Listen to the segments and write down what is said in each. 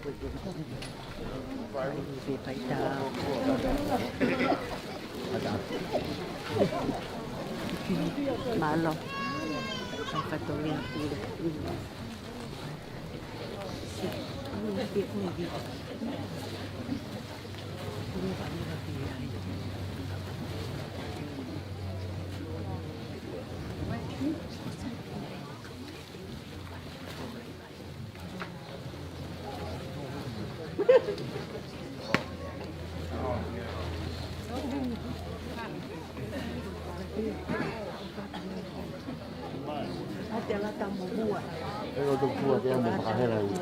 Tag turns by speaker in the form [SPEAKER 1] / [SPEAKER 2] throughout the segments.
[SPEAKER 1] Di paita. Malo. Hai fatto bene pure. Sì, come dico. Come fanno a capire? Adalah tamu buah.
[SPEAKER 2] Untuk buat yang berkahir lagi.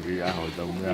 [SPEAKER 2] vì ai hỏi đồng nha.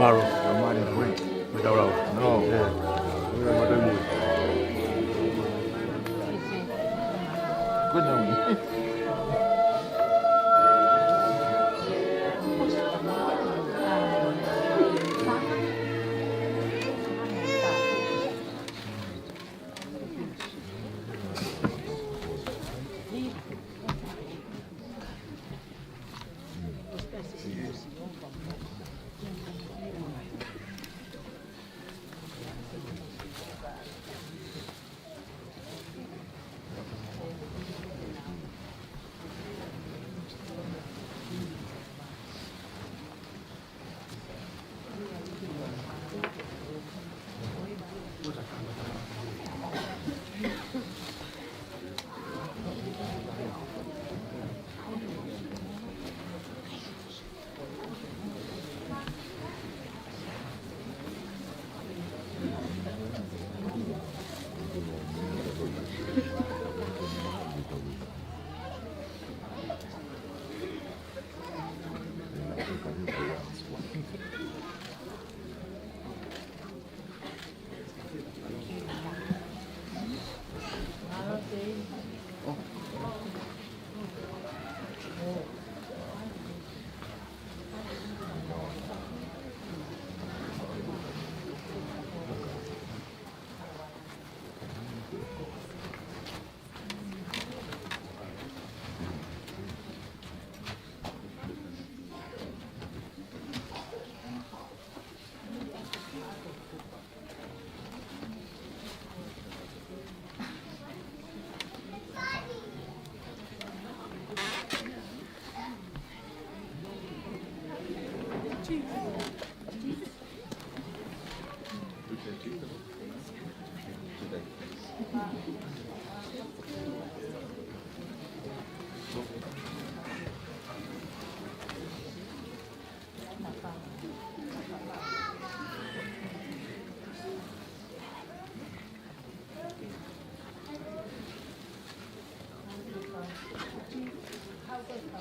[SPEAKER 3] Maro.
[SPEAKER 2] Amari great.
[SPEAKER 3] Without out.
[SPEAKER 2] No.
[SPEAKER 3] Yeah.
[SPEAKER 2] We're not doing it. Good now.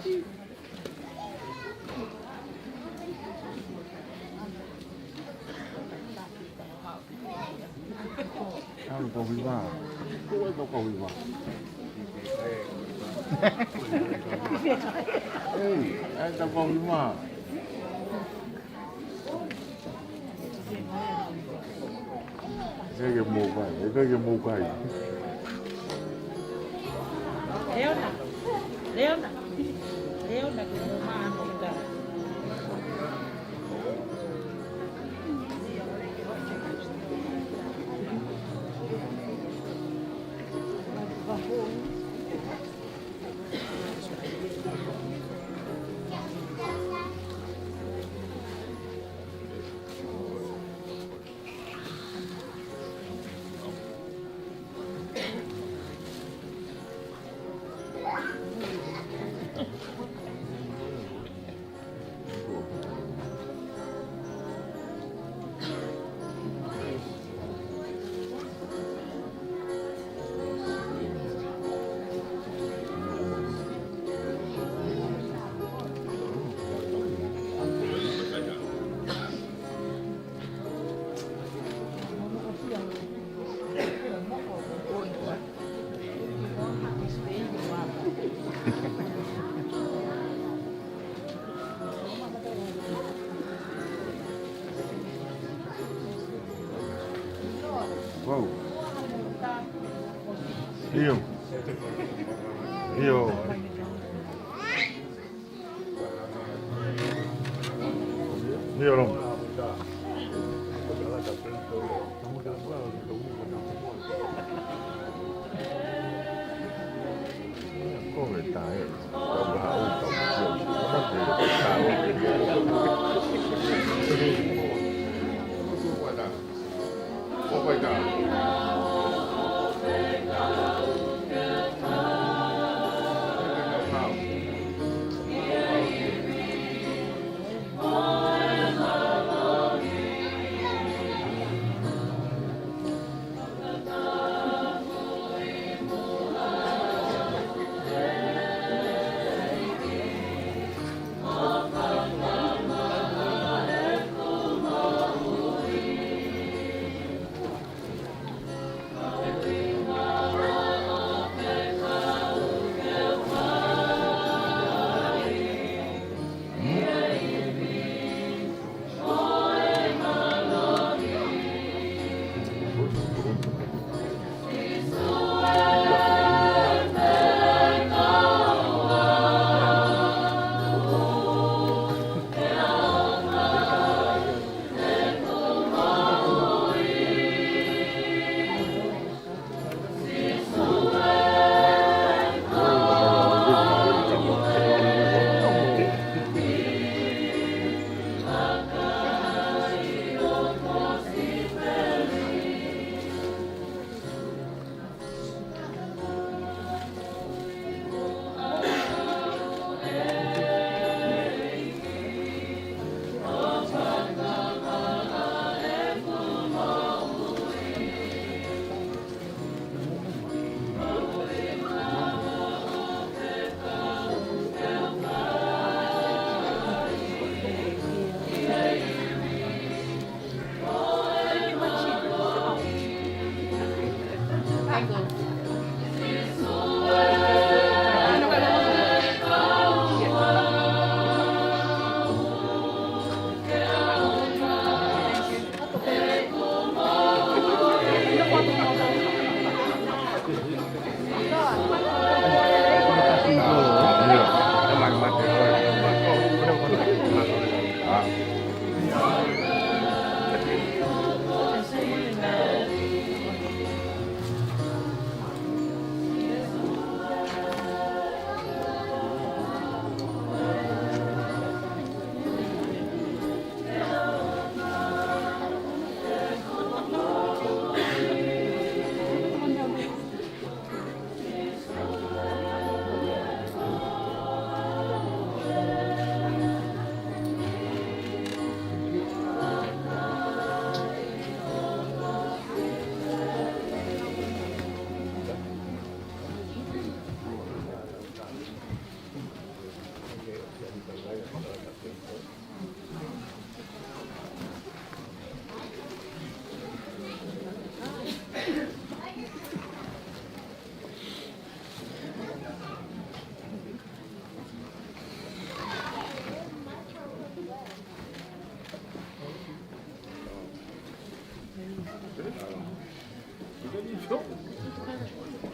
[SPEAKER 2] Ang kawiwa. Kuha ka kawiwa. Hey, ang kawiwa. Cái mua cái mua cái
[SPEAKER 1] Leona, Leona, Leona che non manco da.
[SPEAKER 2] Wow. Io. Io. Io non. Come stai? Dopo la auto,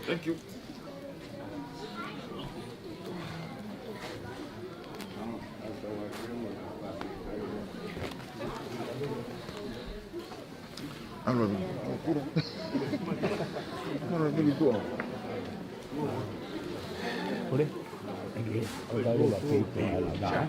[SPEAKER 2] Thank you. Allora, non è tuo.
[SPEAKER 3] Boleh? Lagi. Baru lah kita lah dah.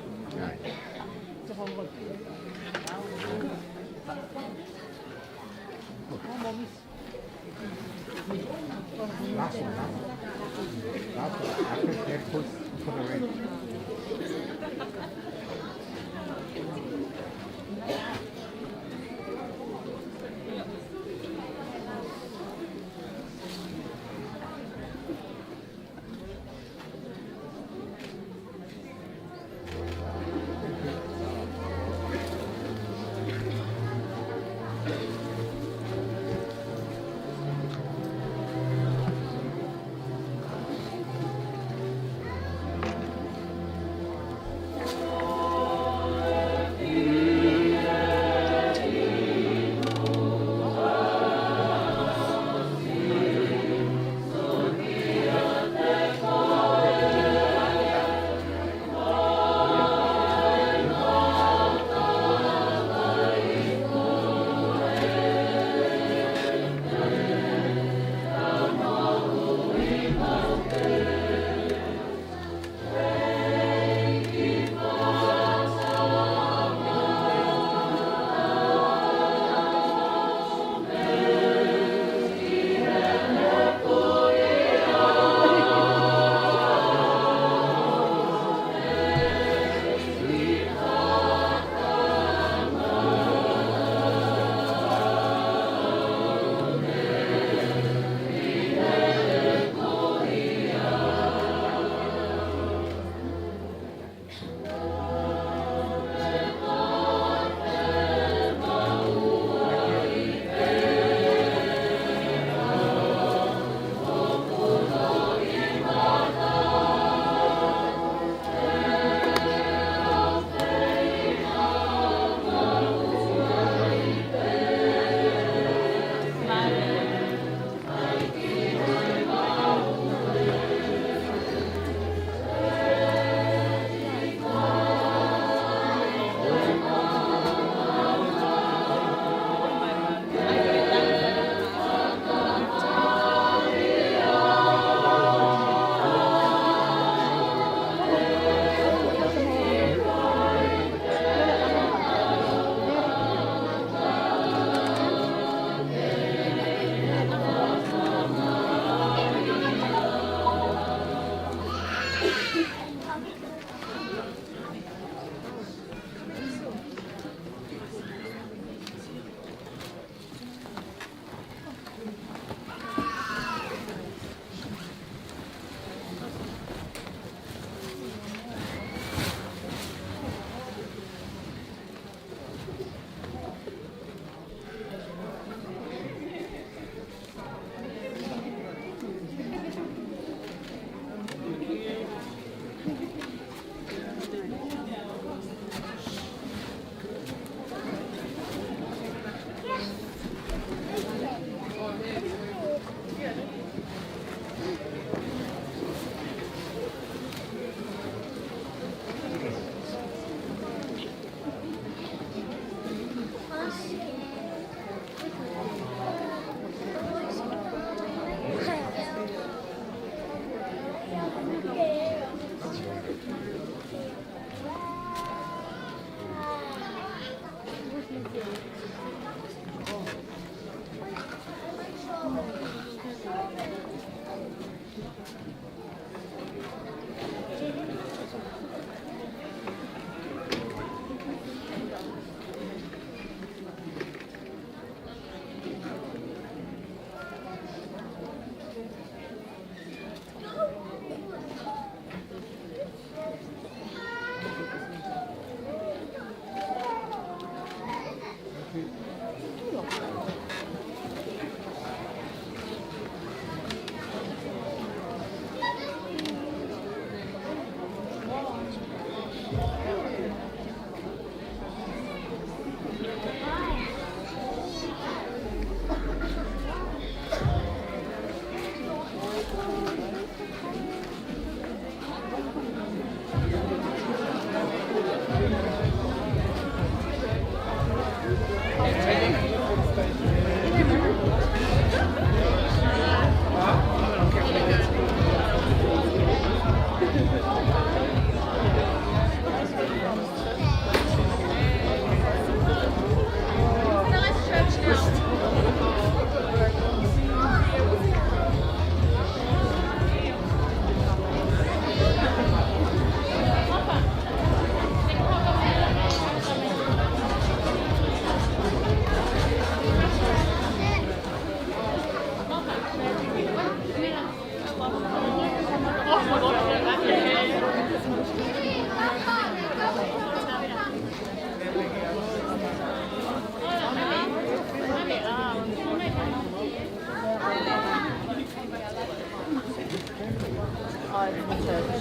[SPEAKER 4] outside the church.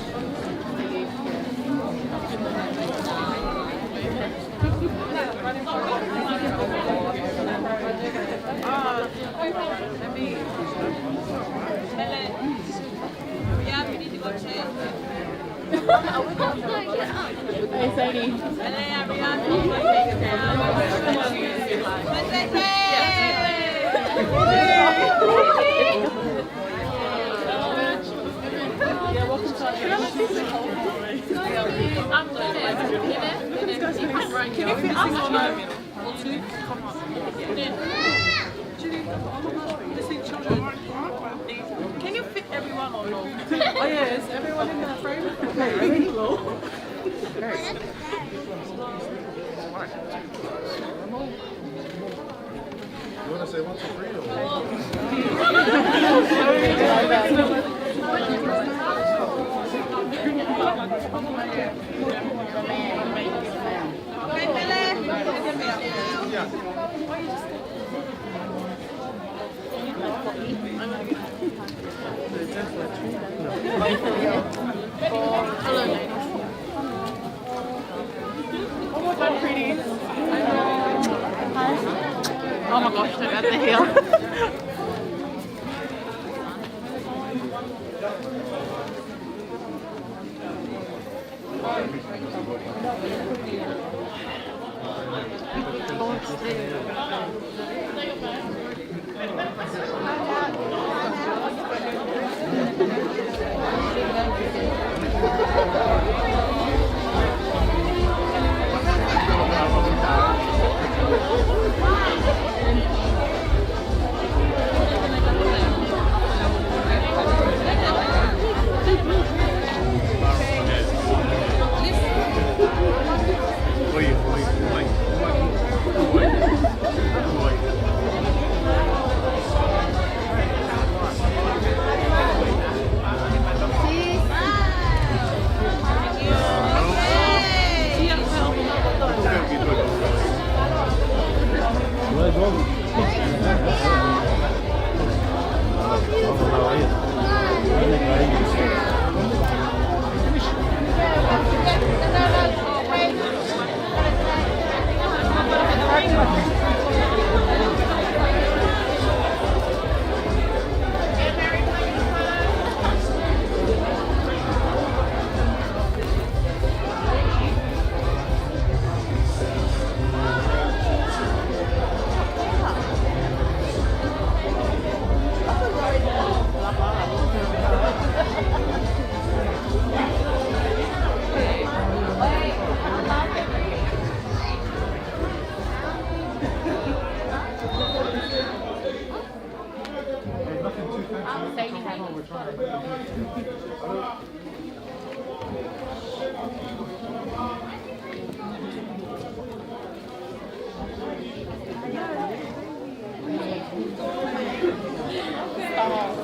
[SPEAKER 4] Hey, Sadie.
[SPEAKER 1] Can you fit everyone or no? Oh yeah, is everyone in the frame? Okay,
[SPEAKER 2] You want to say what's the freedom?
[SPEAKER 1] Oh my gosh, look at the heel.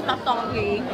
[SPEAKER 4] Stop talking.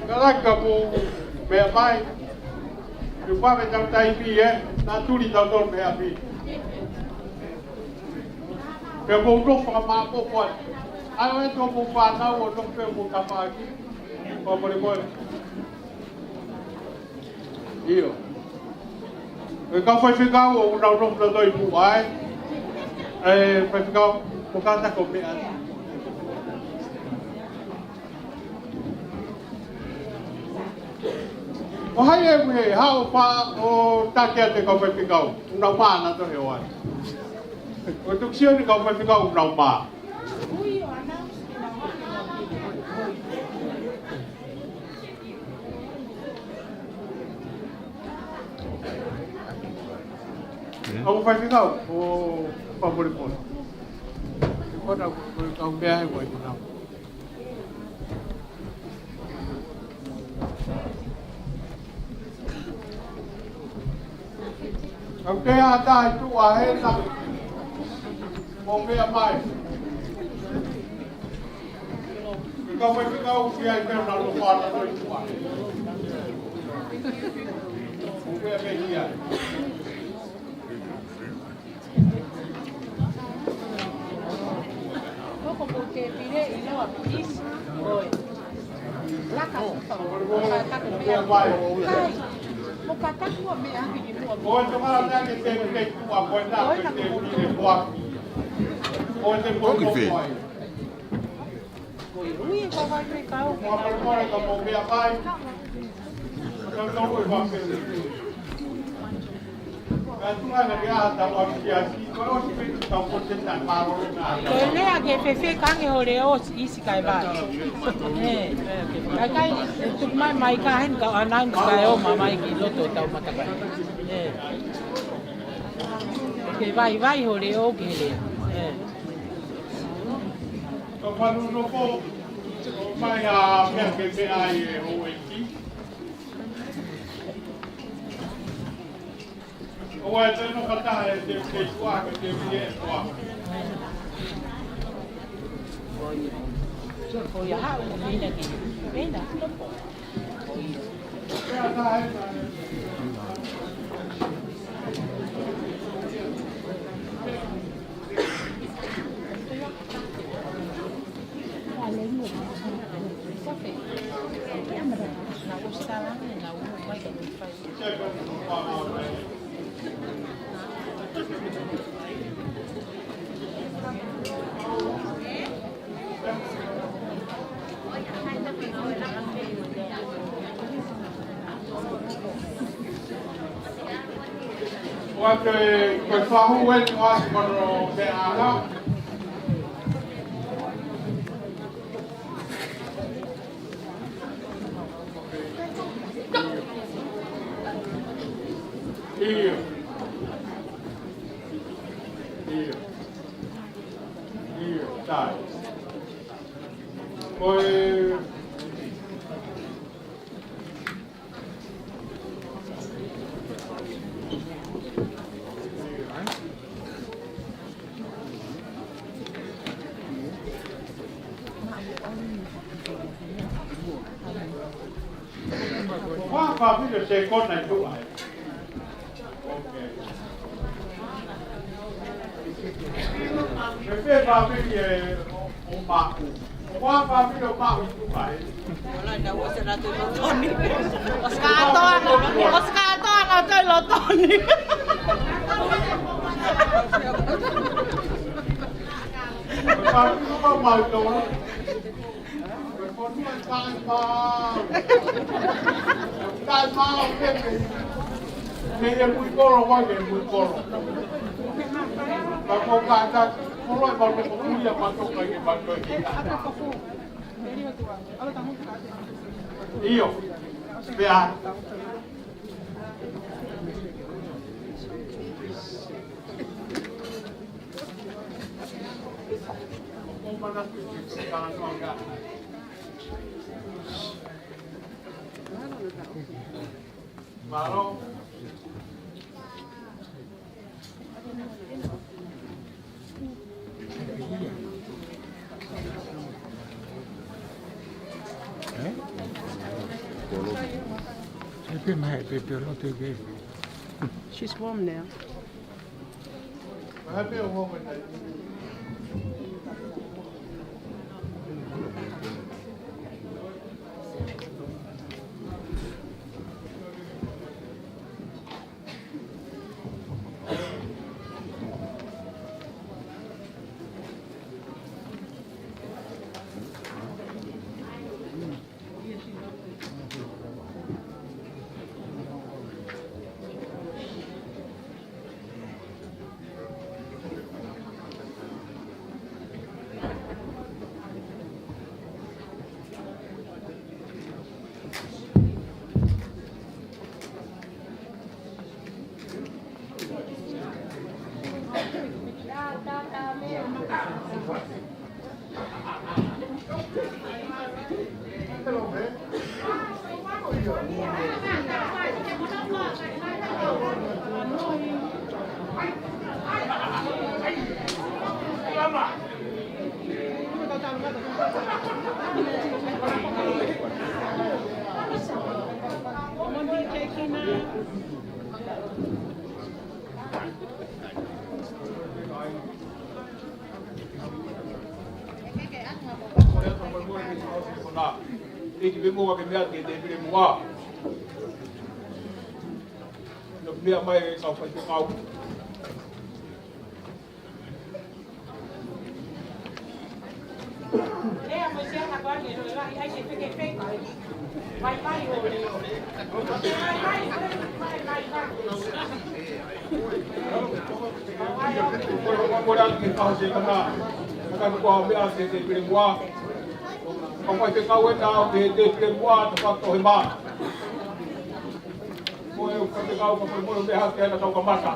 [SPEAKER 5] Caraca, meu pai, eu pai vai estar aí, na tudo então tô bem aqui. Eu vou não falar pouco pode. Aí eu tô vou falar não, não foi vou tapar aqui. Como ele pode. Io. Eu não foi ficar o não não do dois buai. Foi ficar por causa da comida. O hai e me hao pa o takia te kau whai whikau, unau mā na to heo ai. O tuksio ni kau whai whikau unau mā. Au whai whikau o pamoripona. Kona kau mea he wai unau. Ok, a tai tu a he na. Mo me mai. Kau vai ficar o que aí na lupara do tua. O que é meia.
[SPEAKER 1] Poco porque pide y no apis. Hoy. La casa. Mo kata ko me a ki mo.
[SPEAKER 5] Oi, tu mara na que tem que tu a coisa que tem que boa. Oi, tem pouco.
[SPEAKER 1] Ui, ko vai ficar o.
[SPEAKER 5] Mo para como me vai. Não vou fazer. Mas tu vai ver a tua assim, qual o que tu tá podendo dar
[SPEAKER 1] Ko le a ke fefe kange hore o isi kai ba. Kai tu mai ka hen ka anan kai o mai ki loto tau mata ba. Ke vai hore o ke le.
[SPEAKER 5] Ko panu no po mai a me que me ai o aqui. O é tu no kata é de tua que te vie tua.
[SPEAKER 1] Ko ya ha o ni na ki. Bena.
[SPEAKER 5] Quando eu faço o ele faz quando tem água. Pues qua qua cái được xe con này không phải. Cái phía qua cái gì ông bà qua qua cái đầu bạo không phải.
[SPEAKER 1] Oscar Tonเอาใจรถตอนนี้
[SPEAKER 5] Qua cái nó màu đồ đó. Con nuôi cai bao cái này em mũi cô rồi quay về mũi cô rồi. Và con cai ta con nuôi con cái con nuôi bằng trong cái bằng cái io via Malo.
[SPEAKER 3] Siapa mai pepe lo tu ke?
[SPEAKER 1] She's warm now.
[SPEAKER 5] Happy woman. Iki bimo ke mea ke te pire mua. No mea mai sa fa te kau.
[SPEAKER 1] Mà xem là con này rồi lại anh chỉ phải cái phê bay bay rồi
[SPEAKER 5] Ko ran ki kau se kana. Kan ko mea se te pire mua. Không phải cái cao nào thì tiền qua thì các tôi mà mua cái cao có phải mua cái hàng kia là trong cái mặt à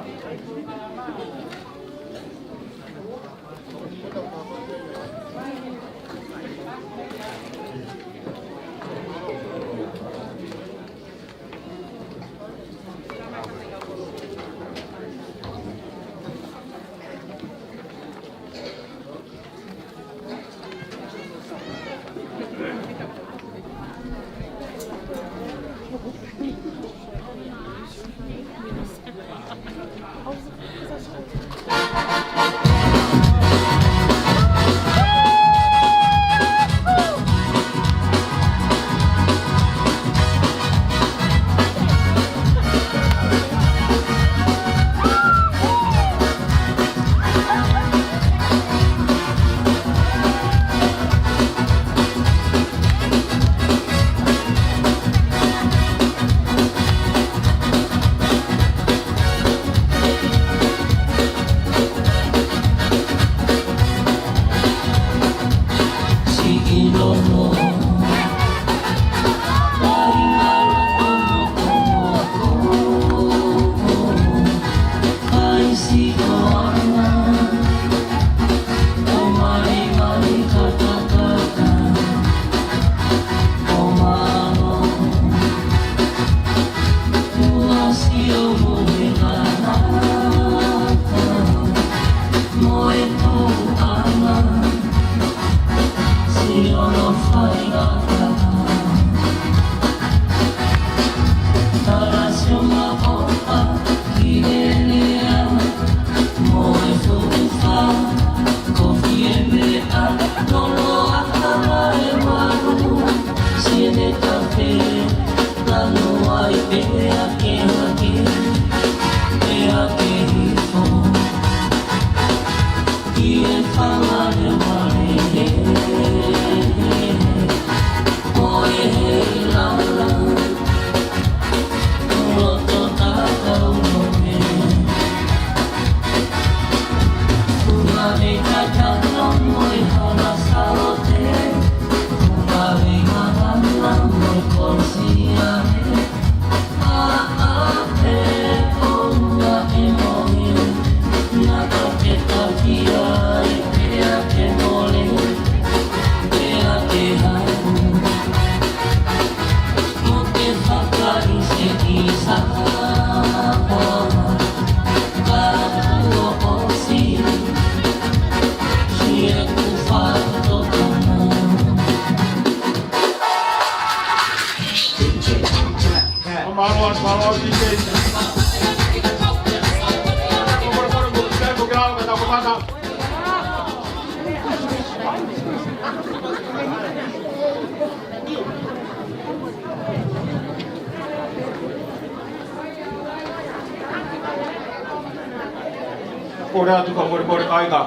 [SPEAKER 5] Korea tuka vuori aika.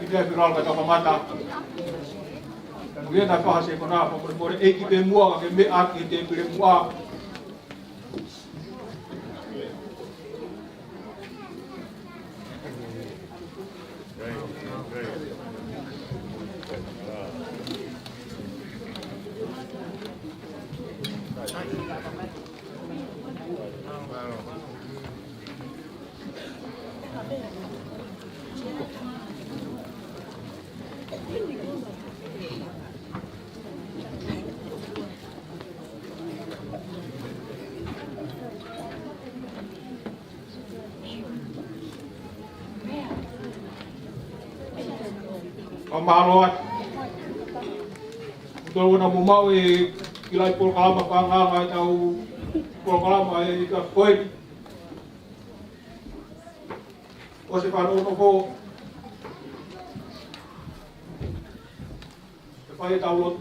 [SPEAKER 5] Ide viralta kapa mata. Dia tak faham siapa nak vuori ei kipe mua ke me ak ite pire mua. Pamahaluan. Betul na mau kilai pol kalama pangal atau pol kalama ka koi. O se pano no ko. Pai taulot.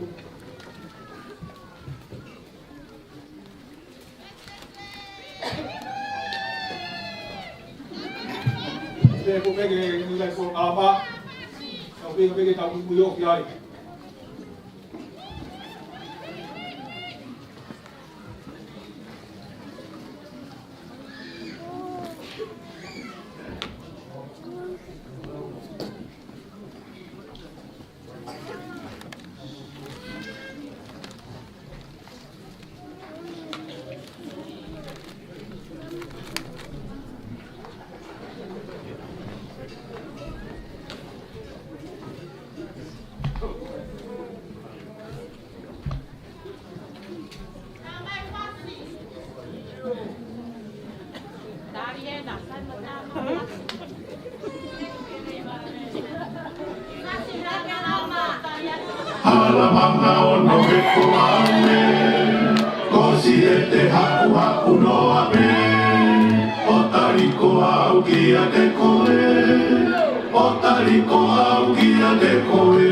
[SPEAKER 5] Saya ko pege nilai pol kalama. Pege tahu buyok yai.
[SPEAKER 6] Alamanga ono e koane, kosi e te haku haku no ape, o tariko au kia te koe, o tariko au kia te koe.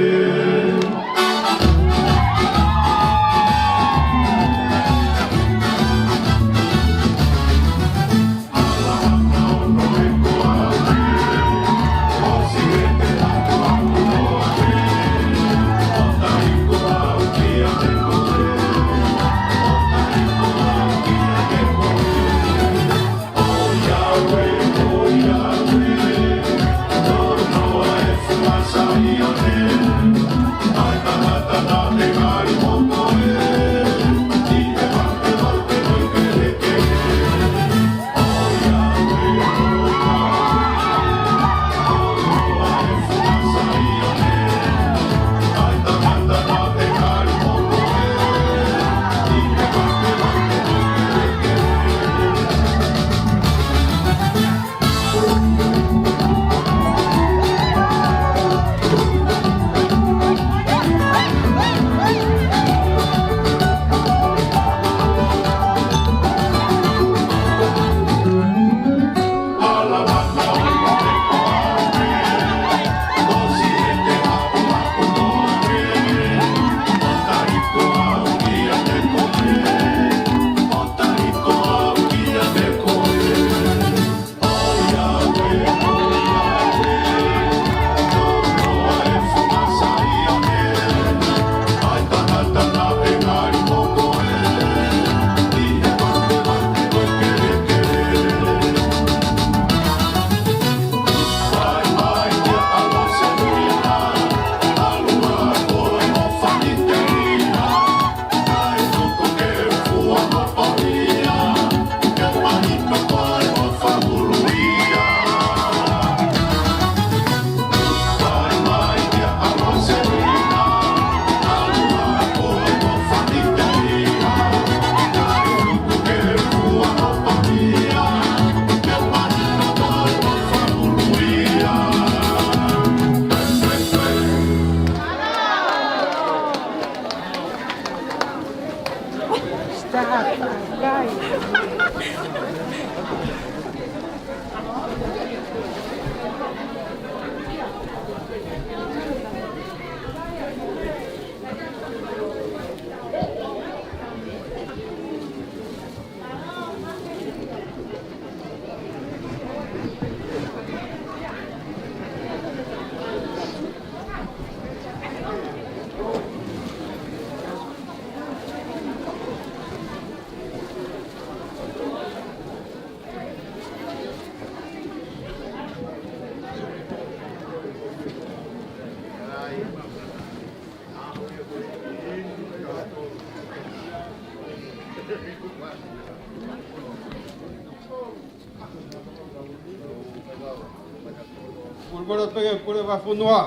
[SPEAKER 5] Pura pega pura va funua.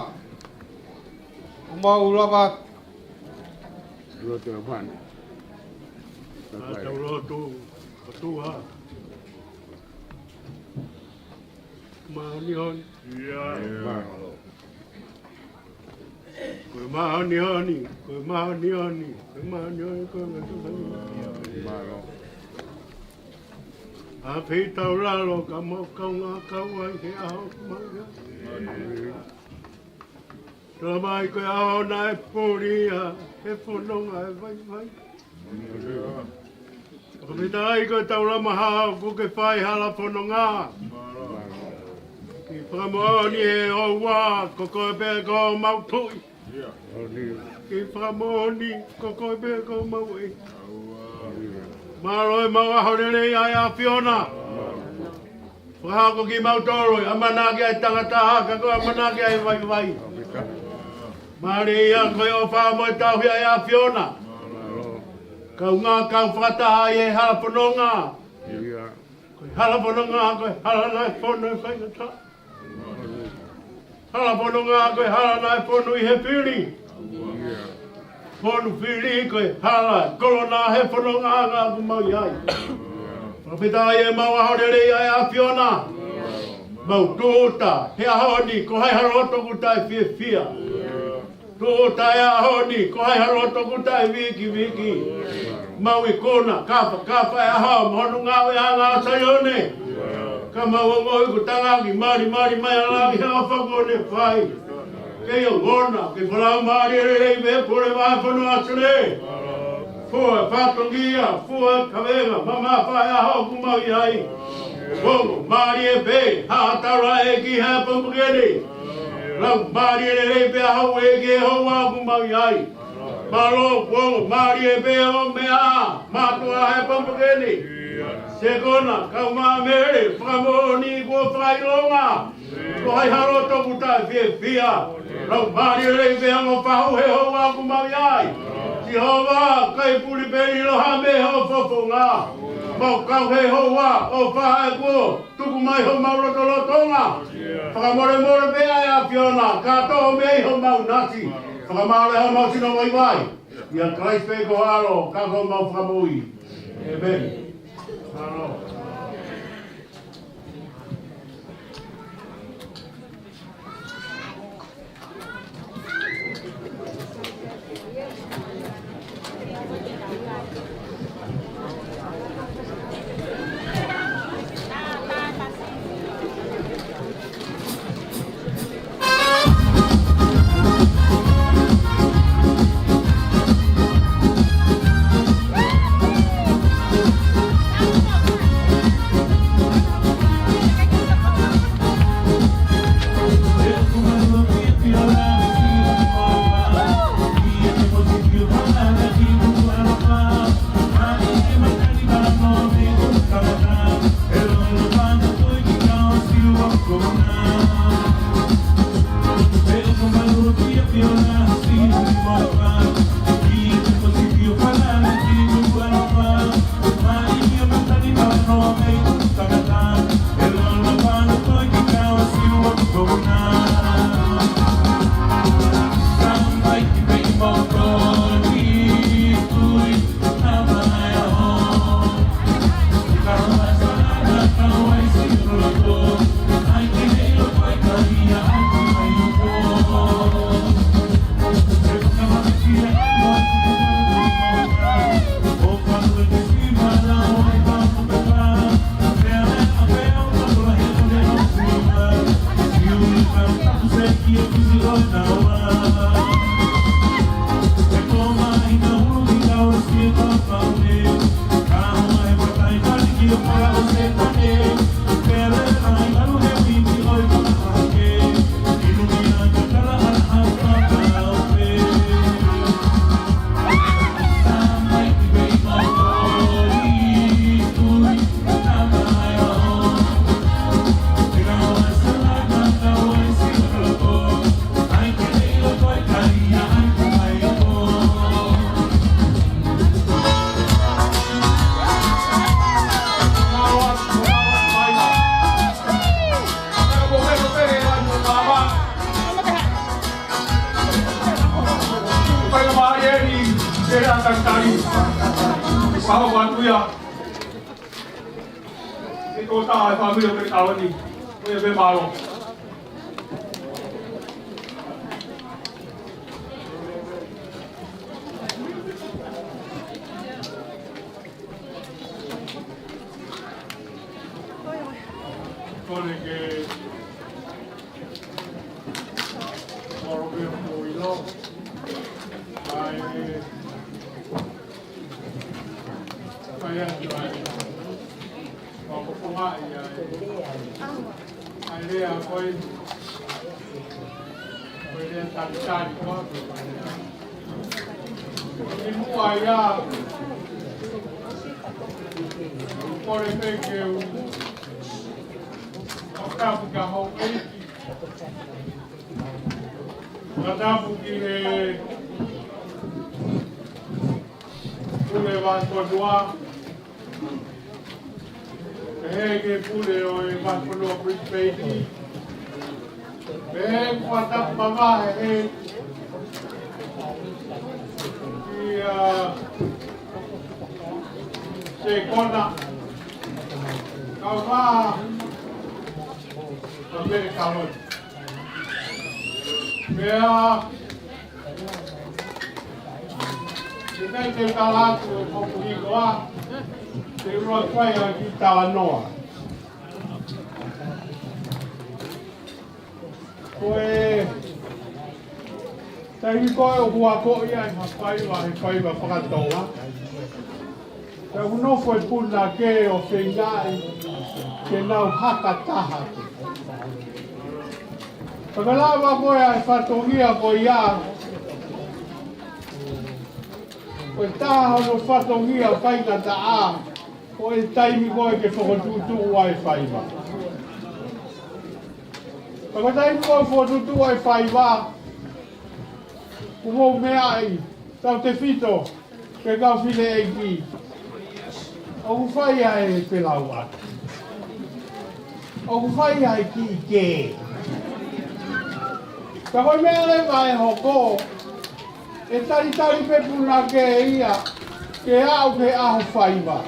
[SPEAKER 5] Uma ulava.
[SPEAKER 3] Dua tu apa?
[SPEAKER 6] Tahu tu ha. Mahonion. Ya. Kau mahonioni, kau mahonioni, kau mahonioni kau
[SPEAKER 3] Malo.
[SPEAKER 6] Api tahu lalu kamu kau ngakau ai au mana. Ramai kau au naik puria, punong ai vai. Kami dai kau tahu ramah kau ke pai hala punonga. Ki pramoni e owa koko be go mau tui. Ki pramoni koko be go mau e. Maroi mau ahorele ia Fiona. Wahako ki mau toro amanagi ai tangata haka ko amanagi ai vai. Maria ko o fa mo tau ia Fiona. Kau ngā kau whata ai e hala pononga. Hala pononga ko hala nai pono whaingata. Hala pononga ko hala nai pono I he piri. Ponu piri ko hala kolona he pononga ngā kumau iai. Rapita ai e mau ahorere ai a Fiona. Mau tūta he ahoni ko hai haroto kutai fia. Tūta he ahoni ko hai haroto kutai viki. Mau I kona kapa e ahau mohonu ngā we ngā sayone. Ka mau ngoi ku tangangi mari mai alangi hea whakone whai. Kei o ngona, kei whalau mari rei me pore wā whanu asere. Fua whatongia, fua kawenga, mama whai ahau kumau I hai. Kongo, mari e pe, haatara e ki hea pampugene. Lau mari rei pe ahau e ki hau wā kumau I hai. Malo, kongo, mari e pe o mea, matua he pampugene. Segona, kau mā mere, whakamoni kua whailonga. Ko hai haro toku tai fia. Rau mari rei pe ango whahu he ho wā kumau iai. Si ho wā, kai puri peri loha me ho whawhonga. Mau kau he ho wā, o whae kua, tuku mai ho mau rotolotonga. Whakamore pe ai a Fiona, kato me ho mau nasi. Whakamare ho mau sino vai. Ia Christ pe ko haro, kako mau whakamui. Amen. Hello.
[SPEAKER 5] Kira kantari. Bahawa bantu ya. Ito tayo family ng kawan ni. Kuya Bemaro. Kone ke Moro Bemaro. Kaya ako po nga ay ako'y pwede ang talitan ko. Hindi mo kaya por ejemplo acabo que ako acabo que pule banco doa que pule o banco no prepaid quanta mama se kona kawa também calor Kita kita laku kopi doa, terus saya kita noa. Kue, tapi kau buat kau yang apa pakai doa. Tapi no foi pun lagi ofengai, kenal hak tahat. Pagkalama ko ay patungia ko ya. O taha no whatongia whai na taa, o e taimi koe ke whakatutu ai whaiwa. Paka taimi koe whakatutu ai whaiwa, kumou mea ai, tau te whito, ke kau while e ki. O ku whai ai e pelau atu. O ku whai ai ki i ke. Ka koe mea le mai hoko, e tari pe puna ke ia, ke au ke aho whaiwa.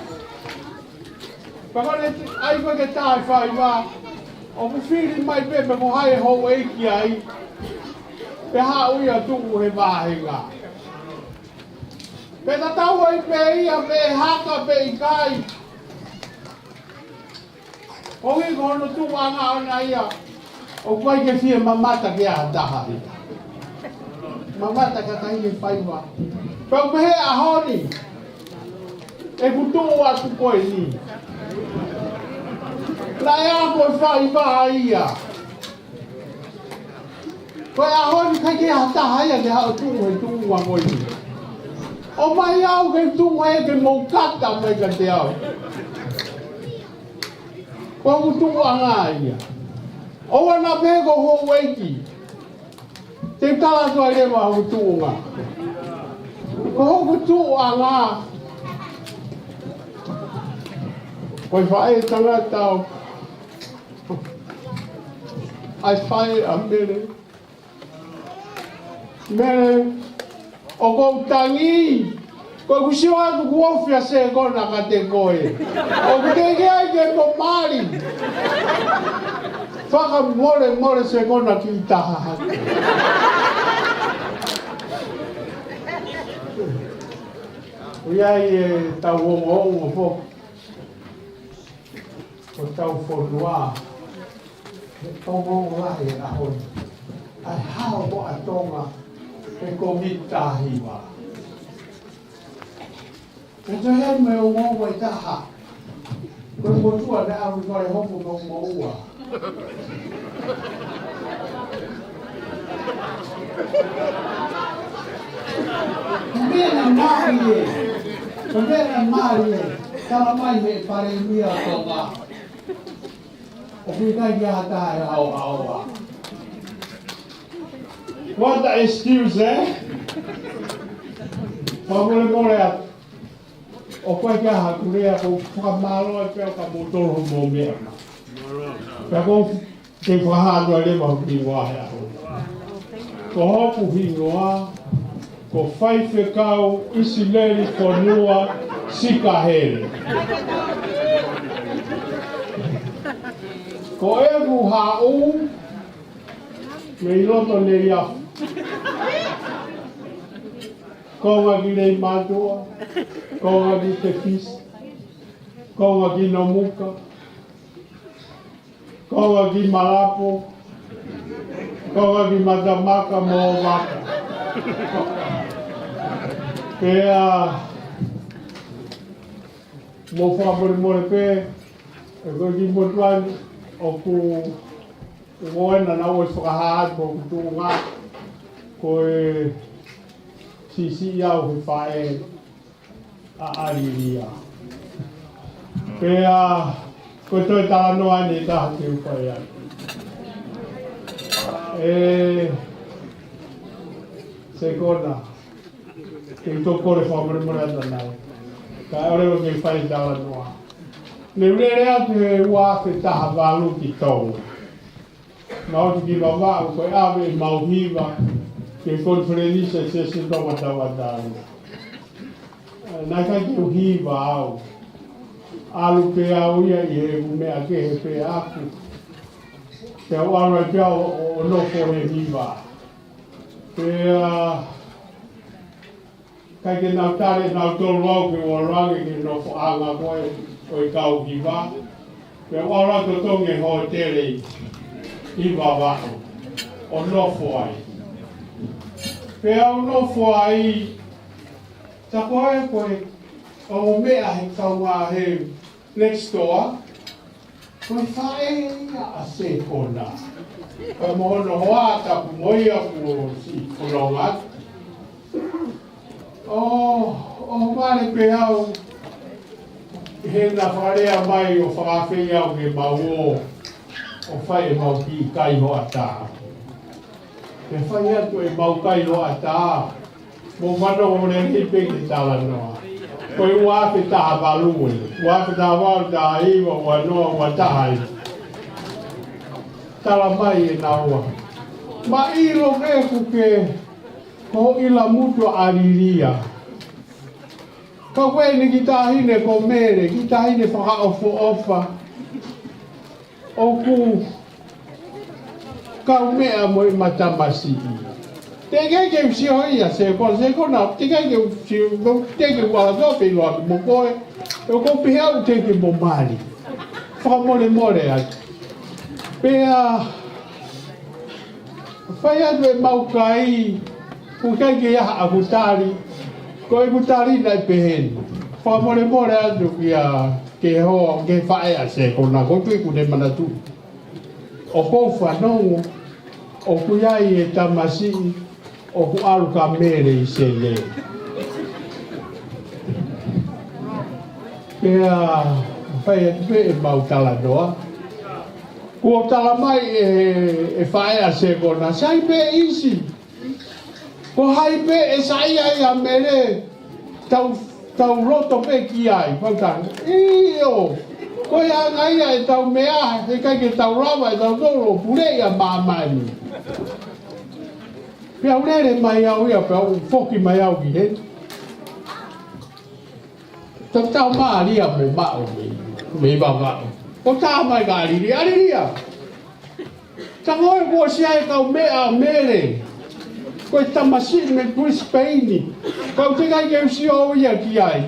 [SPEAKER 5] Pakone ai koe ke tae whaiwa, o ku whiri mai pepe ko hae hou eiki ai, pe hao ia tuku he mahenga. Pe tatau ai pe ia pe haka pe i kai. Hongi kono tuku anga ona ia, o kwai ke fie mamata ke a taha ia. Mamata ka tahi e whaiwa. Pau mehe a honi. E kutu atu koe ni. Lai a koe whaiwa ia. Koe a honi kai ke a taha ia ke hao tuku he tuku wa koe ni. O mai au ke tuku he ke moukata mai ka te au. Koe kutu anga ia. O wana pego ho weiki. Te tala tua rewa ho tuunga. Ko hoku tuanga. Koi whae tangata ai whae a mere. Mere. O kou tangi. Koe kusio atu kuofia se kona ka te koe. O kuteke ai ke komari. Whaka more se kona ki taha hatu. Iai e tau hongo fo. O tau whonua. Tau hongo lahi e ahoni. Ai hao mo a tonga e komita hiwa. E to he me o ngongo i taha. Koe motua ne awi koe hoku no moua. Pena Marie, pena Marie, tala mai he pare mia tonga. O whikai ki hata e au aua. What an excuse, eh? Mole atu. O koe kia hakurea ko whakamaro e peo ka motoro mo mea. Pea ko te whahātua le mahu ki wahe aho. Ko hoku hingoa, ko whai whekau isi leri whanua sika here. Ko ewu hau me i roto nei afu. Konga ki nei mātua, konga ki te fisi, konga ki no muka, konga ki malapo, konga ki matamaka mo maka. Pea, mo whapore pe, e koe ki motuani, o ku ngoena na oi whakahaat ko kutu ngā, koe sisi iau he whae a ariria. Pea, koe toi tala noa ni taha te upai ai. Se kona, ke to kore whamare mara nai. Ka ore o kei whai tala noa. Ne urea te ua te taha walu ki tau. Nau te ki wawau koe awe mauhiwa ke konferenisa se se tonga tawatau. Nai kai ki uhiwa au. Alu pe au ia i he umea ke he pe aku. Te au aru ai pia o noko he hiwa. Pea kai ke nau tare nau tolu au ke ua rangi ke noko anga koe o i kau hiwa. Pea au rato tonge ho tere hiwa wako. O nofo ai. Pea au nofo ai. Ta koe koe o mea he kaunga he next door. Koe whae a se kona. Koe mohono hoa tapu moia ku si korongat. O mare pe au he na wharea mai o whakawhi au ke mau o whae mau ki kai hoa tā. Ke whae atu e mau kai hoa tā. Mo mano o ne hipe ki tala noa. Koe ua pe taha walue. Ua pe taha walu taha iwa ua noa ua taha i. Tala mai e naua. Ma ilo reku ke ko ila mutu ariria. Ka koe ni ki tahine ko mere, ki tahine whaka ofo ofa. O ku kau mea mo i matamasi i. Te kai ke si hoia se kona, te kai ke si te ke wala tope loa mo koe. E ko pihau te ke mo mali. Whakamore more atu. Pea whai atu e maukai ku kai ke iaha a kutari. Ko e kutari nai pehen. Whakamore more atu kia ke hoa ke whae a se kona. Ko tui ku ne manatu. O kou whanongo. O kuiai e tamasi. O ku alu ka mere i se le. Pea, whai e tupe e mau tala noa. Kua tala mai e whae a se kona. Sai pe isi. Ko hai pe e sai ai a mere. Tau roto pe ki ai. Whakang, iyo. Ko ia ngai ai tau mea. E kai ke tau rawa e tau toro. Pure ia mamani. Pea urere mai au ia, pea foki mai au ki he. Tau maa ria mo mao me wawao. O tā mai ka ariria. Ta ngoi kua si ai kau mea mere. Koe tamasi me Brisbane. Kau te kai ke usi o ia ki ai.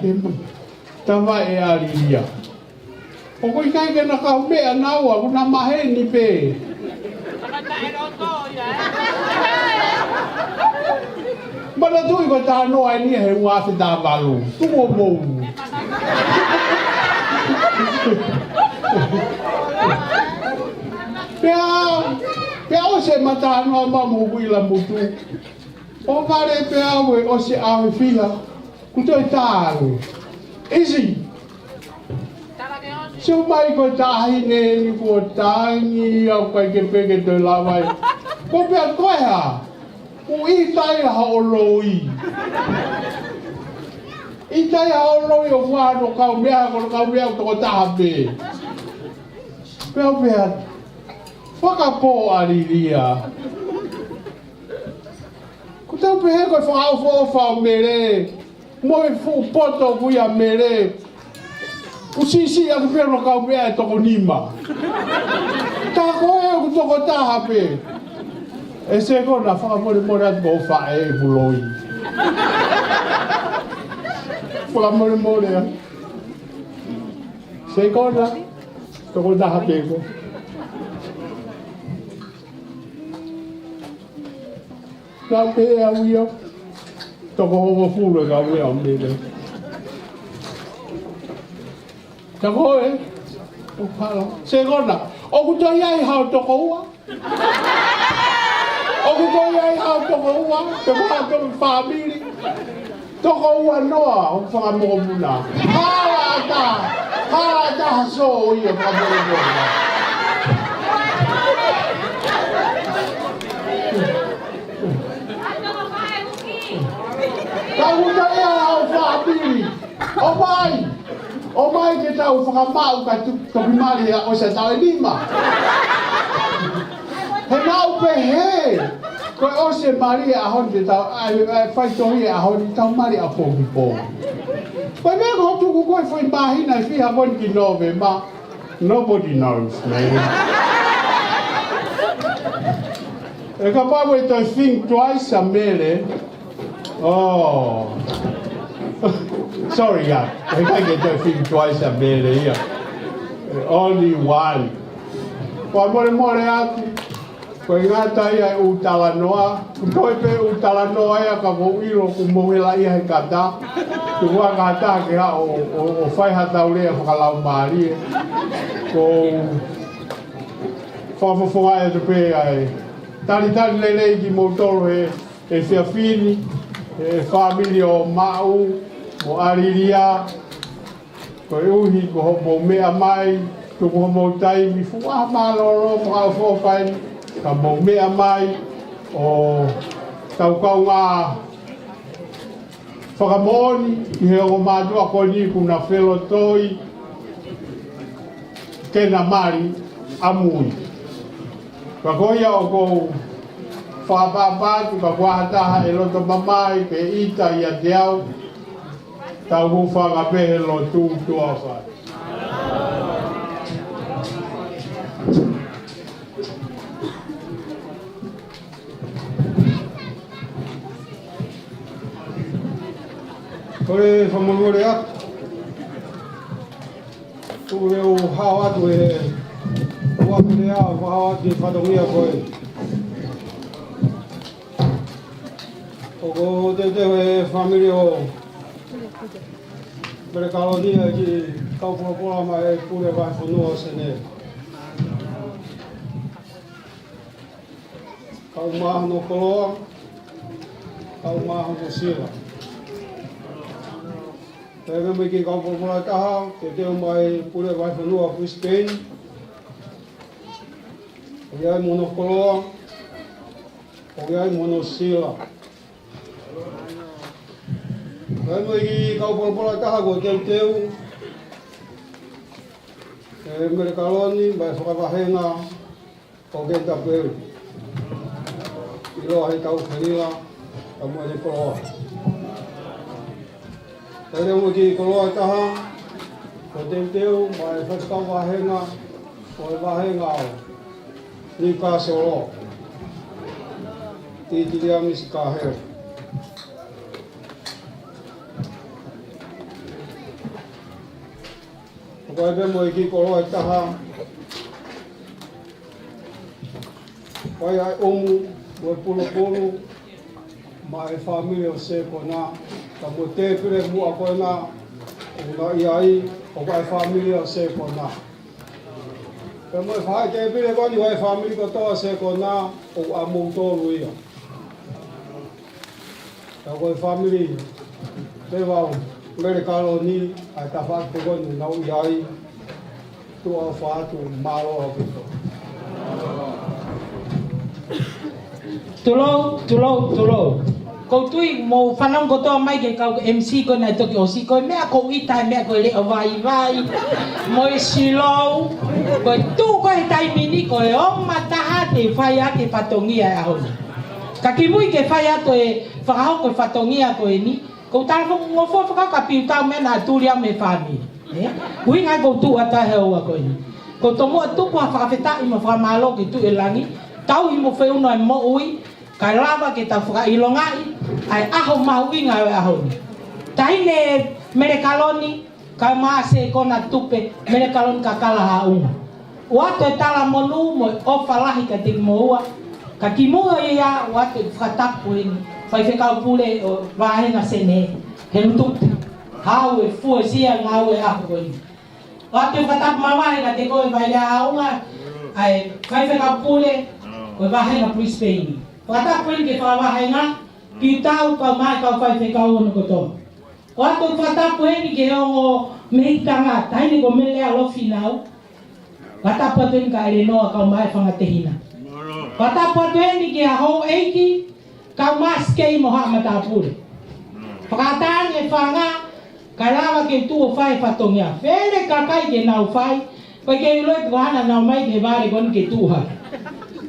[SPEAKER 5] Ta mai e ariria. O koe kai ke na kau mea naua, kuna mahe ni pe. Mana tui ko tā noa ni he ua te tā walu. Tuo mou. Pea o se mata noa mamu huila mutu. O vare pea we o se awe whila. Kutoi tāru. Isi. Se o mai ko tāhi ne ni ko tāngi au kai ke peke te lawai. Ko pea koe ha. O i tai ha o loi. I tai ha o loi o wano kau mea kau mea toko taha pe. Pea pea. Whakapo ariria. Ko Tau pehe koe whakao mere. Moe fu poto kuia mere. Usisi aku pero kau mea e toko nima. Tā koe ku toko taha pe. E se kona whakamore atu ko whae e puloi. Whakamore atu. Se kona toko taha pe ko. Nā pe au ia. Toko homo fulu e kau mea o mere. Tā koe, o palo. Se kona, o ku toi ai hao toko ua. O ku toi ai hao toko ua, te kua toko whamiri. Toko ua noa, o whakamogo muna. Hala ata haso o ia whakamogo muna. Tā ku toi ai hao whamiri. O mai ke tau whakamau ka toki mari o se tau e lima. He nau pe he. Koe o se mari a honi te tau, whaitohi a honi tau mari a pōki pōki. Koe mea ko tuku koe whai mahina I whiha koni ki nove ma. Nobody knows, man. E ka pāpo e toi think twice a mere. Oh. Sorry, I can't get that thing twice a minute here. Only one. Kwa more atu. Kwa ingata ia utala noa. Kutoi pe utala noa ia ka ilo kumowela ia he kata. Tukua kata ke ha o whai hatau lea whakalau maari. Ko whawhawhunga e te pe ai. Tani lelei ki moutoro e whiawhini. E whamili o mau. Mo ariria, ko uhi ko homo mea mai, ko homo taimi, fuaha maloro mo hao whawhai, ka mo mea mai, o taukau ngā whakamoni, ki he o mātua ko ni kuna whelo toi, kena mari, amui. Ka koia o ko whapapatu, ka kuahataha e loto mamai, pe ita ia te au, tau huwhanga pehe lo tū tuawha. Kore whamangore atu. Kore o hao atu e uapere au hao atu e whatongia koe. Oko te e whamiri o Pere kalonia ki kaupopola mai e pure vai whanua sene. Kau maha no koloa, kau maha no sila. Pere me ki kaupopola taha, te teo mai pure vai whanua Brisbane. O iai mono koloa, o iai mono sila. Kai mo I kaupopola taha ko teu. E mere kaloni mai whakawahenga o genta peu. I loa hei tau whanila, ka mua ni koloa. Kai mo ki koloa taha ko teu mai whakawahenga o e wahenga o. Ni ka solo. Titi amis ka heo. Koe pe mo I ki koloa taha. Koe ai omu, mo pulu, ma e whamiri o se kona. Ka mo te pire mua kona, o nga iai, o kai whamiri o se kona. Pe mo e whae te pire koni, o e whamiri kotoa se kona, o a moutolu ia. Ka koe whamiri, te wau. Mere kalo ni ai ta fat te gonu nau iai tu a fatu malo a pito.
[SPEAKER 7] Tulo. Ko tui mo whanong ko toa mai ke kau MC ko na toki osi ko mea ko ita mea ko le vai mo e silo ko tu ko e tai mini ko e o mataha te whai ake patongia a honi. Ka ki mui ke whai ato e whakahoko e whatongia ko e ni. Ko tāna ngofo whakakapiu tau mena aturi au me whāmi. Hui ngai ko tu ata he ua ko e ni. Ko tomo atupu ha whakawhetai ma whamalo ki tu e langi. Tau i mo wheuno e mo ui. Ka lava ke tau whakailongai. Ai aho mahui ngai o aho ni. Taine mere kaloni. Ka maa se kona tupe. Mere kaloni ka kala haunga. Wato e tala monu mo o whalahi ka te mo ua. Ka ki mua ia wato e whakatapu e ni. Whai whekau pule o wāhenga sene. He lutupe. Hau e fua sia ngau e aho koe ni. Wato e whakatapu mawahe ka te koe vai lea haunga. Ai whai whekau pule o wāhenga Brisbane. Whakatapu e ni ke whawahenga. Ki tau kau mai kau whai whekau ono kotoa. Wato e whakatapu e ni ke hongo mehitanga. Taine ko melea lofi nau. Whakatapu atu e ni ka ere noa kau mai whangatehina. Whakatapu atu e ni ke a hou eiki. Kau mas kei mo haa matapure. Whakataan e whanga, ka lawa ke tuo whai whatongia. Where ka kai ke nau whai, koe ke iloi ko hana nau mai ke vare koni ke tuha.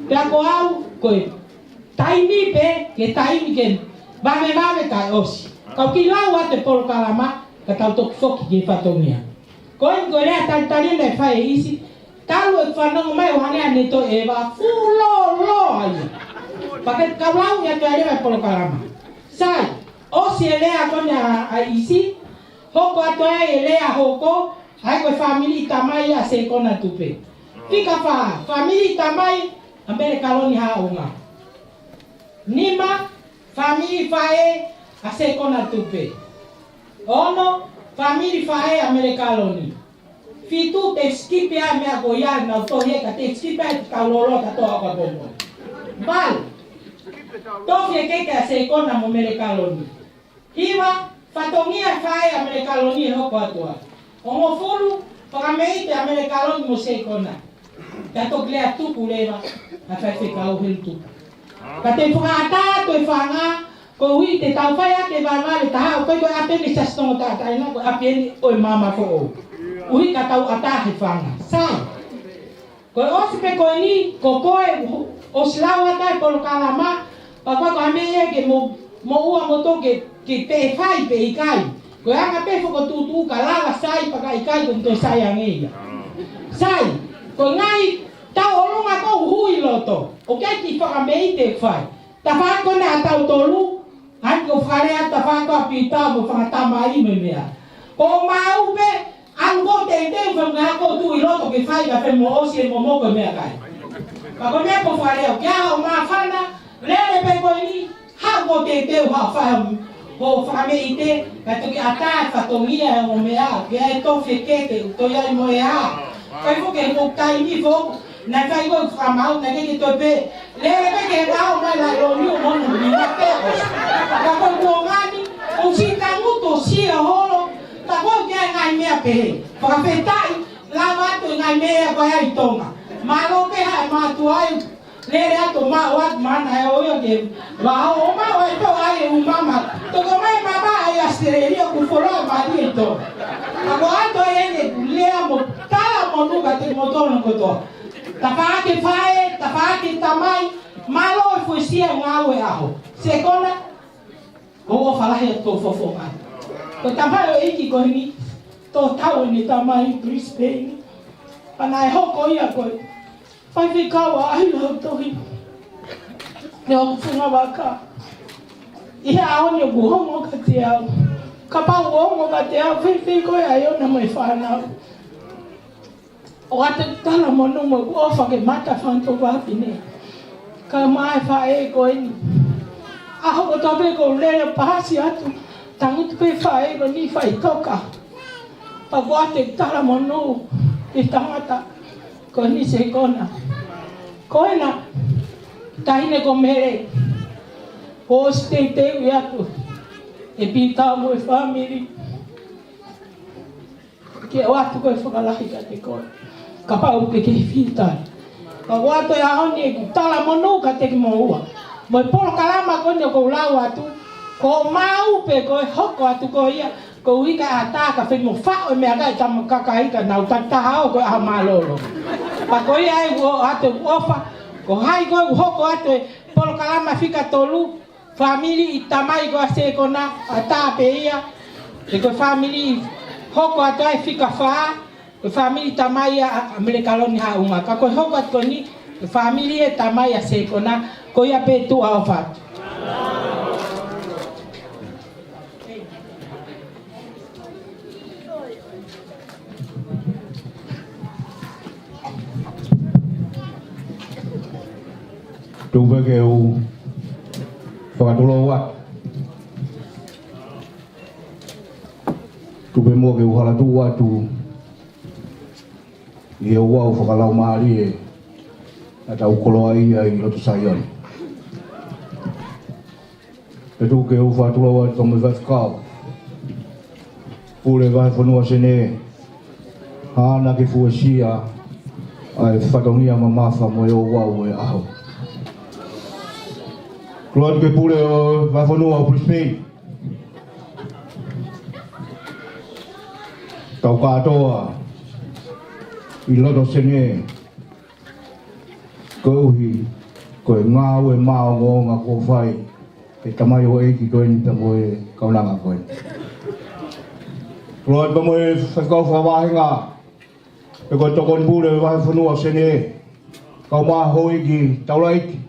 [SPEAKER 7] Pea ko au, koe taimi pe, ke taimi ke vame kai osi. Kau ki lau ate polo kalama, ka tau toki foki ke whatongia. Koe koe rea tarina e whai e isi, talu e whanongo mai o hane ane to e wa fulo ai. Paket kawau ya tuare mai polo kalama. Sai, osi elea konya a isi, hoko atoa elea hoko, hai koe famili tamai a se kona tupe. Fika fa, famili tamai, ambele kaloni haunga. Nima, famili fae a se kona tupe. Ono, famili fae ambele kaloni. Fitu te skipe a mea goya na utohe ka te skipe a kaulolo ka toa ka bombo. Bal. Tofi e keke a se kona mo mere kaloni. Hiwa, whatongia whae a mere kaloni e hoko atua. Ongo furu, whakameite a mere kaloni mo se kona. Ka toki lea tupu lewa, a whai whekau helu tupu. Ka te whakaata to e whanga, ko hui te tau whai ake wāngare taha, o koe koe apeni sastongo tātaina, ko apeni oi mama ko o. Ui ka tau ata he whanga. Sai. Koe osipe koe ni, ko koe o silau ata e polo kalama, Papa ko ame ke mo ua moto ke pe fai pe ikai. Ko anga pe fo ko tutu ka lava sai pa ka ikai ko to sai angeia. Sai ko ngai ta olunga ko hui loto. O ke ki fa ame te fai. Ta fa ko na ta tolu. Han ko fare ta fa ko pita mo fa ta mai me mea. Ko mau pe ango te fa nga ko tu loto ke fai ka fe mo osi mo mo ko mea kai. Pa ko me ko fare o ya o ma fana Lele pe ko ni ha ko te ha fa ho fa me ite ka to ki ata fa to mia o mea ke to fe ke to ya mo ya fa fo ke mo tai ni fo na fa ko fa mau na ke to pe lele pe ke ta o ma la lo ni mo ni na pe ka ko mo ngani o si ta mu to si ho ta ko ke ngai mea pe fa fe tai la va to ngai mea ko ai tonga ma lo pe ha ma tu ai Lele ato ma wat mana e oyo ke wa o ma wa to ai u mama to ko mai mama ai astererio ku foro ma di to ako ato ene lea mo tala mo nuga te mo tono ko to ta fa ke fae ta fa ke tamai malo fu sia ngawe aho sekona o fala he to fofo ma ko tamai o iki ko ni to tau ni tamai Brisbane ana ho ko ia ko Pai whikawa ai lau tohi. Ne o whunga waka. Ia ao ni guhongo ka te au. Ka pau guhongo ka te au. Whiwhi koe ai o na mai whanau. O ate tala monu mo o whake mata whanto wapine. Ka mai whae koe ni. Aho ko tabe ko lea pahasi atu. Tangutu pe whae ko ni whai toka. Pa ko ate tala monu. I tangata. Ko ni se kona. Koe na tahine ko mere. O ste te atu. E pita mo e family. Ke o atu ko e whakalahi ka te koe. Ka pau pe ke whitai. Ka wato e aoni e tala monu ka te ki mo ua. Mo e polo kalama ko ni ko lau atu. Ko mau pe ko e hoko atu ko ia. Ko wika ata ka fe mo fa o me aga tam ka kai ka nau tata o ko a malolo. Pa ko ia e o ate ofa ko hai ko hoko ate polo kalama fika tolu family itamai ko ase kona ata peia e ko family hoko ata fika fa ko family tamai amele kaloni ha unga ka ko hoko ko ni family e tamai ase kona ko ya pe tu afat
[SPEAKER 3] tu vekeu whakatoloa tu mo ke uhala tu watu i e wau whakalau maari e ata ukoloa ia i lotu saion e tu ke u whakatoloa to me vafkau pule vai whanua sene hana ke fuesia ai whatongia mamafa mo e o wau e aho Claude que pule vai whanua o Brisbane tau katoa i loto sene ko uhi ko e ngau e mao ngonga ko whai e tamai o eiki koe ni tango e kaunanga koe Claude pa mo e whakau whawahinga e koe tokon pule vai whanua sene kau maa hoi ki taulaiki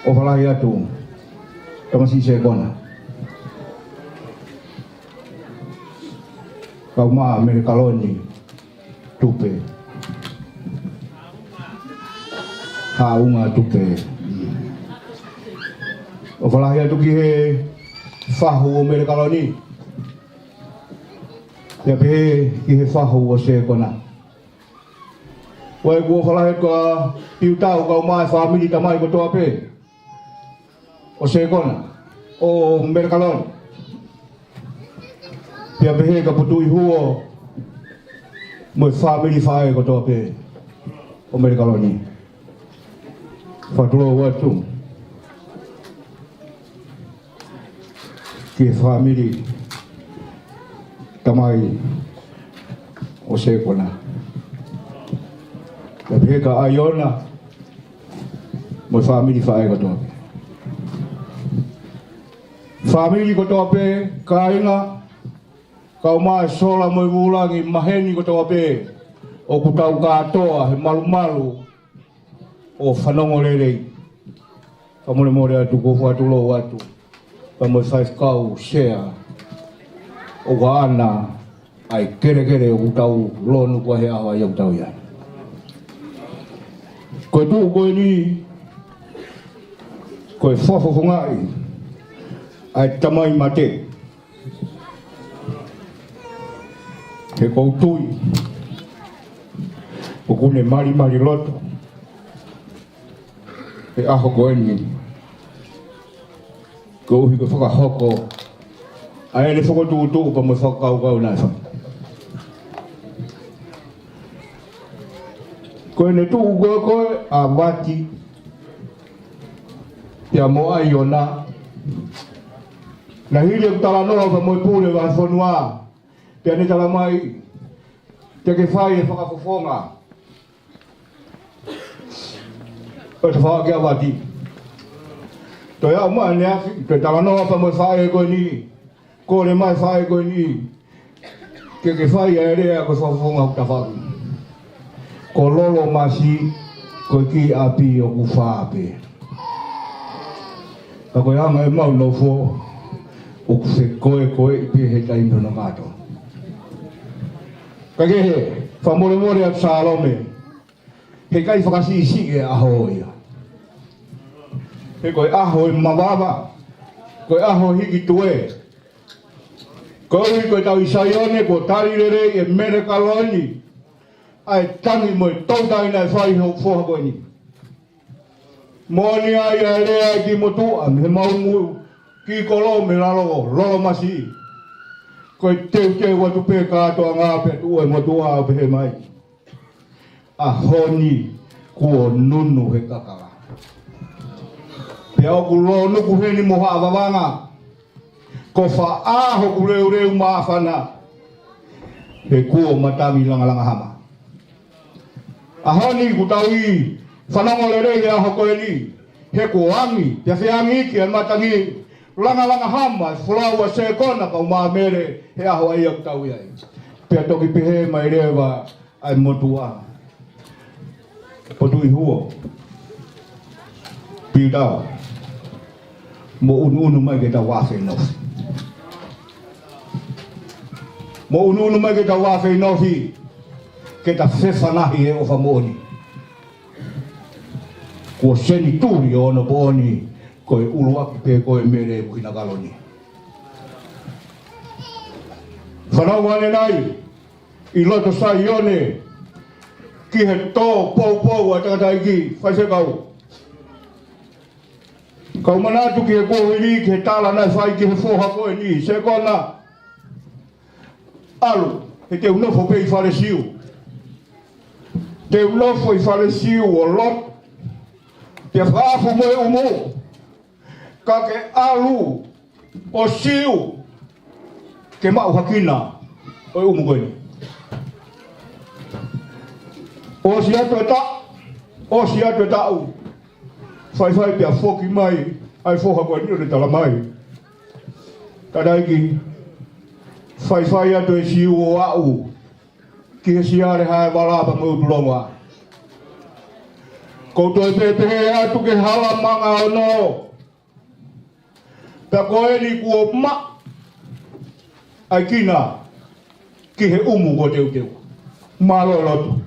[SPEAKER 3] o whalahi atu tamasi se kona kau maa mele kaloni tupe haunga tupe o whalahi atu ki he whahu o mele kaloni ia pe ki he whahu o se kona wai kua whalahi ka piutau kau maa family tamai ko toa pe o se kona o merkalon pia behe ka putu i huo mo family fae ko to pe o merkaloni fatulo watu ki family tamai o se kona pia behe ka ayona mo family fae ko to family ko tope kainga kau mai sola mo ulangi maheni ko tope o kutau katoa he malu-malu o whanongo lelei kamole more atu ko whatulo watu kamole whaif kau share o waana ai kere o kutau lonu kwa he awa iau tau ian koe tu koe ni koe whafofongai ai tamai mate he koutui o kune mari loto he aho koeni ko uhi ko whakahoko ai le whakotuutu pa mo whakakau nai whai koe ne tuu koe a wati pia mo ai ona na hili o tala noa pa moi pule wa whanua pia ne tala mai te ke whai e whakafofonga o te whakea wati to ia uma ne afi te tala noa pa moi whai e koe ni ko le mai whai e koe ni ke whai e rea ko whakafofonga o ta whaku ko lolo masi ko ki api o ku whaape ka koe anga e mau no fo o se koe i pe he tai no kato ka ke he fa more at salome he kai whakasi si e aho ia he koe aho i mawaba koe aho hiki tue koe tau i saione ko tari rere e mere kaloni ai tangi mo tautai nai whai ho whoha koe ni moni ai a rea ki motu am he maungu ki kolo me lolo masi koe teu watu pe katoa ngā pe tua motu a pe mai a honi kuo nunu he kakara pe au ku lo nuku heni moha awawanga ko wha aho ku reu maafana he kuo matangi langa hama a honi ku tau i Whanongo le rei a hoko e ni. He ko angi, te se angi ki e matangi. Langa hama, fulaua se kona ka uma mere, he aho ai au tau iai. Pea toki pehe mai rewa ai motua. Potui huo. Pidao. Mo unu mai ke ta wafe nofi. Mo unu mai ke ta wafe nofi. Ke ta whewhanahi e o whamoni. Ko seni turi o no poni. Koe uluaki pe koe mere e muhina kaloni. Whanau ane nai. I loto sai ione. Ki he tō pou a tangata iki. Whaise kau. Kau manatu ki he kōhi ni, ki he tāla nai whai ki he whoha koe ni. Se kona. Alu. He te unofo pe i whare siu. Te unofo i whare siu o lot. Te whaafu moe umu. Ka ke alu o siu ke mau hakina o umu koe ni. O si atu e tau. Whai pia whoki mai ai whoha koe ni o ne tala mai. Tadaiki whai atu e siu o au ki he siare hae walapa mo uturonga. Koutou e pepehe atu ke hala manga o no. Pea koe ni kua ma ai kina ki he umu ko teu. Malo lotu.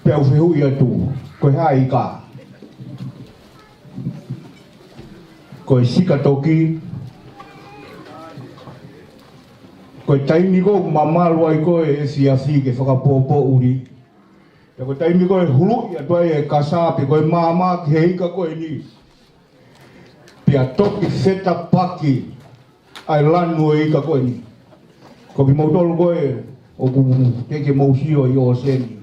[SPEAKER 3] Pea uwhehu i atu. Koe hai i ka. Koe sika toki. Koe taimi ko mamalu ai koe e siasi ke whakapopo uri. Pea koe taimi koe hulu i atu ai e kasape koe mama ki he ika koe ni. Pea toki seta paki ai lanu e ika koe ni. Ko ki mautolu koe o ku teke mausio i o seni.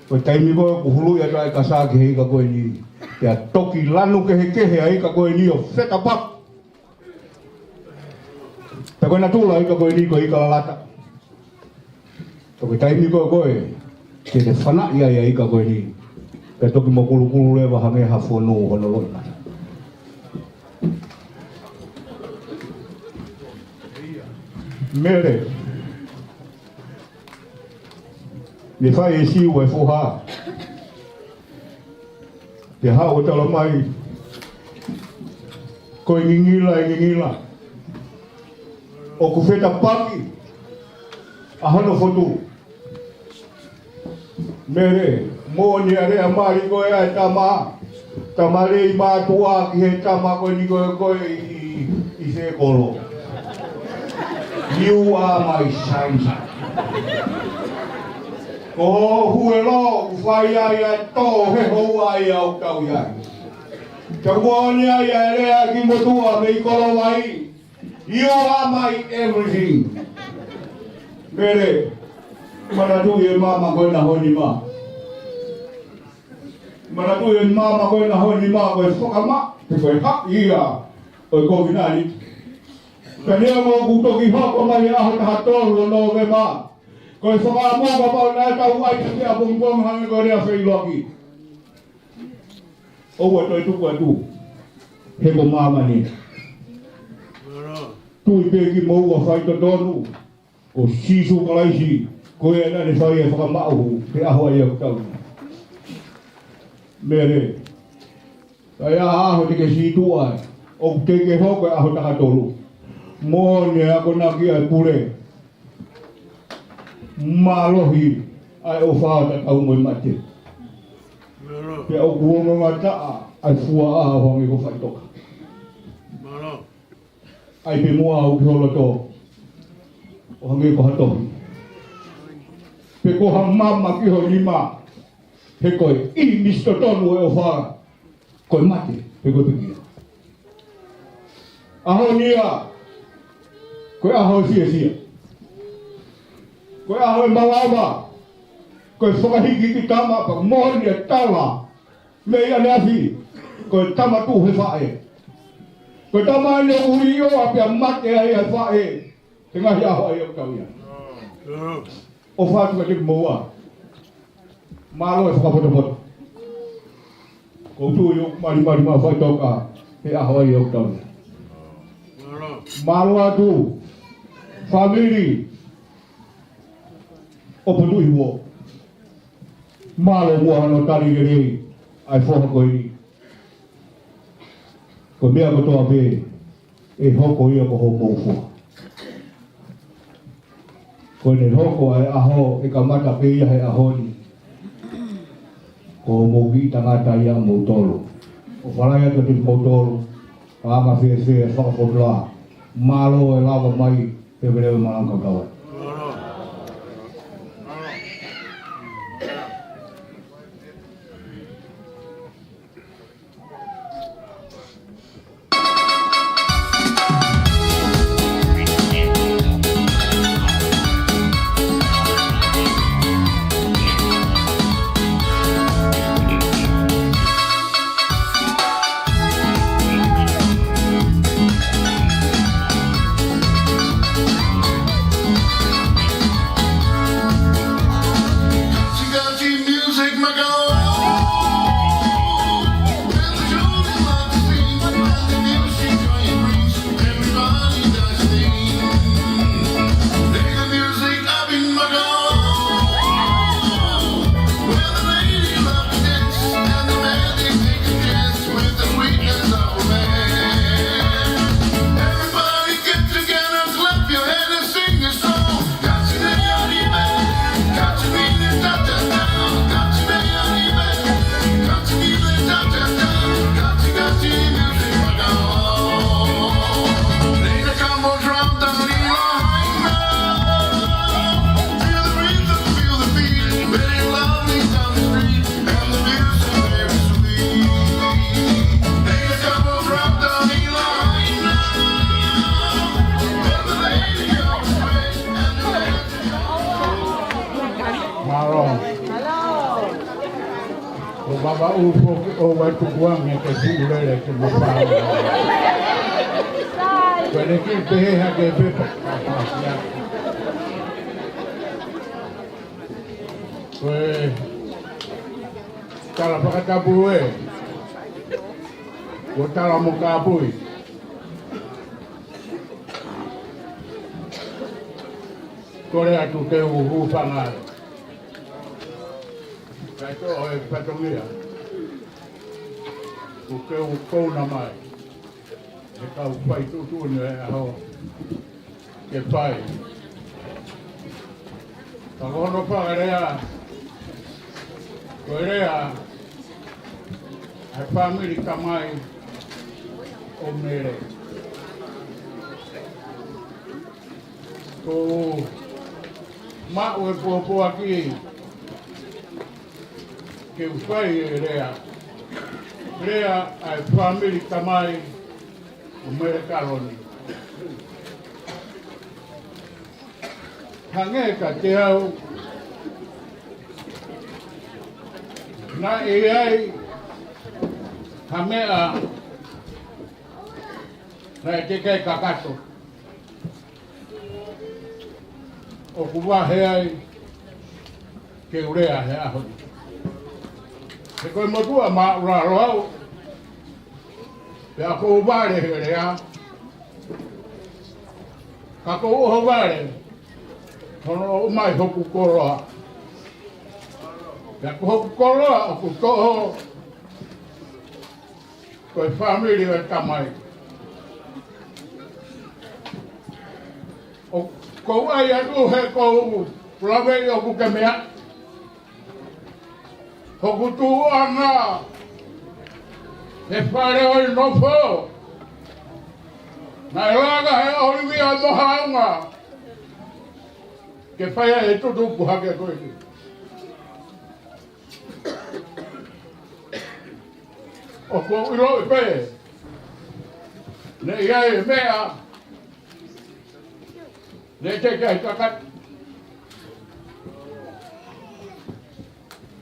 [SPEAKER 3] Koe taimi koe ku hulu i atu ai kasape ki he ika koe ni. Pea toki lanu kehe ai ika koe ni o seta paki. Pea koe na tula ika koe ni koe ika lalata. Koe taimi koe ke te whana ia ika koe ni. Pea toki mo kulu lewa hange hawhonu hono loina. Mere. Me whai e siu e whoha. Te hao tala mai. Koe ngingila. O ku wheta paki. A hono whotu. Mere. Mōni a rea mari koe ai tama. Tama rei mātua ki he tama koe ni koe i se kolo. You are my sunshine. Ko hue lo, whai ai a tō he hou ai au tau iai. Te mōni ai a rea ki motua me i kolo mai. You are my everything. Mere, manatu e mama koe na honi ma. Manatu e mama koe na honi ma koe whakama. Te koe hak ia o kovinani. Penia mo kutoki hoko mai aho taha tolu no me ma. Koe whakamoga pau nai tau ai te a pungpong hangi koe rea whailoki. Oua toi tuku atu. He ko mama ni. Tui peki moua whai to tonu. O sisu kalaisi. Koe ena ne whai e whakamau. Te aho ai au tau. Mere. Tai aho te ke situ ai. O te ke hoko e aho taha tolu. Mōne ako naki ai pure. Malohi ai o whāta tau moi mate. Pea o kuonga ngataa ai fua a wangi ko whaitoka. Ai pe mua au ki holo tō. O hangi ko hatohi. Pe ko mama ki ho lima. He koe i misto tonu e o whā. Koe mate, pe koe pekia. Aho nia. Koe aho sia. Koe aho e mawama. Koe whakahiki ki tama pa mōni e tala. Me ia ne ahi. Koe tama tu he whae. Koe tama ane uri o a pia mate ai ai whae. Te ngahi aho ai au tau ia. O whātua te moa. Malo e whakapotapoto. Ko tu yo mari whai toka he ahoi o tau. Malo atu, family, o patu iwo. Malo mua hano tari rei, ai whoha koe. Ko mea kotoa pe, e hoko ia ko hoko ufua. Ko ne hoko ai aho, e ka mata pe ia he ahoni. Ko mogi tangata ia mautolo. O whalai atu te mautolo, Anga fie whakapotla, malo e lava mai, e verewe malanga kawa.
[SPEAKER 5] Baba upo o watu kuange ke kulele ke mapao. Kwene ki pehe hake pepe. Kwe tala pakatabuwe. Kwe tala mukabui. Kore atu ke uhu pangare. Kaito e patongia. O que o pão na mai. E cá o pai tudo né aho. Que pai. Agora não pagaria. Coreia. A família tamai o mere. O ma o povo aqui. Que o pai era Rea ai family tamai o mere kaloni. Hange ka te au na e ai hamea na te kai kakato o kuwa he ai ke urea he aho. Se koe motua ma ura roau. Pea ko ubare he rea. Ka ko uho vare. Tono umai hoku koroa. Pea ko hoku koroa o ku toho. Koe family e tamai. O ko ai atu he ko lavei o ku kemea. Hoku tuanga he whare oi nofo na ilaga he oriwi a mohaunga ke whaia he tutu puhake koe o ko ilo i pe ne iai mea ne te kai kakat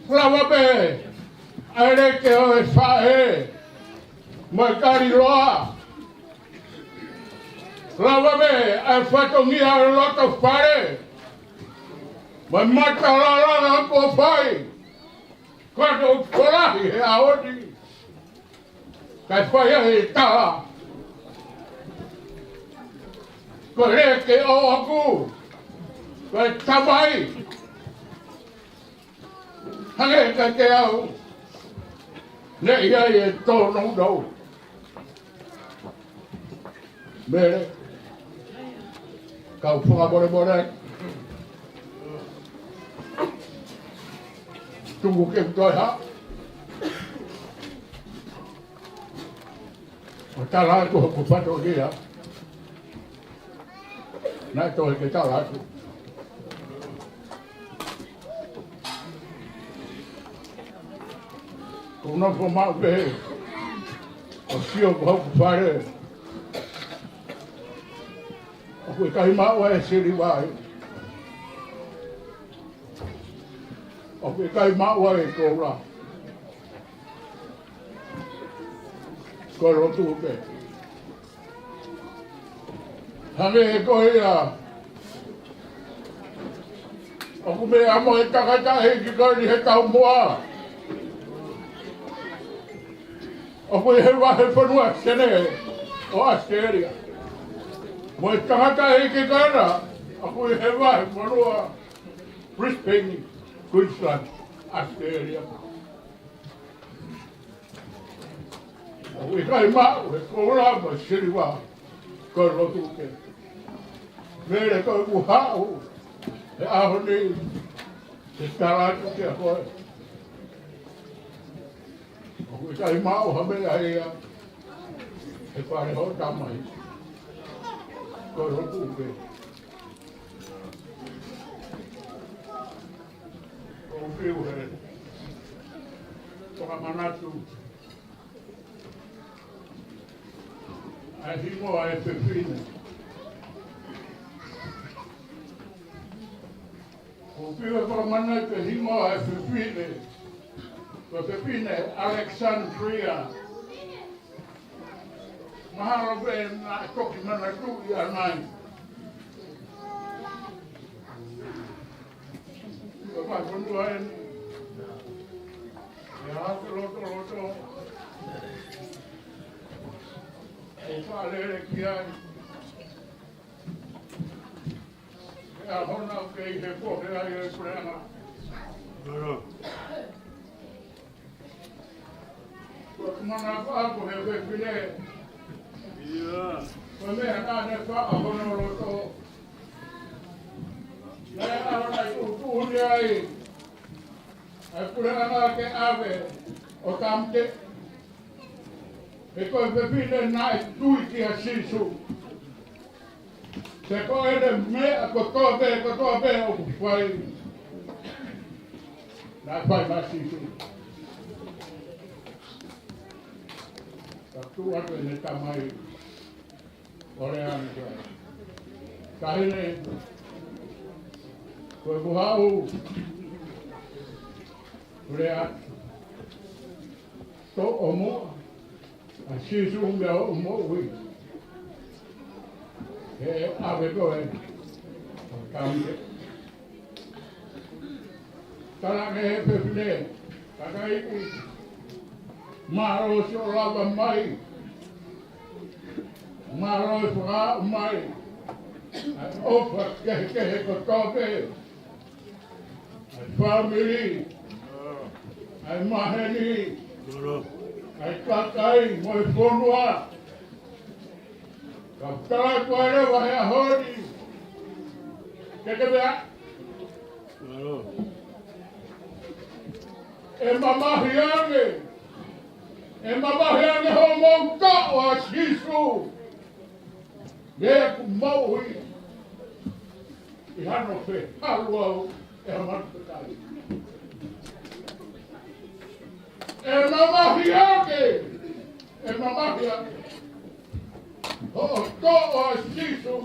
[SPEAKER 5] Flava be, aere ke o e whae, mai kari roa. Flava be, ai whatongia o loto whare, mai mata rarana ko whai, Quando o coraje é aonde? Que foi aí, tá? Corre que o agu. Vai trabalhar. Hãy cái ao. Nãy giờ tôi nông đâu. Mẹ cậu pha bore đây. Trung Quốc kiếm tôi hả? Ta lại của phát đồ gì hả? Nãy tôi cái ta lại cũng nó có máu về ở siêu không phải đấy ở cái máu ấy xử lý bài ở cái máu ấy cô là cô lo tu về thằng ấy coi là aku be amo kata he kiko ni he tau moa. Aku he wa he ponua sene o Australia. Mo kata he kiko na aku he wa he ponua Brisbane, Queensland, Australia. Aku kai ma he ko la ma siri wa ko lo tu ke. Vere ko ku ha o. He aho ni, he taratu ke ahoe. Oku i kai mao hame a ea, he pare ho tamai. Ko roku uke. Ko ukiu he, toka manatu. Ai himo a e pepine. O piu e whakamana te himo e Pepine. Ko Pepine Alexandria. Mahalo pe na toki mana tu i anai. Ko pa konua e ni. E hatu loto. O pa lere ki ai. A hona o kei he pohe ai e kureana. Ko kumana whaako he wepile. Ko mea nāne wha a hono roto. Nea arona i utuhuri ai. Ai kureana ke awe o tamte. E koe pepine nā e tui ki a sisu. Se ko ere mea ko tobe o kuwhai. Nā whai masitu. Ka tu atu ne tamai. Ore anu kai. Kahine. Koe buhau. Ure atu. To omo. A sisu mea omo ui. He ave koe, kamte. Tana me he pepine, taka iki. Maro si o lava mai. Maro e whaka mai. Ai opa kehe ko tope. Ai family. Ai maheni. Ai kakai, mo e whonua. Kaptala koere wahe a hori. Keke bea? E mamahi ane. E mamahi ane ho mauka o a sisu. Mea ku mauhi. I hano whe haru au e a matukai. E mamahi ane. E mamahi ane. Oh, to o sisu.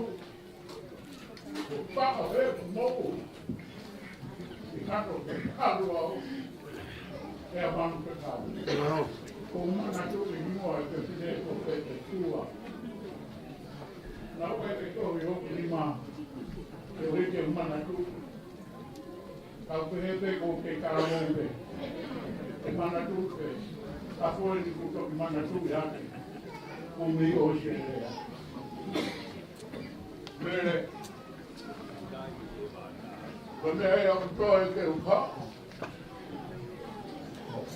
[SPEAKER 5] Pa o he mo. I hano ke haru au. E a manu pe kau. Ko mana tu i mua e te pine ko pe te tua. Na ue te kohi hoki lima. Te hoi ke mana tu. Kau pe he pe ko ke karamonge. e mana tu e a foi di kuto mana tu ya o mi o she bere quando é um toy que o pa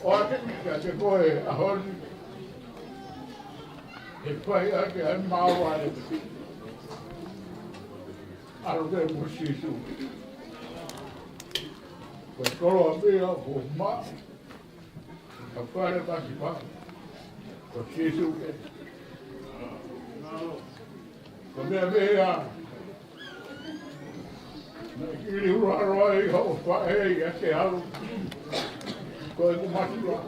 [SPEAKER 5] o que que foi a hor e foi a que a mau ale aro que musisu pues colo veo o ma a fare basi pa musisu que quando é vea Kiri uraroi ho whae ia te aru. Koe ku matua.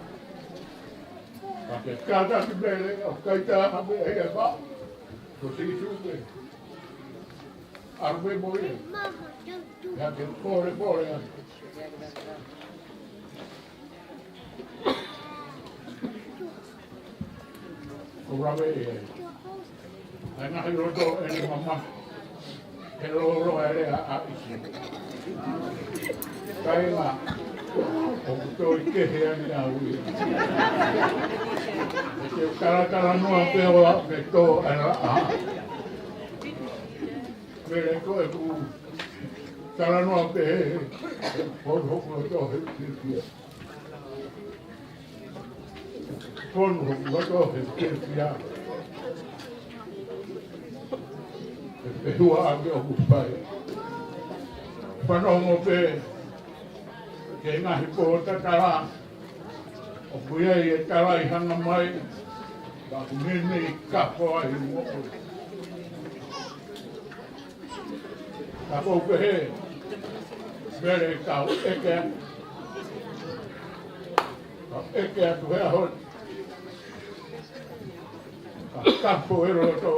[SPEAKER 5] Ka te kata ki mele o kaita hape hea ba. Ko te isupe. Arwe moe. Ia te pore a. Ko rawe e. Ai nahi roto e ni mama. Ke roro ere a isi. Kai ngā, o kuto I kehe ani a ui. E te karakara noa peoa me tō era a. Mere koe ku kara noa pehe, hon hoku no tō he kirkia. Hon hoku no tō he kirkia. E hua ake o kupai. Whanongo pe, ke ngahi po tatara, o kuia I e tara I hana mai, ka kumene I kapo ai moko. Ka kou pehe, mere kau eke, ka eke atu hea hon, ka kapo e roto,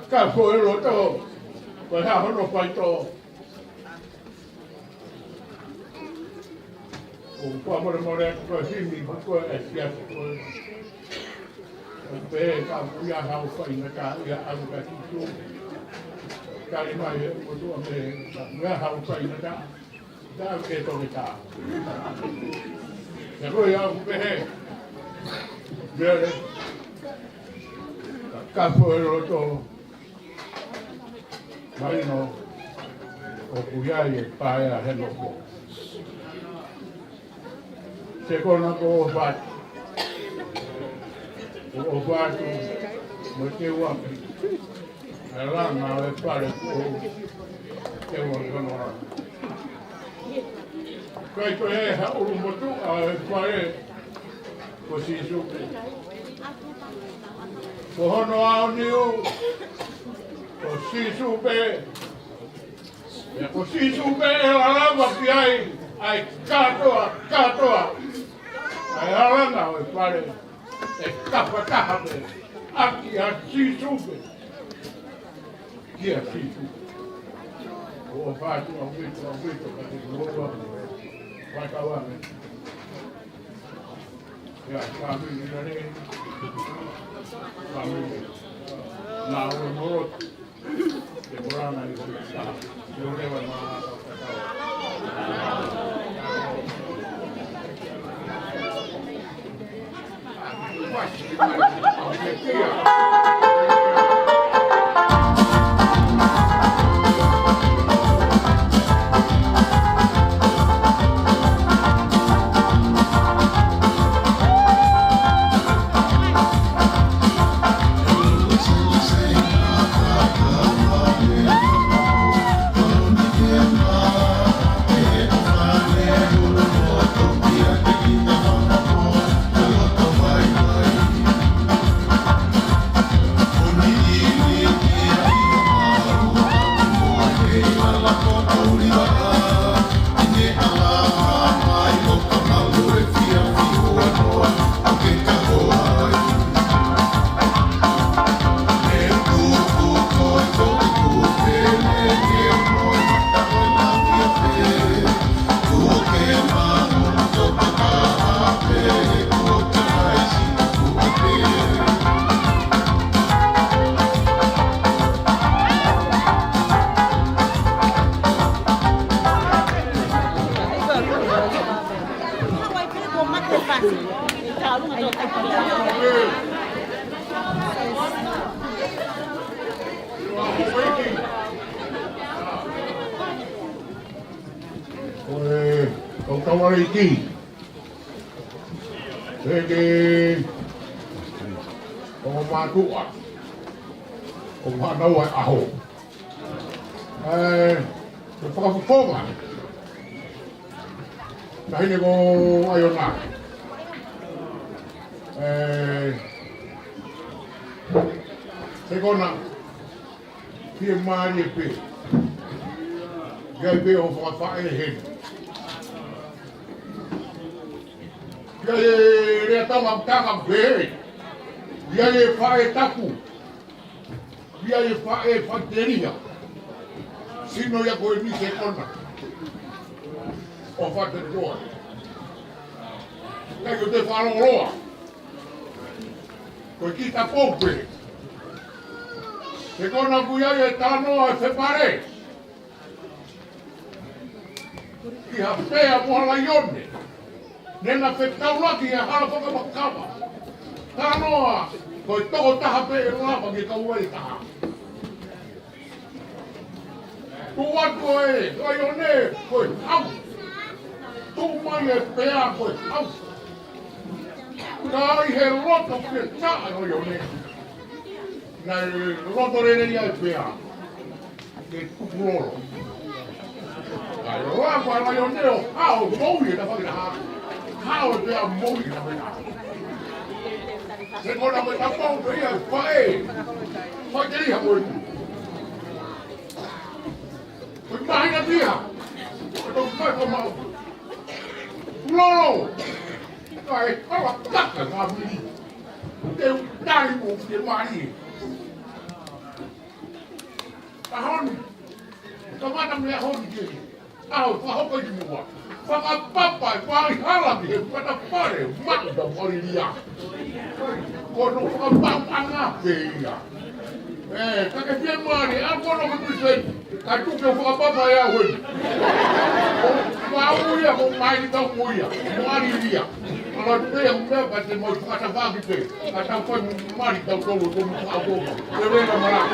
[SPEAKER 5] ka ko e roto ko ha hono pai to o pa more ko himi ko e sia ko pe ka ya ha o pai na ka ya alu ka tu ka ri mai ko tu me ya ha o pai na ka da ke to me ta ya ko ya pe he ka ko e roto Marino, o kuiai e pae a heno ko. Se kona ko o whatu. O whatu, mo te waki. E rana e pare ko te waki rana. Kai ko e ha uru motu a e pare ko si suke. Ko hono ao niu. Ko sisupe, e ko sisupe e lalawa ki ai katoa, ai alanga o e pare, e kapa me, aki a sisupe, ki a sisupe. O whātu a wito, ka te kuroa, wakawane. Ia, whamiri na re, whamiri, nā ora morotu. Te morana I te sa, te orewa nā o kakao.
[SPEAKER 6] Yeah.
[SPEAKER 2] Oi, kau tawar iki. Segi. Kau matu ah. Kau mana wai aho. Whakafonga. Kahine ko ayona. Segona. Kia mari pe. Gai pe o whakawhae hen. Gai rea tanga pe. Gai whae taku. Gai whae whateria. Sino ya koe ni se kona. O whateroa. Gai o te wharoa. Koe ki ta pope. Se kona kuia e tanoa se pare. Ki hapea mohala ione. Nena whetaulaki e hala whakawakawa. Tanoa. Koe toko taha pe e rapa ki kauai taha. Tua koe, koe one, koe hau. Tu mai e pea koe hau. Kai he roto ke taa koe one. Nei roto rene ia e pea. Ke tukuroro. Kai roa koe lai one o hao moui e ta whakina haa. Hao e pea moui e ta whakina haa. Se kona me ta pau pe ia e whae. Whakeri ha koe tu. Koe mahina pia. Koe tau kai koe mau. Lolo. Kai kawa kaka ngā miri. Te utari mo te mari. Ka honi. Ka mata mea honi ke. Aho, whahoko i mua. Whakapapa e whai halaki he whatapare. Mata moriria. Kono whakapapa pe ia. Kake pia mari, a kono ko tuse. Ka tuke whakapapa ea hoi. Wauia ko mai ni tau muia. Moriria. Kalau dia mungkin pasti mau kata bagi pe. Kata kau mari tau tolu tu muka aku. Bebera malah.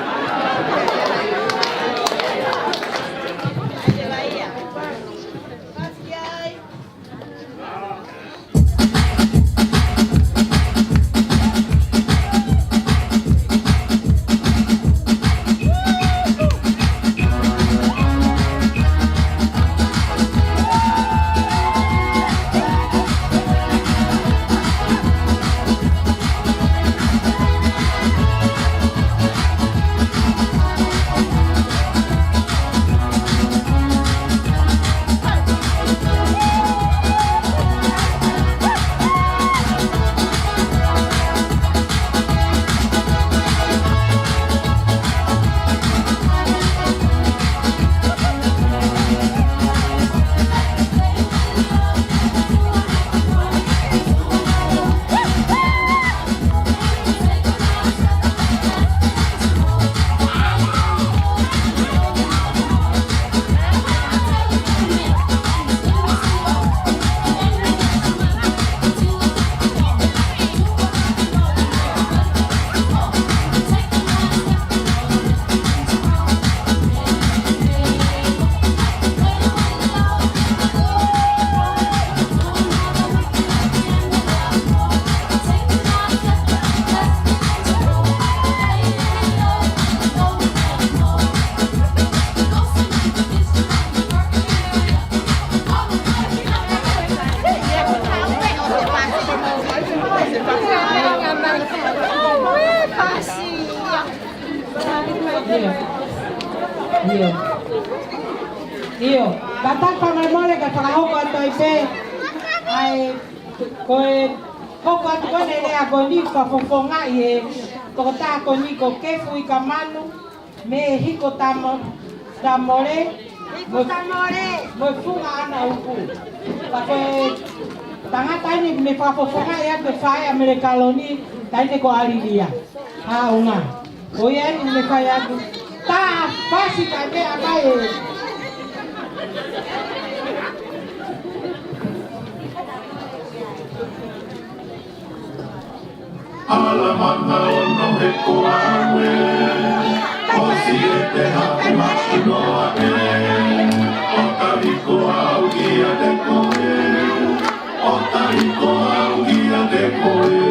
[SPEAKER 7] Iyo, batang pamamole ka whakahoko ato i pe. Ai, koe hoko atu kone rea ko ni whafofonga i e. Ko tā ko ni ko kefu i ka manu. Me hiko tamore. Hiko tamore. Mo funga ana upu. Pa koe tangata ini me whafofonga i atu whae Amerikaloni. Taine ko ariria. Ha unga. O ia ni me whae atu. Tā pasi ka me akai e.
[SPEAKER 6] ala mana ono he koawe o si e te hapu hapu noa e o tariko au ia te koe o tariko au ia te koe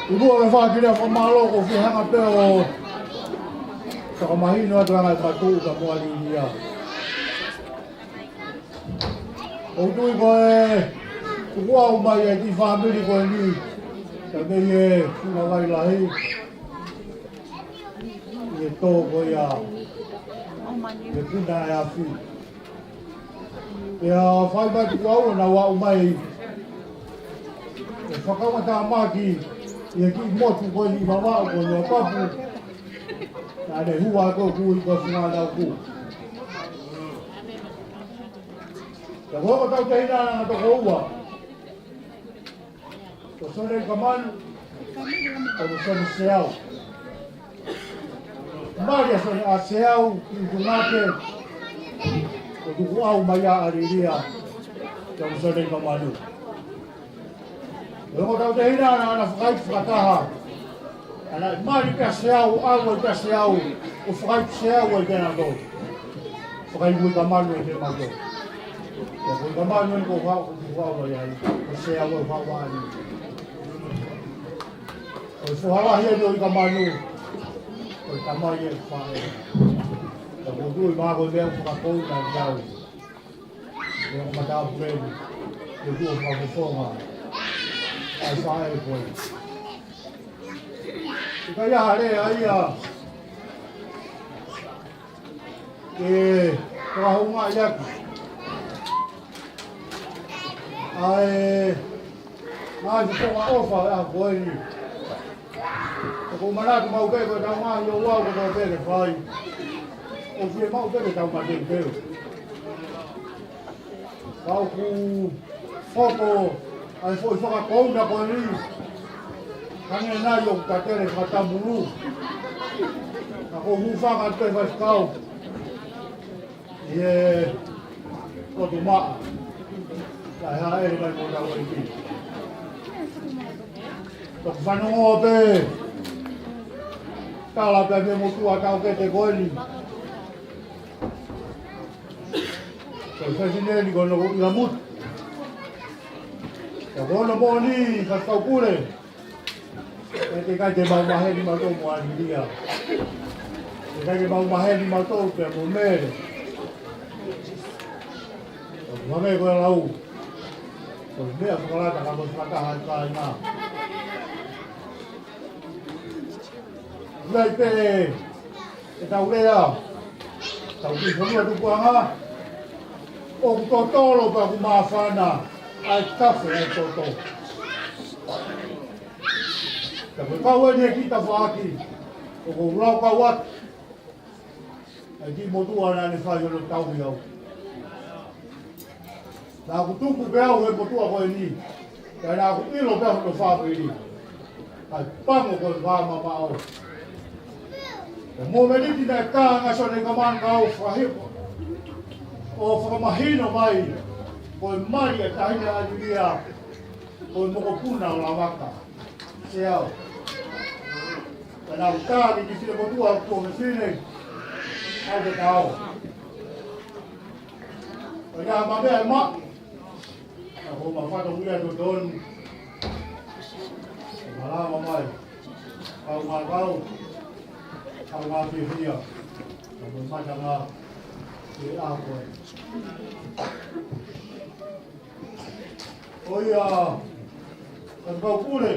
[SPEAKER 5] Ibu orang faham kira pemalu ko fi hanga pero sa kamahino at lang ay patu sa mga linya. O tuwi ko kukuha umaya di family ko ni sabi sinaway lahi. Ito ko ya. Ito na ya fi. Kaya fai ba kukuha na wa umay. Whakamata maki ia ki motu ko ni mama ko no papu na ne huwa ko ku ko funga na ku ta ko ta ta ina na to ko wa to sore kaman to sore seau Maria sore a seau ki kumate ko ku au maya ariria to sore kamanu Kalau kau dah hilang anak fakait fakataha, anak mari kasiau, awal kasiau, fakait siau wajan aku, fakait buat kaman wajan aku. Ya buat kaman wajan kau faham wajan, kasiau wajan. O suhala hia no i ka manu. O ka mai e whae. Ka kutui maa ko leo whakakou na jau. Leo matau premi. Ke tua whakufonga. Ai whae e koe. Ika ia rea ia. Ke kahunga iaki. Ai mai se ko ofa a koe ni. Ko manatu mau ke ko tau mai o wa ko te le fai. O fie mau ke tau ma te ke. Kau ku foto ai foi foka ko na ko ni. Kange na yo ka te le kata bulu. Ko hu fa ka te fa kau. Ye ko tu ma. Ai ha e mai ko tau ki. Tok whanongo pe. Tala pe me motua tau ke te koeni. So whasineni kono ila mut. Ka kono mo ni ka tau kure. E te kai te mau maheni mau tō mo aniria. Te kai te mau maheni mau tō pe mo mere. Mame koe lau. So mea whakalata ka mo whakaha i kai nā. Lai pe e tau rea. Tau ki whanua tupuanga. O ku tō tōlo pa ku maa whana. Ai tawhi ai tō tō. Ka koe kau e ki ta whaaki. O ku rau kau wat. Ai ki motua nā ne whai ono tauhi au. Nā ku tupu pe au e motua koe ni. Kai nā ku ilo pe au no whāpui ni. Ai pango koe whāmama au. Mo meriti na kāanga so ne kamanga au whahipo. O whakamahino mai. Koe mai e tahina aduria. Koe moko puna o la waka. Se au. Ka nā utāri ki sile motua au kua me whine. Au te tau. Ka nā mamea e ma. Ka ho ma whata huia to tonu. Ka rāma mai. Kau ngā kau. Kau ngā whiwhia. Ka koe mata ngā. Ke a koe. Oia. Ka kau kure.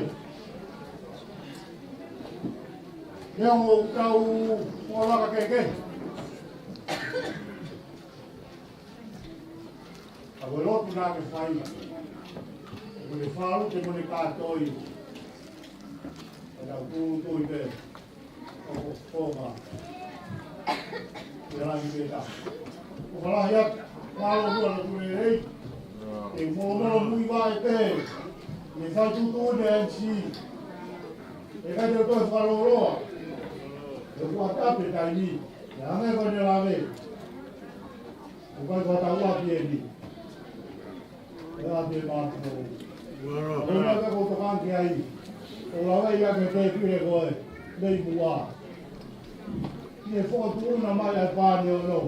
[SPEAKER 5] Nea mo kau ngolaka keke. Ka koe lotu nā ke whaia. Ka koe wharu te mone kātoi. Ka nau kūtoi te. Ka koe whonga. Te rangi te ta. Ko whalahi atu. Mālo hua na tune rei. E mōmoro mui wāe te. E whai tuto ne MC. E kai te toi whaloroa. E kua tape tai ni. E ange koe ne lawe. E kai kua ta ua ki e ni. E a te mātuko. E nā ka kouto kanki ai. O lawe ia ke te kire koe. Nei mua. Ki e whotu una mai ai pāne o no.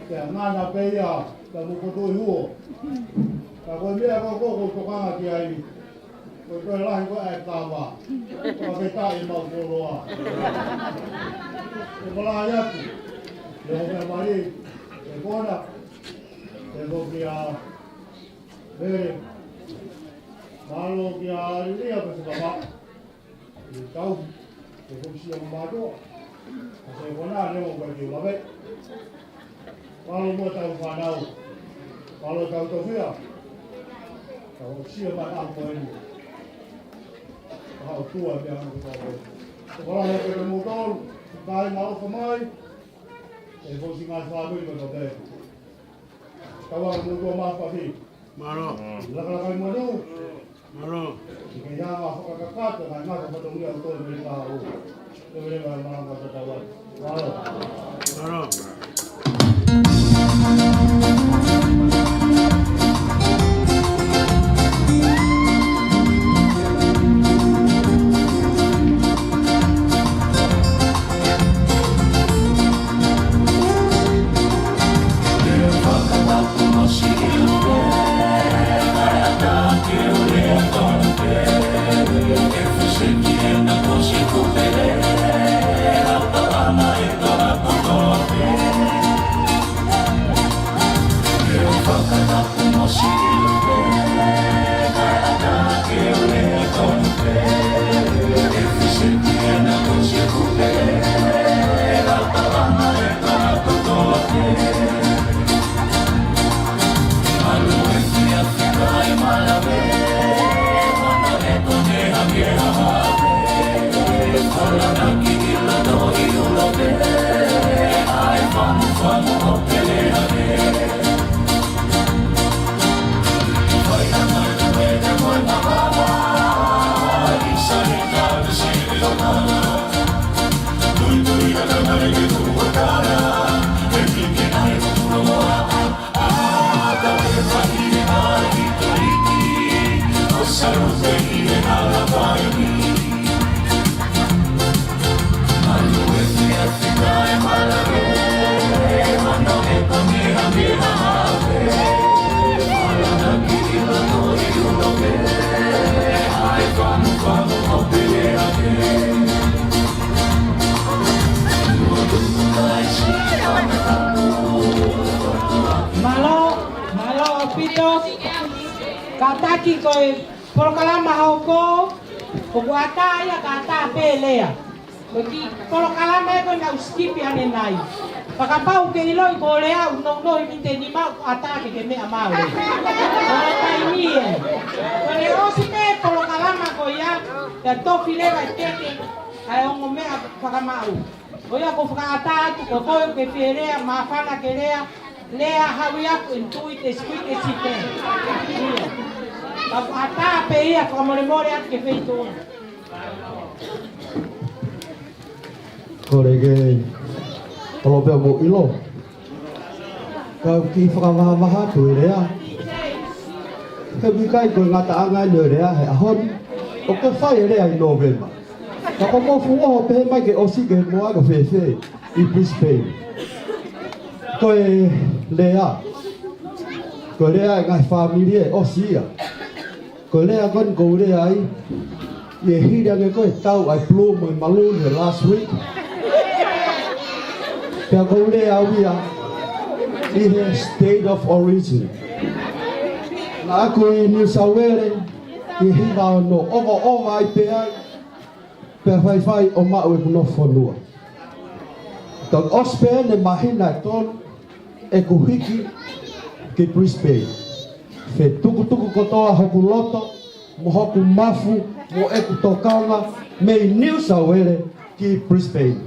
[SPEAKER 5] Te ngana peia. Ka mukotoi huo. Ka koe mea koko tokanga ki ai. Koe koe lahi koe ai kāwa. Koe ke tai mau koroa. Koe kola atu. Te hoka mari. Te kona. Te hoki a mere. Malo ki a ria pe se kama. Te tau. Te hoki si a mamatoa. Ka se kona nemo koe ki ulawe. Malo mua tau whanau. Malo tau tawhia. Ka o sia mai a koe ni. Ka hao tua mea mo tau koe. Ka wala hea koe mo tolu. Ka hai ngā ofa mai. E fosi ngā whanui mo tau te. Ka wala mo tua mawhahi.
[SPEAKER 6] Maro.
[SPEAKER 5] Laka mo nu.
[SPEAKER 6] Maro.
[SPEAKER 5] I ke ngā whakakakata. Ka ngā whakatongia o tolu me ka hao. Te mene mai maranga ta tau ai. Maro.
[SPEAKER 6] Maro.
[SPEAKER 8] If
[SPEAKER 7] pito. Kataki koe polokalama hoko. Kukuata ya kata pelea. Koki polokalama e koe na uskipi ane nai. Pakapau ke iloi ko lea unong no iminte ni mau atake ke mea mau. Ora taimi e. Kone osi te polokalama ko ya tofi leva teke ai ongo mea pakamau. Oia ko whakaata atu ko koe ke whierea, mawhana ke rea, lea hawi aku entui te skui te site. Ka whakaata pe ia whakamoremore atu ke whitona.
[SPEAKER 8] Kore ke kolopea mo ilo. Ka ki whakamaha tu rea. Ke wikai koe ngata anga i rea he ahon. O ke whai rea i November. Ka o mo fuoho pehe mai ke osi ke moa ka whewhe i Brisbane. Koe lea. Koe lea i ngai whamilie osi ia. Koe lea kon kou rea ai. Ie hirange koe tau ai bloom i Malone he last week. Pea kou lea wia. I he state of origin. Na aku i New South Wales. I hiva no ova ai pe ai. Pea whai o mau e kuno whanua. Tau ospe ne mahina e tonu e kuhiki ki Brisbane. Whe tuku kotoa hoku loto, mo hoku mafu, mo eku tokaunga, me i New South Wales ki Brisbane.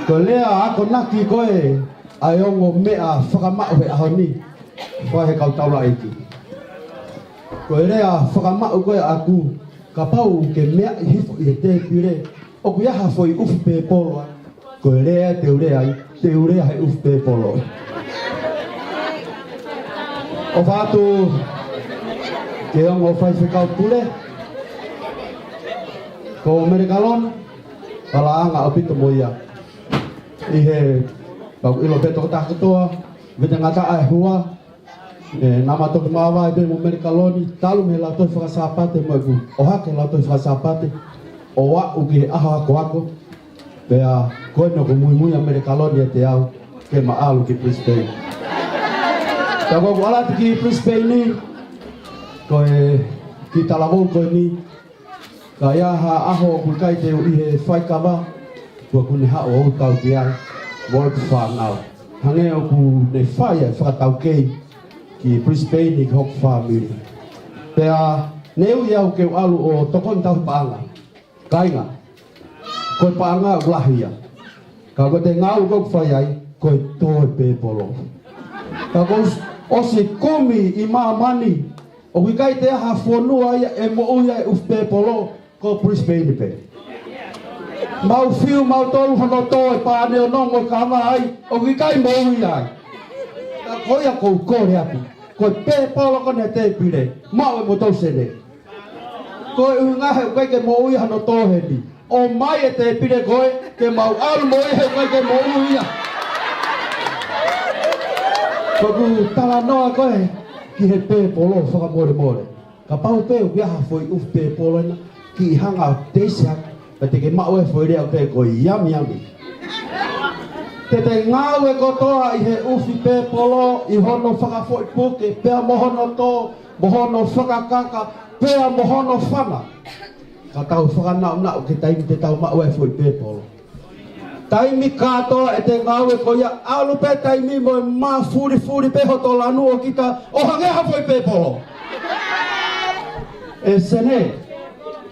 [SPEAKER 8] Ko lea ako naki koe ai ongo mea whakamau he ahoni, koe he kautaula eiki. Ko lea whakamau koe aku, ka pau ke mea i hifo i he te pire, o ku iaha fo i ufu pe polo ai, ko lea te urea he ufu pe polo. O whātu ke ongo whai whikau pule, ko Amerikalon, palaanga o pito mo ia. I he pau ilo peto takatoa, vete ngata ai hua, nama toki mawa e mo Amerikaloni, talu me latoi whakasapate mo eku, o hake latoi whakasapate, o wa uki he aha ako, pea koe no ko mui Amerikaloni e te au, ke maalu ki Brisbane. Ka ko wala ki Brisbane ni koe ki Talawong koe ni ka ia ha aho ku kai te i he whaikama ko ku ne ha o tau ki ai work farm now hange o ku ne whai e whakatau kei ki Brisbane ni hok family pea neu iau ke alu o tokon tau paanga kainga koe paanga ulahia ka ko te ngau ko whai ai koe toi pe polo ka ko o se komi i maamani o wikai te aha whanua ia e mo uia e ufpe polo ko Brisbane pe. Mau fiu mau tolu whanoto e pāne o nongo kama ai o wikai mo uia ai. Ka koia kou kore api. Ko pe polo kone te pire. Mau e mo tau sene. Ko e ungahe ukai ke mo uia hanoto heni. O mai e te pire koe ke mau alu mo uia ukai ke mo uia. Ko ku tala noa koe ki he pe polo whakamore. Ka pau pe u viaha foi uf pe polo ina ki i hanga teisiak ka te ke mau e foi rea pe koe yami. Te ngau e kotoa i he ufi pe polo i hono whakafoi puke pea mohono tō, mohono whakakaka, pea mohono whana. Ka tau whakanau ke taimi te tau mau e foi pe polo. Taimi katoa e te ngau e koia alu pe taimi mo e mā furi pe hoto lanu o kita o hangeha foi pe polo. E sene,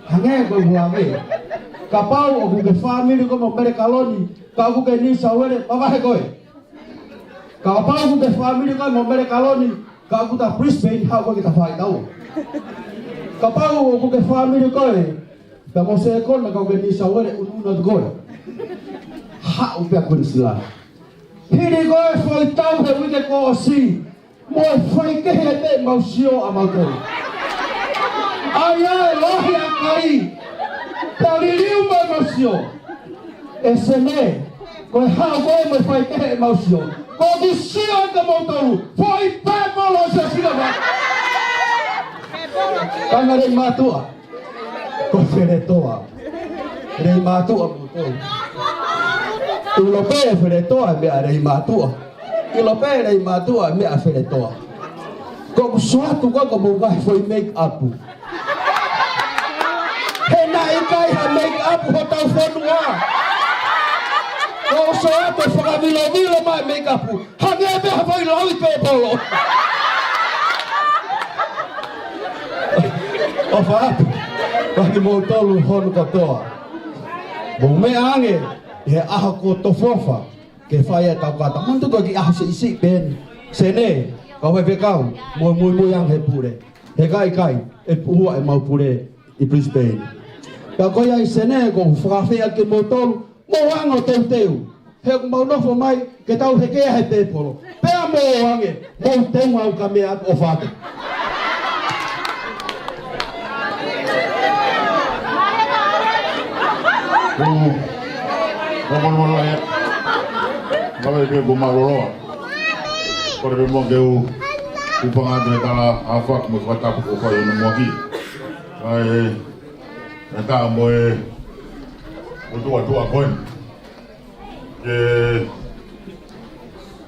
[SPEAKER 8] hangeha koe huange. Ka pau o kuke whamiri ko mo Amerikaloni, ka kuke New South Wales, mawahe koe. Ka pau kuke whamiri ko mo Amerikaloni, ka kuta Brisbane, hau koe kita whai tau. Ka pau o kuke whamiri koe, ka mo se kona ka kuke New South Wales, ununa koe. Hau pia kuni sila. Hiri koe foi tau he wike ko o si. Mo e whai kehe te mau sio a mau tau. Ai ai, lohi a kai. Tari riu mai mau sio. E sene, koe hau koe mo e whai kehe mau sio. Ko ki sio e te mau tau. Foi pe molo se sila ma. Kanga rei mātua. Ko where toa. Rei mātua mo tau. Ilo pe where toa mea rei mātua. Ilo pe rei mātua mea where toa. Ko suatu ko buka foi make up. Hena ikai ha make up ho tau fonua. Ko suatu whakavilo mai make up. Hange be ha foi lau pe polo. O whaap, waki mō tolu honu katoa. Mō me ange, he aha ko tofofa, ke whaia tau kata. Mantu ko ki aha se isi ben, se ne, kau hei whekau, mō yang he pure. He kai, e puhua e mau pure i Brisbane. Ka koia i se ne, ko whakawhea ke mō tolu, mō ango tau teu. He ko mau nofo mai, ke tau he kea he pēpolo. Pea mō ange, mō teu au ka mea o whake.
[SPEAKER 2] Ngomong lah ya, kalau itu gumar lolo, kalau dia mau kau upang ada kalau afak mukata upang yang mau ki, nanti amoi untuk akun,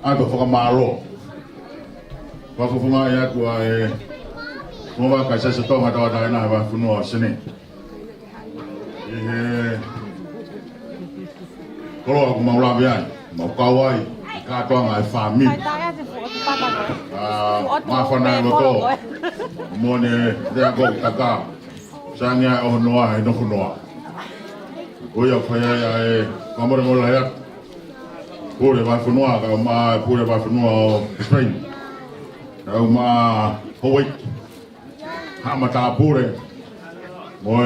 [SPEAKER 2] ada fakam malo, waktu funga ya tua mau kasih setong atau ada yang apa funua sini. Kalau aku mau labian, mau kawai, kata ngai fami. Maafkan aku tu, mau ni dia kau taka, sanya oh noa, itu noa. Kau saya kamu mau layak, pure bahasa noa, kau mah pure bahasa noa Spain, kau mah Hawaii, hama tak pure, mau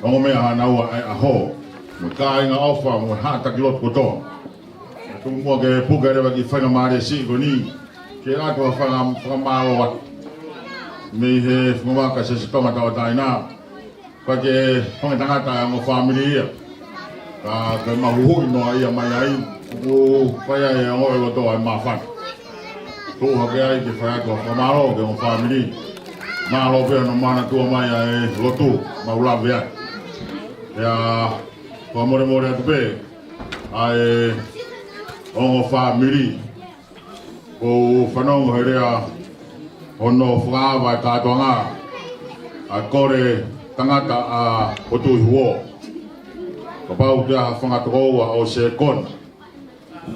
[SPEAKER 2] ngomong anak aho. Maka inga ofa mo hata kilot ko to. Kung mo ke pugare bagi fanga mare si ko ni. Ke ato fanga malo wat. Me he mo ka se toma ta taina. Page fanga tangata mo family. Ka ke ma hu no ai mai ai. Ku faya ya ngo lo to ai ma fa. To ha ke ai ke faya ko malo ke mo family. Malo pe no mana tu mai ai lo tu ma ula bia. Ya ko more atu pe ai ongo family ko fanong herea ono fra va ka tonga a kore tangata a otu huo ko pau dia fanga to o se kon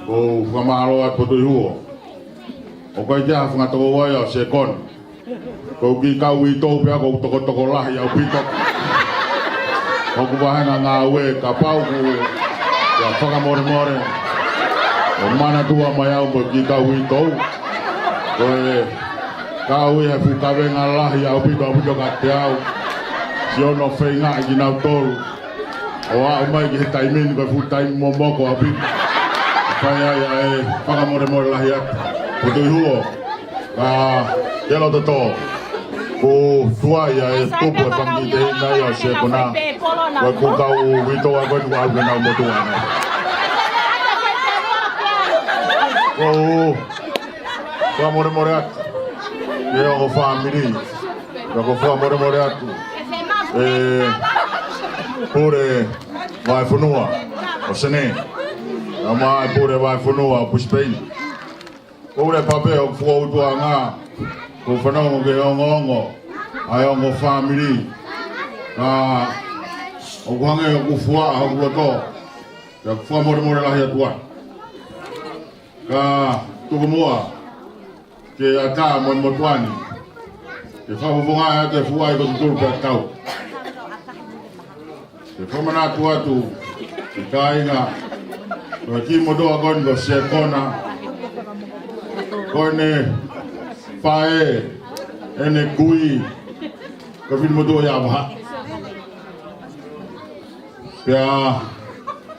[SPEAKER 2] ko famaro a otu huo o ko dia fanga to o ya se kon ko ki ka wi to pe ko to lah ya pito. Aku bahan ngawe kapau ku ya fanga more mana tua mayau bagi kau itu kau ya buka bengalah ya ubi kau buka katiau siono fenga ginau tol oa umai ki taimin ko futai momoko abi kaya ya fanga more lah ya betul huo jelo toto ko tua ya tupo pangi de na ya se kona ko kau wito ko wa benau motua oh more at yo family ko more at pure vai funua o sene ama pure vai funua Brisbane pure pape o fu tu anga ko fanong ke ongo ayo ngo family o wange o fua o to ya fu more la ya tua ka tukumua ke ata mon motwani ke fa bunga ke fuai ko tur ka tau ke fa mana tua tu kainga ko ki modo agon go se kona kone pae ene kui ko fin modo ya ba ya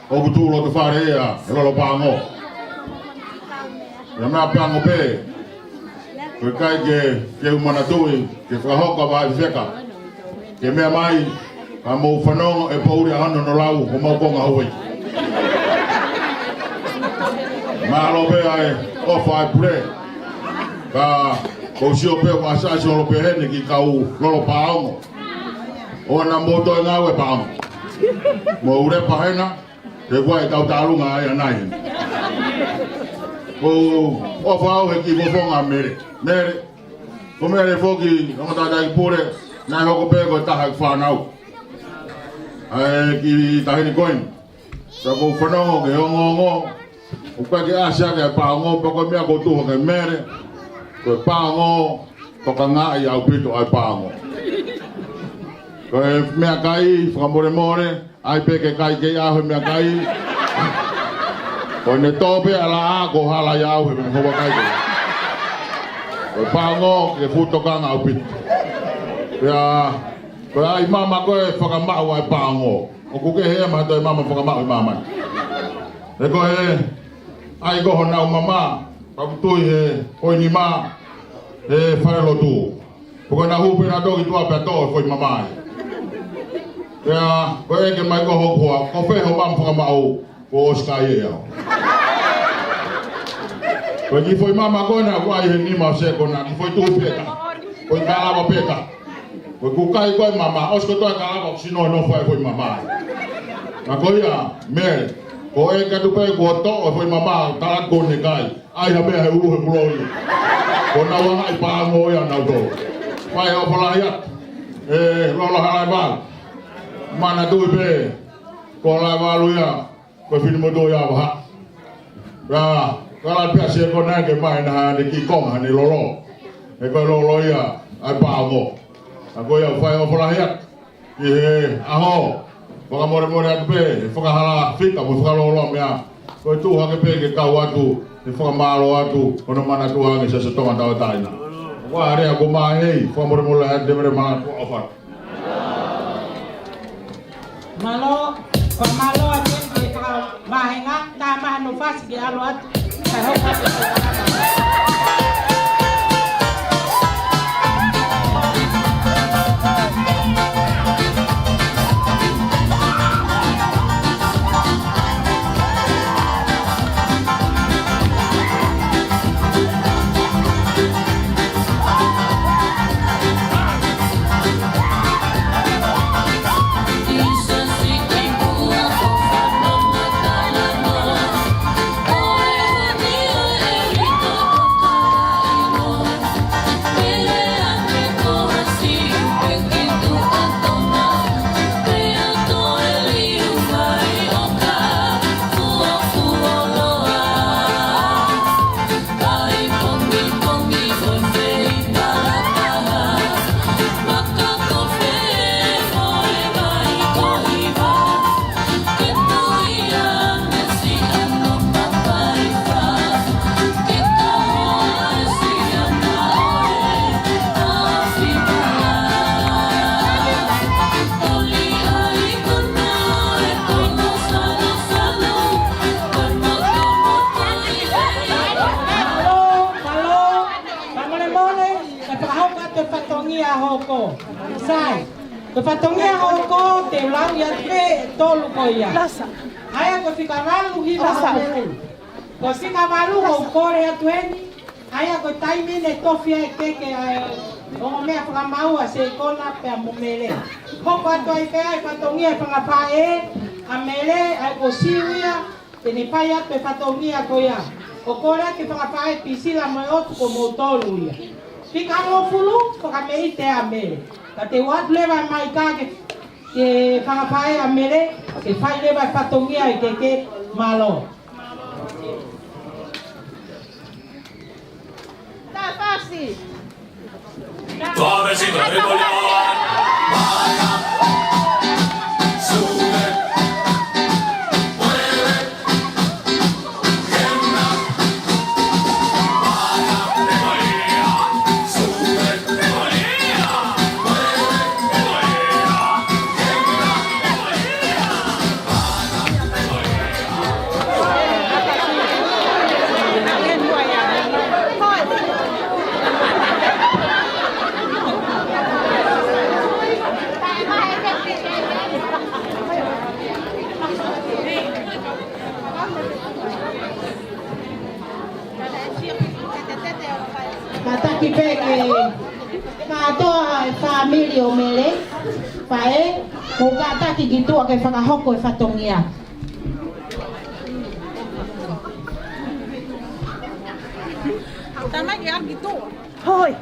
[SPEAKER 2] o butu lo to fare ya lo pango ya na pango pe ko kai ke umana tui ke frahoka ba feka ke me mai ka mo fanong e pauri ano no lau ko mo ko ngahoi malo pe ai o fa pre ka ko sio pe wa sa so pe hene ki kau lo paongo o na moto na we paongo mo ure pa hena ke wa ka talu nga ya nai o fa o ki mo fonga mere Ko mea le foki, no ta dai pore, na hoko pe ko ta ha whanau. Ai ki tahini koin. Sa ko whanau ke hongo. O ka ke asia ke paongo, poko mea ko tuho ke mere. Ko paongo, poko ngā i au pito ai paongo. Ko mea kai, whakamore more, ai pe ke kai ke aho mea kai. Ko ne tope ala a ko hala i au he mene hoa kai ke. Ko paongo ke futokanga au pito. Ko ai mama ko e whakamau ai paongo. O kuke hea ma toi mama whakamau i mama. E ko he, ai ko honau mama, paputui he, hoi ni ma, he wharelo tu. Ko na hupe na toki tua pia toa foi mama. Ko e ke mai ko hokua, ko wheho mam whakamau, ko oskai e au. Ko ki foi mama ko na wai he nima se ko na, ki foi tu peta. Ko ka lava peta. Ko kukai ko mama, osko toi ka lava sino no foi mama. Na ko ia, mere. Ko e ka tupe ko to o foi mama tala ko ne kai. Ai ha me he u he muloi. Ko na wa ai pa ngo ya na do. Pai o pola ya. Lo hala ba. Mana tu be. Ko la ba lu ya. Ko fin mo do ya ba. Ra, kala pia se ko na ke mai na ni ki kong ha ni lolo. E ko lolo ya ai pa ngo. Ko ya fai o pola ya. Ye aho. Waka more atu pe, whaka hala whika mo whaka lolo mea. Koe tū hake pe ke kau atu, e whaka mālo atu, kono mana tū hangi sa tonga tau taina. Wā rea ko mā hei, whaka more atu te mere mana tū awhak.
[SPEAKER 7] Malo, ko malo atu ke kau mahenga, tā maha no whasi ke alo atu. Kai hoka te Sai, ko patongia hoko te lau ya tre tolu ko ia. Aya ko fika malu hiva hoko. Ko fika malu hoko re atueni. Aya ko taimi ne tofia e keke o mea whakamau a se kona pe a mumele. Hoko atu ai pea e patongia e whakapae a mele ai ko siwia te ne pai atu e patongia ko ia. O kore ke whakapae pisila mai otu ko mo tolu ia. Fika mo fulu ko ka mei te a mele. Ka te watu lewa mai ka ke whakapae a mere, ke whai lewa patongia i ke malo.
[SPEAKER 4] Tā whasi.
[SPEAKER 6] Tō vecino de Bolívar, baja, sube, mueve, quema, baja de Bolívar, sube de Bolívar, mueve de Bolívar, quema de Bolívar, baja de
[SPEAKER 7] Mataki peke katoa familia o mele, pae, ko kataki kitua ke whakahoko e whatongia.
[SPEAKER 1] Tama ki ang gitu. Thôi.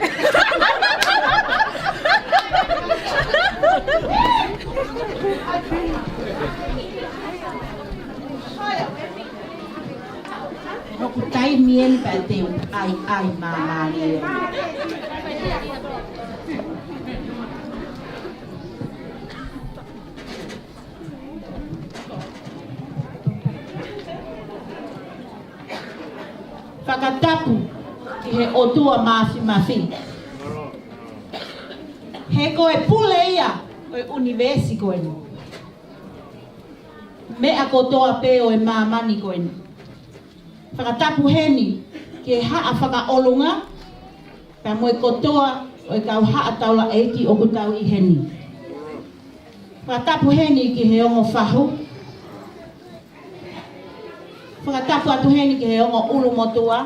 [SPEAKER 7] Nó cũng tay miên phải tìm ai mà đi. Whakatapu ki he otua mawhi. He koe pule ia, koe universi koe ni. Mea kotoa pe o e mamani koe ni. Whakatapu heni ki he haa whakaolunga, pia moe kotoa o e kau haa taula eiki o kutau i heni. Whakatapu heni ki he ongo whahu. Whakatapu atu heni ki he ongo ulu motua.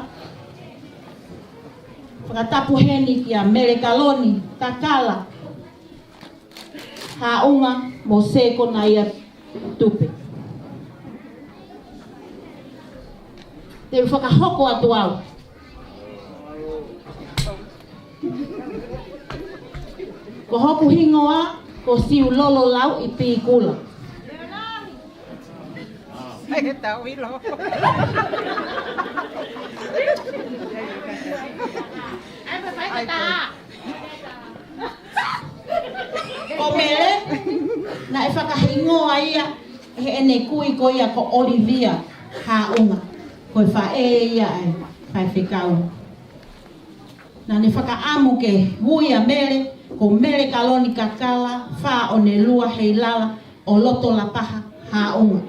[SPEAKER 7] Whakatapu heni ki a Merekaloni, Takala. Haunga mo seko na ia tupe. Te whakahoko atu au. Ko hoku hingoa, ko siu lolo lau i pi kula.
[SPEAKER 1] Ai tao biết lo.
[SPEAKER 7] Ai ta? Ko mele, na e whakahingoa ia, he ene kui ko ia ko Olivia Haunga. Ko e whae ia e whae whikau. Na ne whakaamu ke huia mele, ko Merekaloni Kakala, wha o ne lua hei lala o loto la paha Haunga.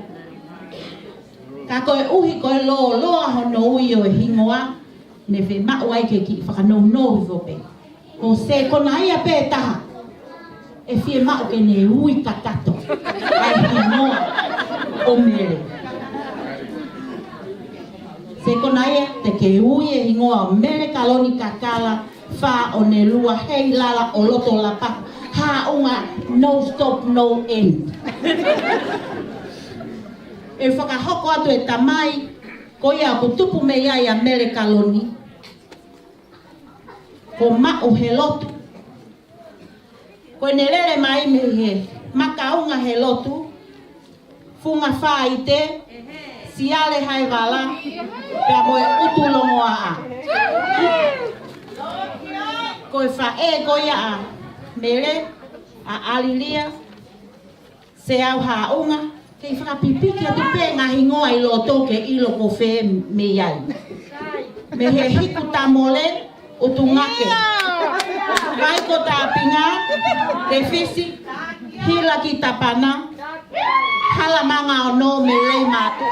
[SPEAKER 7] Ka koe uhi koe loa hono ui o e hingoa, ne whe mau ai ke ki whakanounou vope. Ko se kona ia pe taha, e whie mau ke ne ui takato, ai hingoa o mere. Se kona ia te ke ui e hingoa o Merekaloni Kakala, wha o ne lua hei lala o loto la paha, Haunga no stop no end. E whakahoko atu e tamai, ko ia ko tupu me ia i a Merekaloni. Ko mao he lotu. Ko ne rere mai me he makaunga he lotu. Funga wha i te, siale hai wala, pia moe utulongo a. Ko e wha e ko ia a mere, a alilia, se au haunga, kei whakapipiki atu pe ngā hingoa i lo toke i lo ko whē me iai. Me he hiku tamole o tu ngake. Vai ko ta pinga, te fisi, hila ki tapana, hala manga o no me lei matu.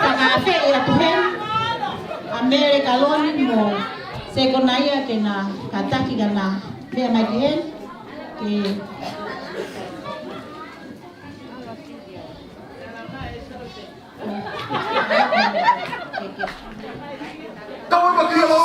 [SPEAKER 7] Whakawhe i atu hen, a Merekaloni mo se kona ia ke na kataki ka na mea mai ki hen, ke
[SPEAKER 6] Kau bagi lo.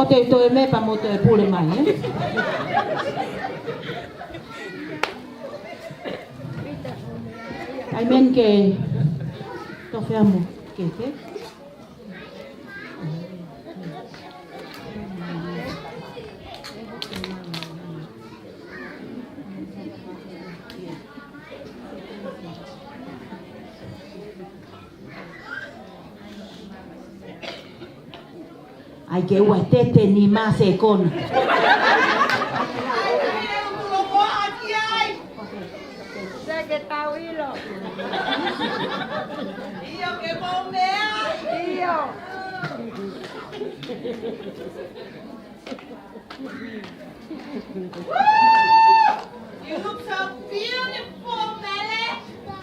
[SPEAKER 7] o te toe me pa mo te pule mai, Ai men ke tofe amo ke ke. Ai ke ua tete ni ma se kon.
[SPEAKER 1] You look so beautiful, Mele.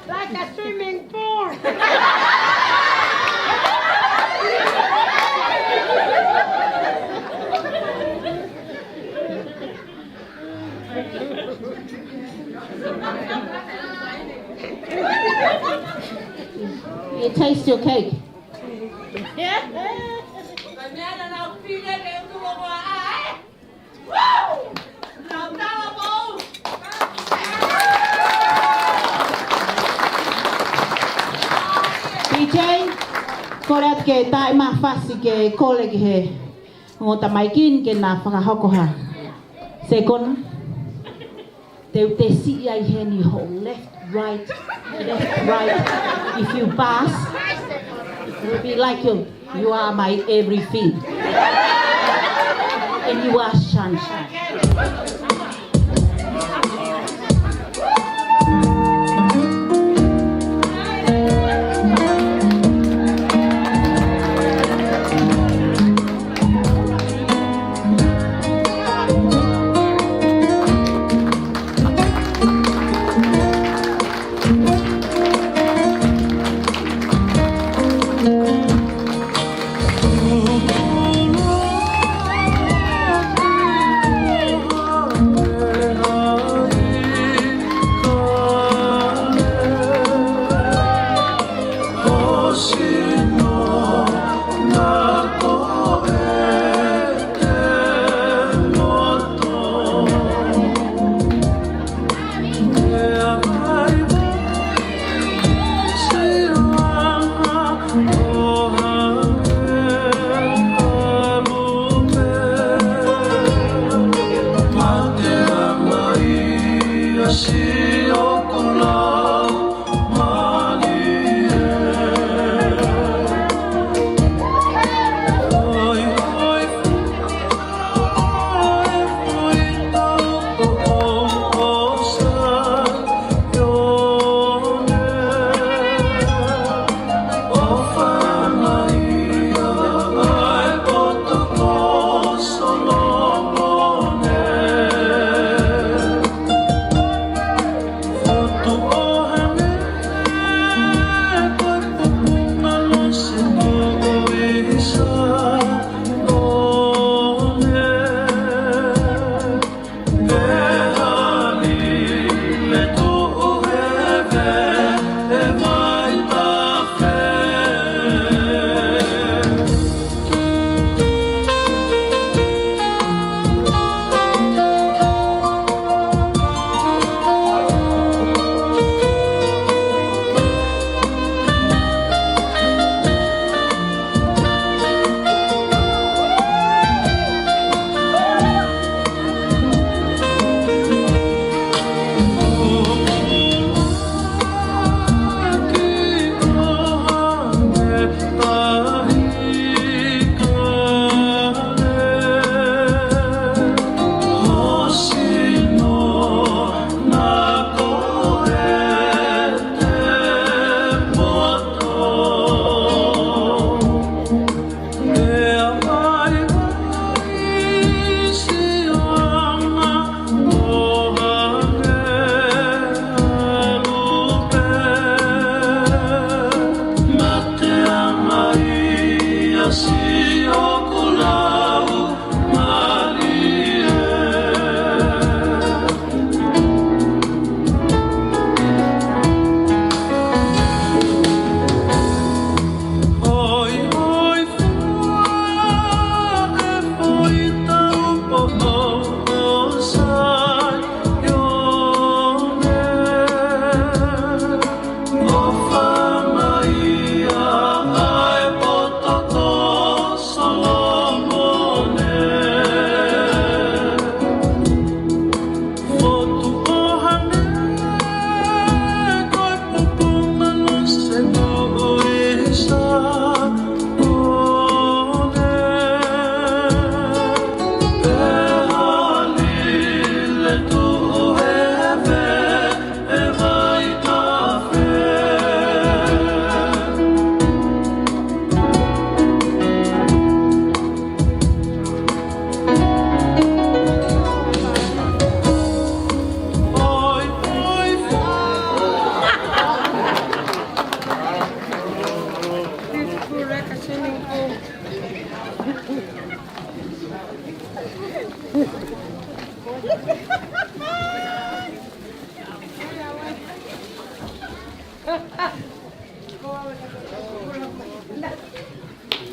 [SPEAKER 1] Like a swimming pool.
[SPEAKER 7] You taste your cake. PJ, korat ke tai ma fasi ke kole ke he ngota maikin ke na whakahoko ha. Second, te si ai he ni ho left, right. If you pass, it will be like you are my everything. And you are sunshine.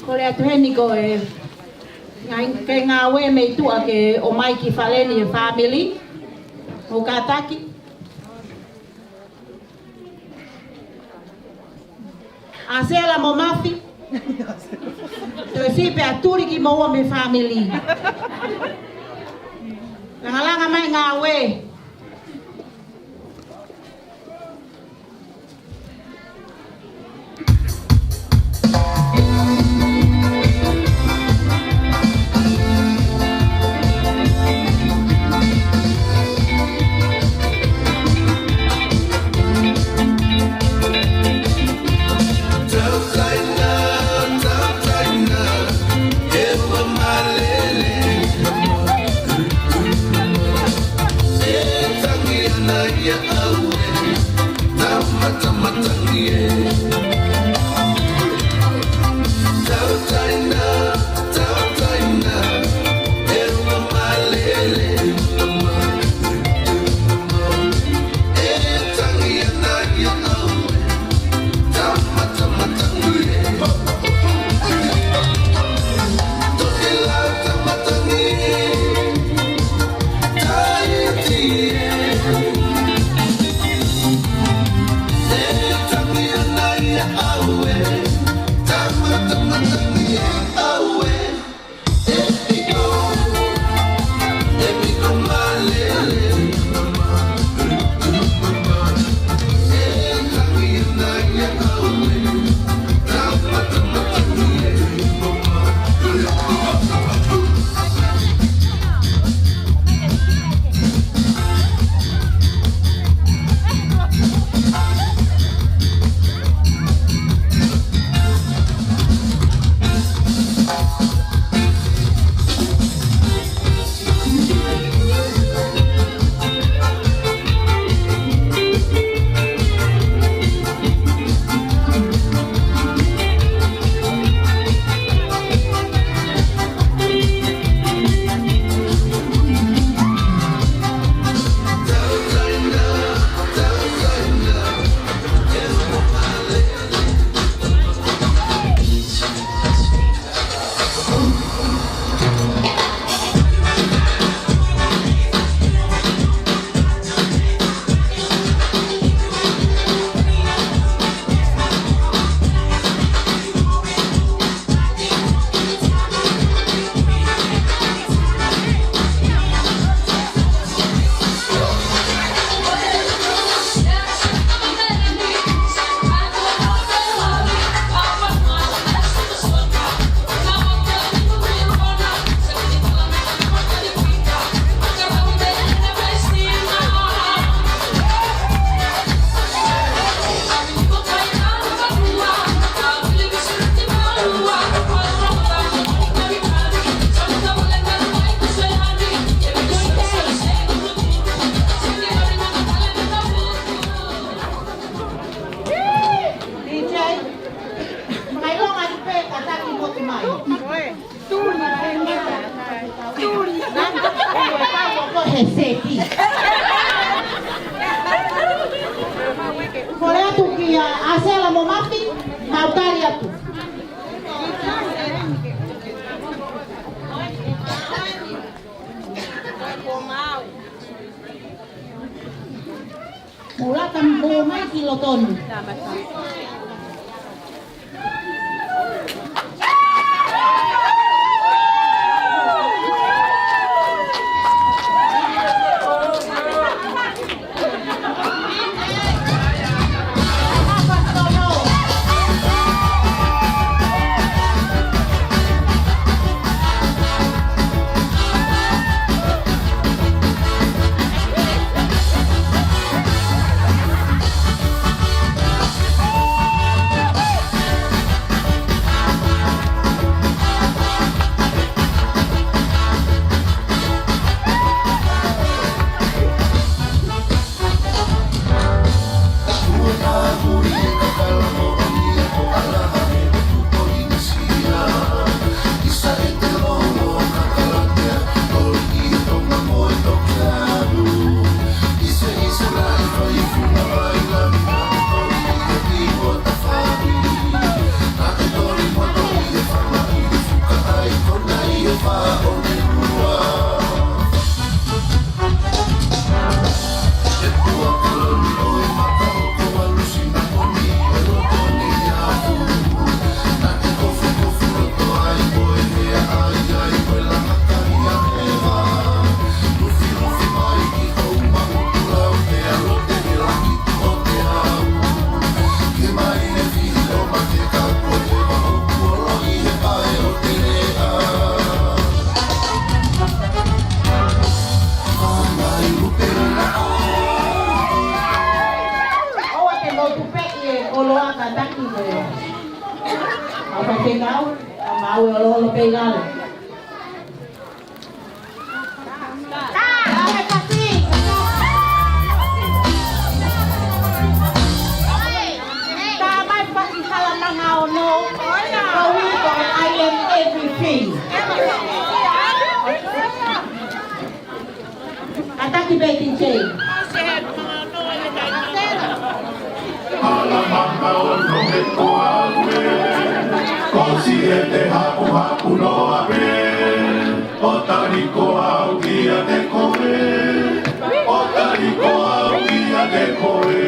[SPEAKER 7] Ko le atu heni ko e ngai ngā we mei tua ke o mai ki whaleni e family. O kātaki. A sela mo mafi. To e whipe a turi ki maua me family. Langa mai ngā we. Kolea tukia asela mo mafi mautari atu. Mulata mbo mai kilotonu. kataki ko. Apa pegau? Mau lo pegau. I am everything. Ataki baking chain.
[SPEAKER 6] Ala mama ono me koawe, kosi e te hapu hapu noa me, o tariko au kia te koe, o tariko au kia te koe.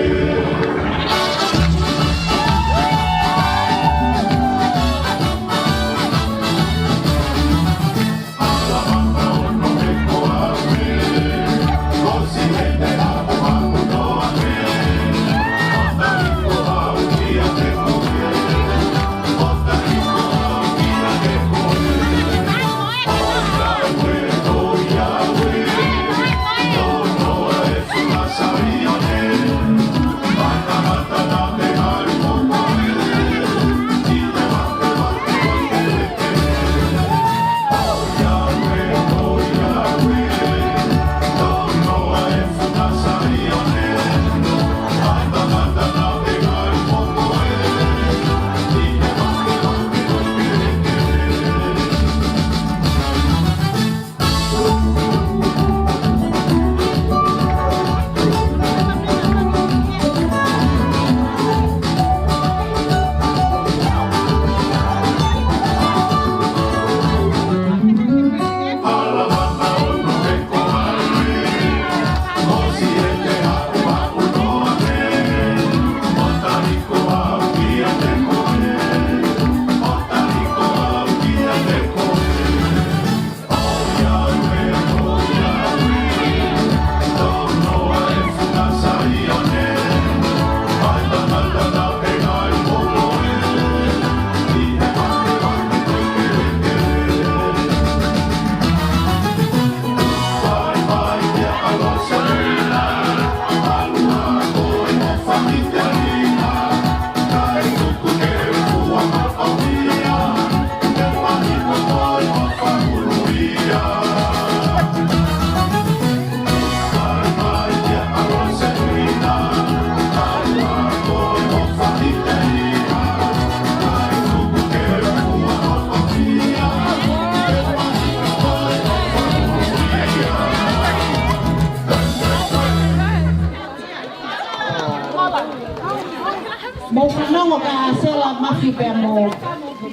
[SPEAKER 7] Mau panongo ka sela mafi pe mo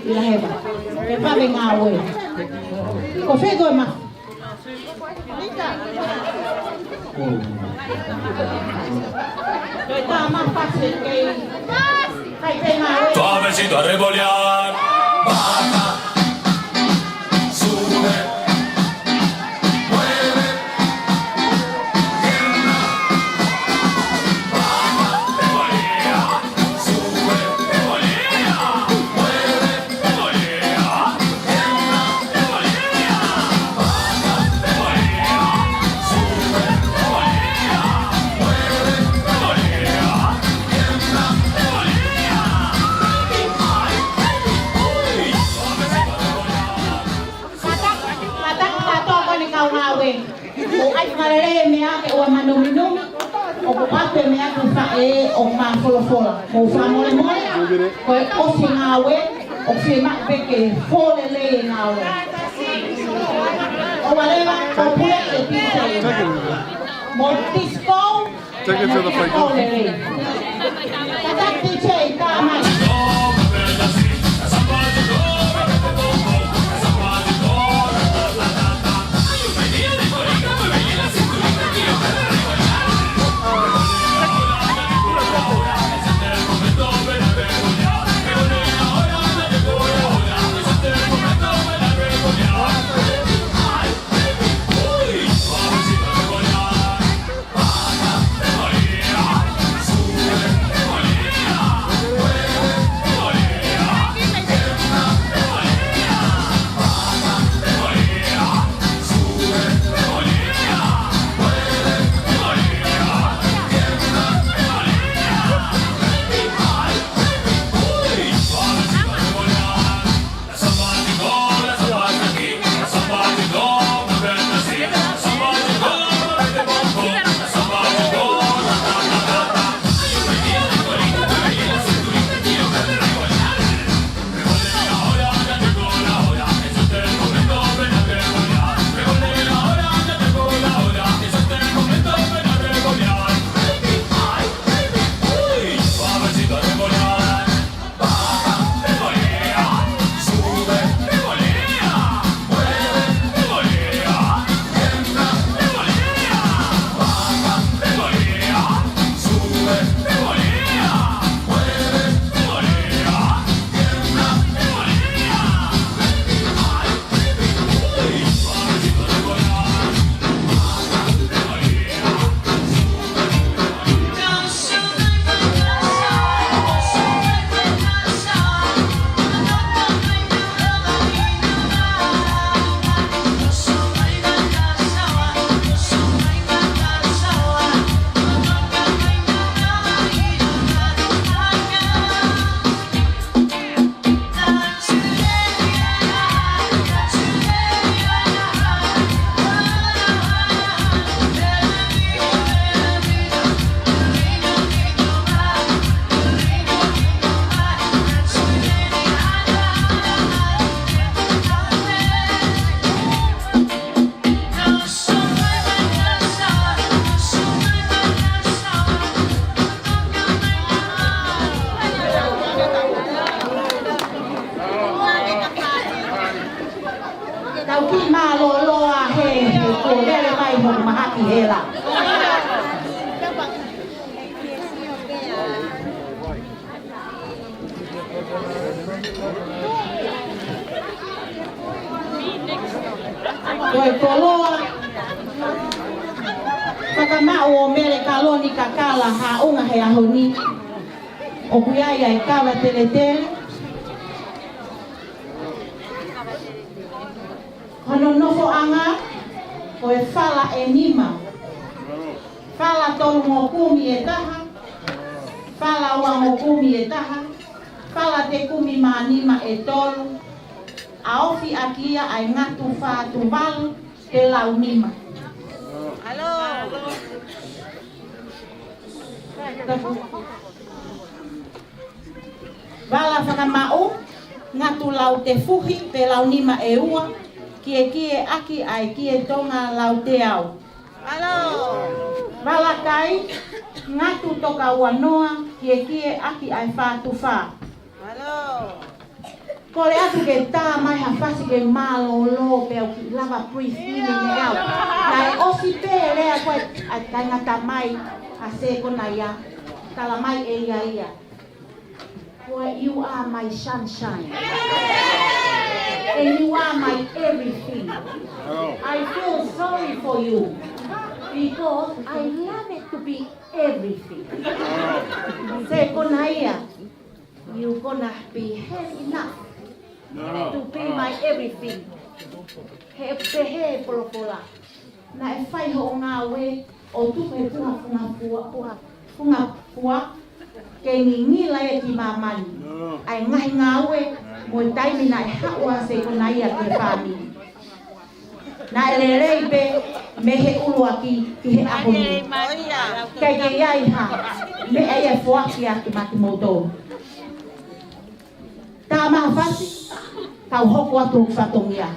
[SPEAKER 7] ilaheba. Pe pa bengawe. Ko fego ma. Kita mah pasti kai bengawe.
[SPEAKER 9] Suavecito a revolear. Baja. Sube. Mueve. Tiembla. Baja. Revolea. Sube. Revolea. Mueve. Revolea. Tiembla. Revolea. Baja. Revolea. Sube. Revolea. Mueve. Revolea. Tiembla. Revolea.
[SPEAKER 7] Kau ngawe, o ai ngalele mea ke o manuminu, o pape mea ku fa o ma folo, o fa mole mole, o fi ngawe, o fi ma peke fole le ngawe. O waleva o pule e pite. Mo disco. Take it to the front. Kata pite ta mai.
[SPEAKER 9] Sube,
[SPEAKER 7] pela. Koe koloa. Whakamau o mere kaloni kakala haunga he ahoni. O kuiaia e kawa tele tele. Hono nofo anga. Koe fala e nima. Fala tolu ngokumi e taha. Fala ua ngokumi e taha. Fala te kumi manima e tolu. Aofi akia ai ngatu fatu malu te lau nima.
[SPEAKER 1] Hello.
[SPEAKER 7] Wala whakamau, ngatu lau te fuhi te lau nima e ua, kie aki ai kie tonga lau te au.
[SPEAKER 1] Hello.
[SPEAKER 7] Wala kai, ngatu toka ua noa, kie aki ai whātu whā.
[SPEAKER 1] Hello.
[SPEAKER 7] Kore atu ke tā mai hawhasi ke mālo lo peo ki lava pre-feeling e au. Nai osi pē rea koe ai ngata mai a se kona ia, tala mai e ia. Koe, you are my sunshine. And you are my everything. I feel sorry for you because I love it to be everything. Se kona ia, you gonna be hell enough. To be my everything. He pehe polopola. Na e whai ho ngā we o tupe funga pua ke ngingila e ki mamani. Ai ngahi ngā we mo i taimi na e haua se kona ia ke whāmi. Na e lerei pe me he ulua ki he ahoni. Kei ke iai ha me e fuaki aki mati motou. Tā maha whasi, tau hoko atu whatongia.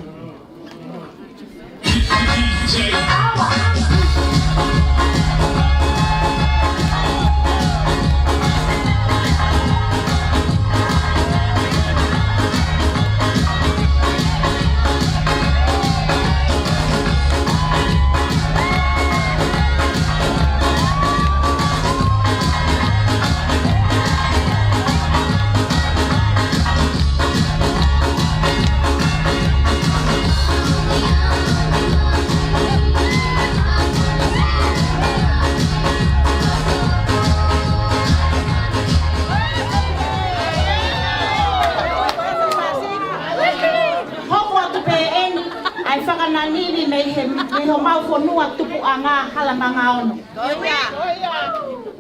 [SPEAKER 7] Me ho mau fonua tupu anga halamanga ono.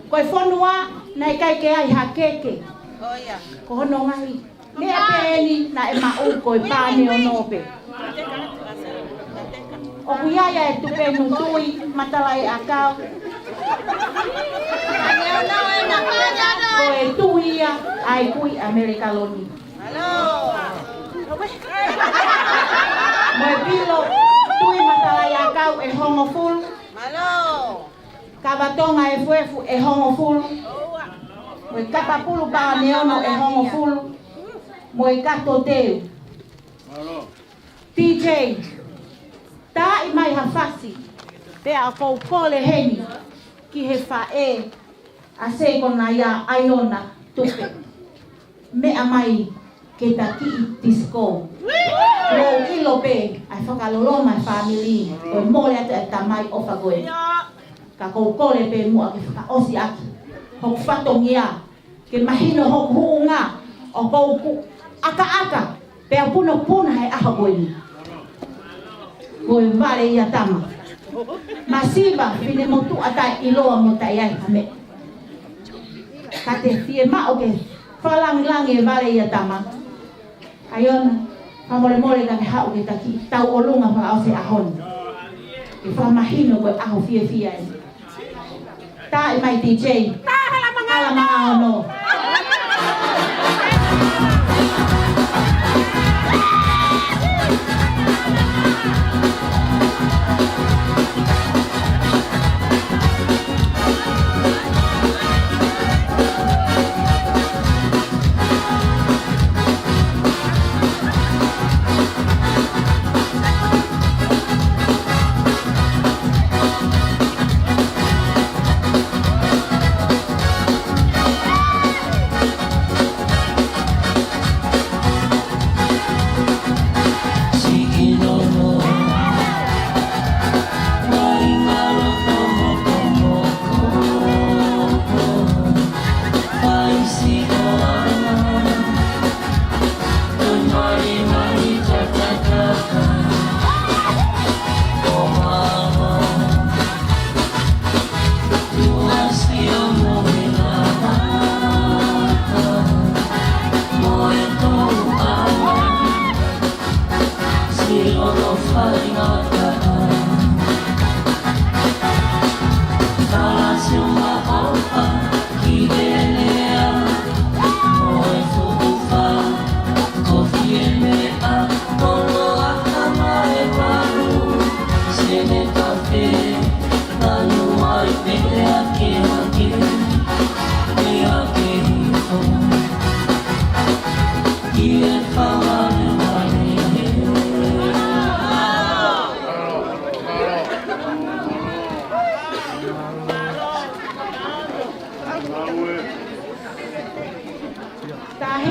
[SPEAKER 7] Koe fonua nei kai ke ai hakeke. Ko hono ngai. Me apeni na e mau koe pane onope. O kuiaia e tupe nutui matalai akau. Koe tuia ai kui Amerika loni. Moe pilo tui matalai akau e hongo full. Kabatonga e fuefu e hongo full. Moe kapapulu paa neono e hongo full. Moe kato teu. TJ. Tā i mai hawhasi. Pea a kou kole heni. Ki he whae. A se kona ia aiona tupe. Mea mai ke ta ki tisko. Lo ilo pe ai whakalolo mai family. O mole atu e tamai o whagoe. Ka kou kole pe mua ke whakaosi aki. Hok whatongia. Ke mahino hok huunga. O kou ku aka. Pea puna he aha goe ni. Goe vare ia tama. Masiba pine motu atai iloa mo tai ai hame. Kate fie ma oke whalangi vare ia tama. Aiona, whamore ka me hau ke taki tau olunga whakao se ahon. Ke whamahino koe aho fie ai. Tā i mai TJ. Tā halamanga ono.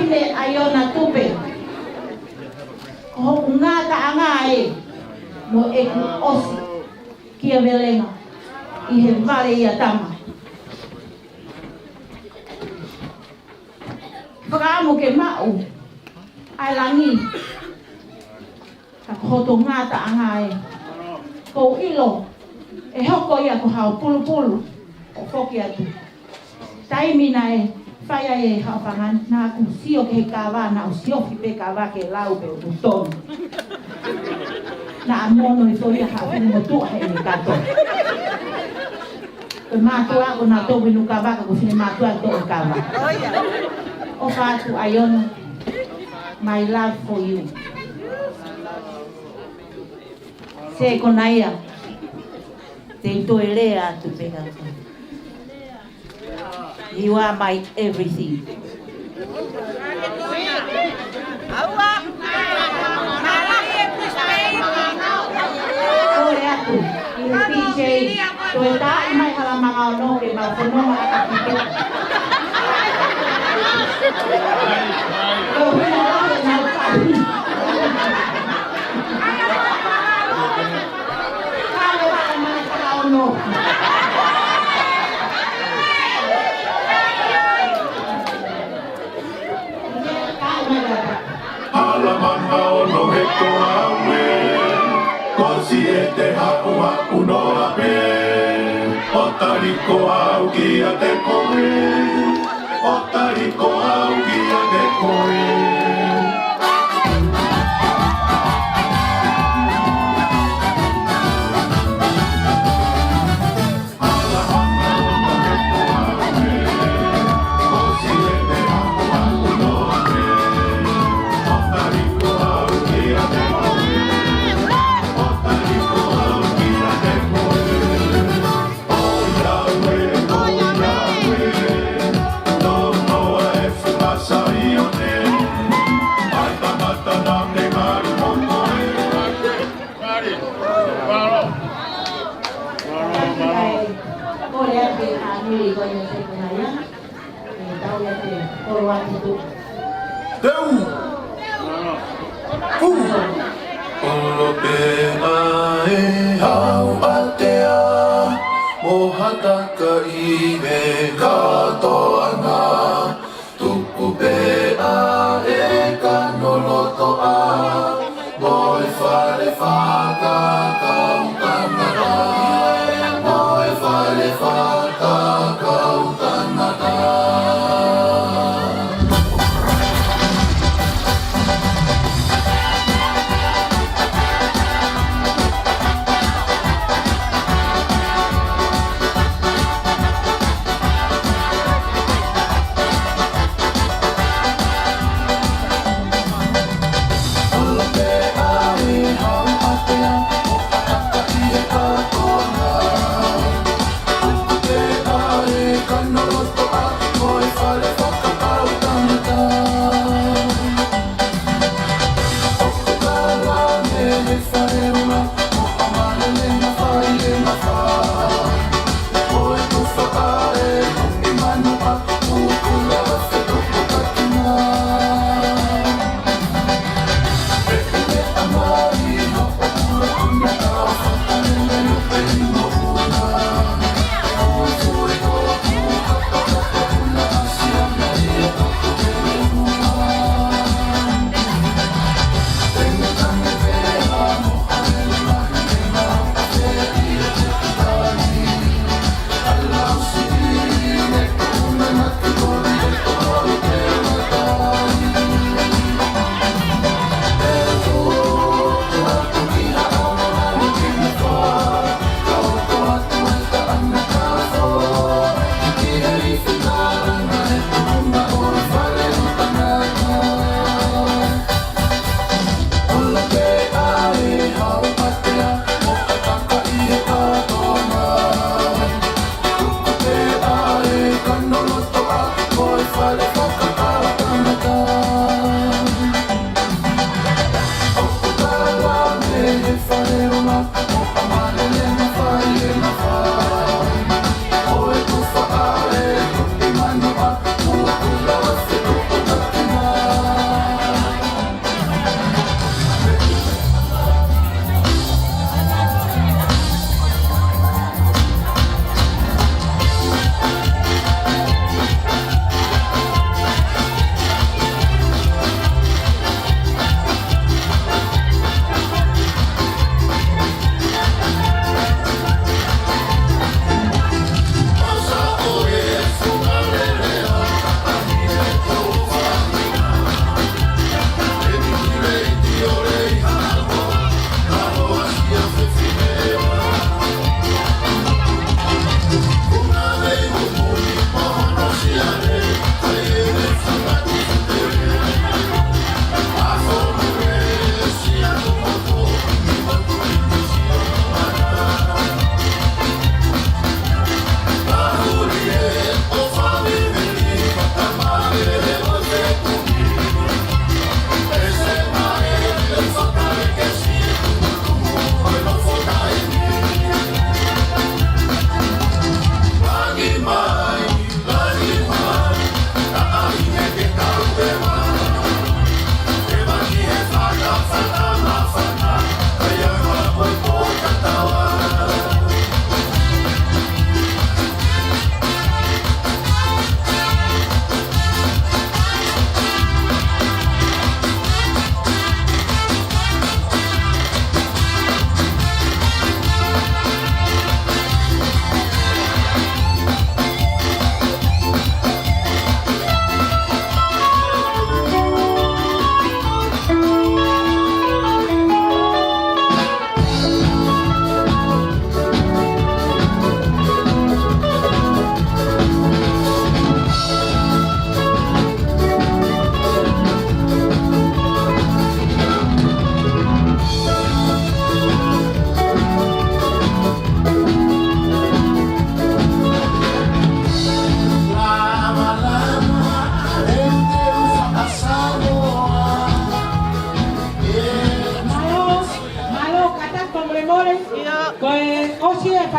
[SPEAKER 7] fine aiona tupe. Ko ngā taanga e mo e ku osi kia velenga I he vare I a tama. Whakaamo ke mau ai langi ka koto ngā taanga e ko ilo e hoko ia ko hao pulu pulu o whoki atu. Taimina e whaia e hawhangan nā ku sio ke kawa nā o sio ki pe kawa ke lau pe o tonu. Nā mono I toia hao mo tua he ni kato. Ko mātua ko nā tō winu kawa ka ko sine mātua tō o kawa. O whātu aiona, my love for you. Se konaia, te itoe lea atu peka. You are my everything. Ore atu, I he PJ, toe tae mai hala mga ono ke mau whanonga aka kike. Ko hina ake nau kahi. Kale wale mai hala ono.
[SPEAKER 6] Alamana ono he koa ue, kosi e te hapu hapu no ape, o tariko au ki a te koe, o tariko au ki a te koe. Olo pe ae hau atea, mohataka I me katoanga, tupu pe ae kanoloto a, moi fale whaka kau kanata, moi fale whaka kau kanata.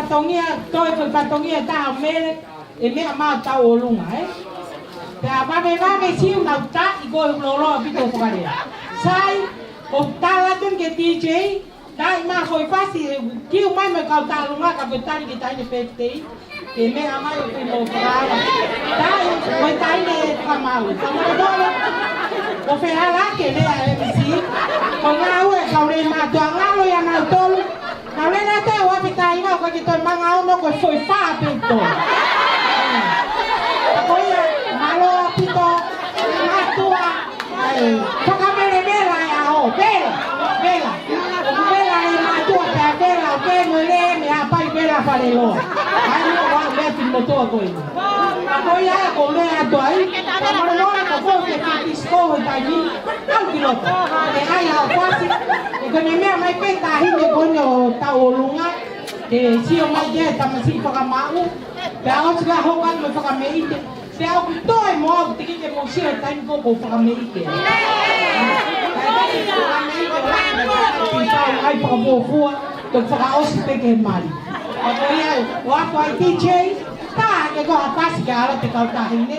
[SPEAKER 7] fatongia toi ko fatongia ta mele e me ma ta o lunga Pea vave siu na ta I go lolo pito whakare. Sai, o tala tun ke DJ, dai ma hoi pasi, kiu mai me kau talunga ka petari ki taine pete, ke me amai o pino whakara. Dai, hoi taine whamau. Tamara dolo, o whehala ke lea MC, ko ngā ue kau re mātua ngalo ia nau tolu, kau re nā te o apitai ngau ka ki toi manga ono ko foi wha pito. Koia malo pito matua whakamere vela ia ho vela e matua te vela o ke ngore me a pai vela whare loa ai no wa mea pino toa koina koia e ko lea toai kamara loa ko fo ke fitisco hoi tai ni au kilota e ai hao kwasi e kone mea mai penta hine kone o tau o lunga ke sio mai ge tamasi whakamau pe ao tika hongan me whakameite pe ao ki toi mo au tiki ke mo sio taimi ko ko whakameite ai whakapofua to whakaosi peke mari ako iau o ako ai DJ ta ke ko hapasi ke ala te kautahine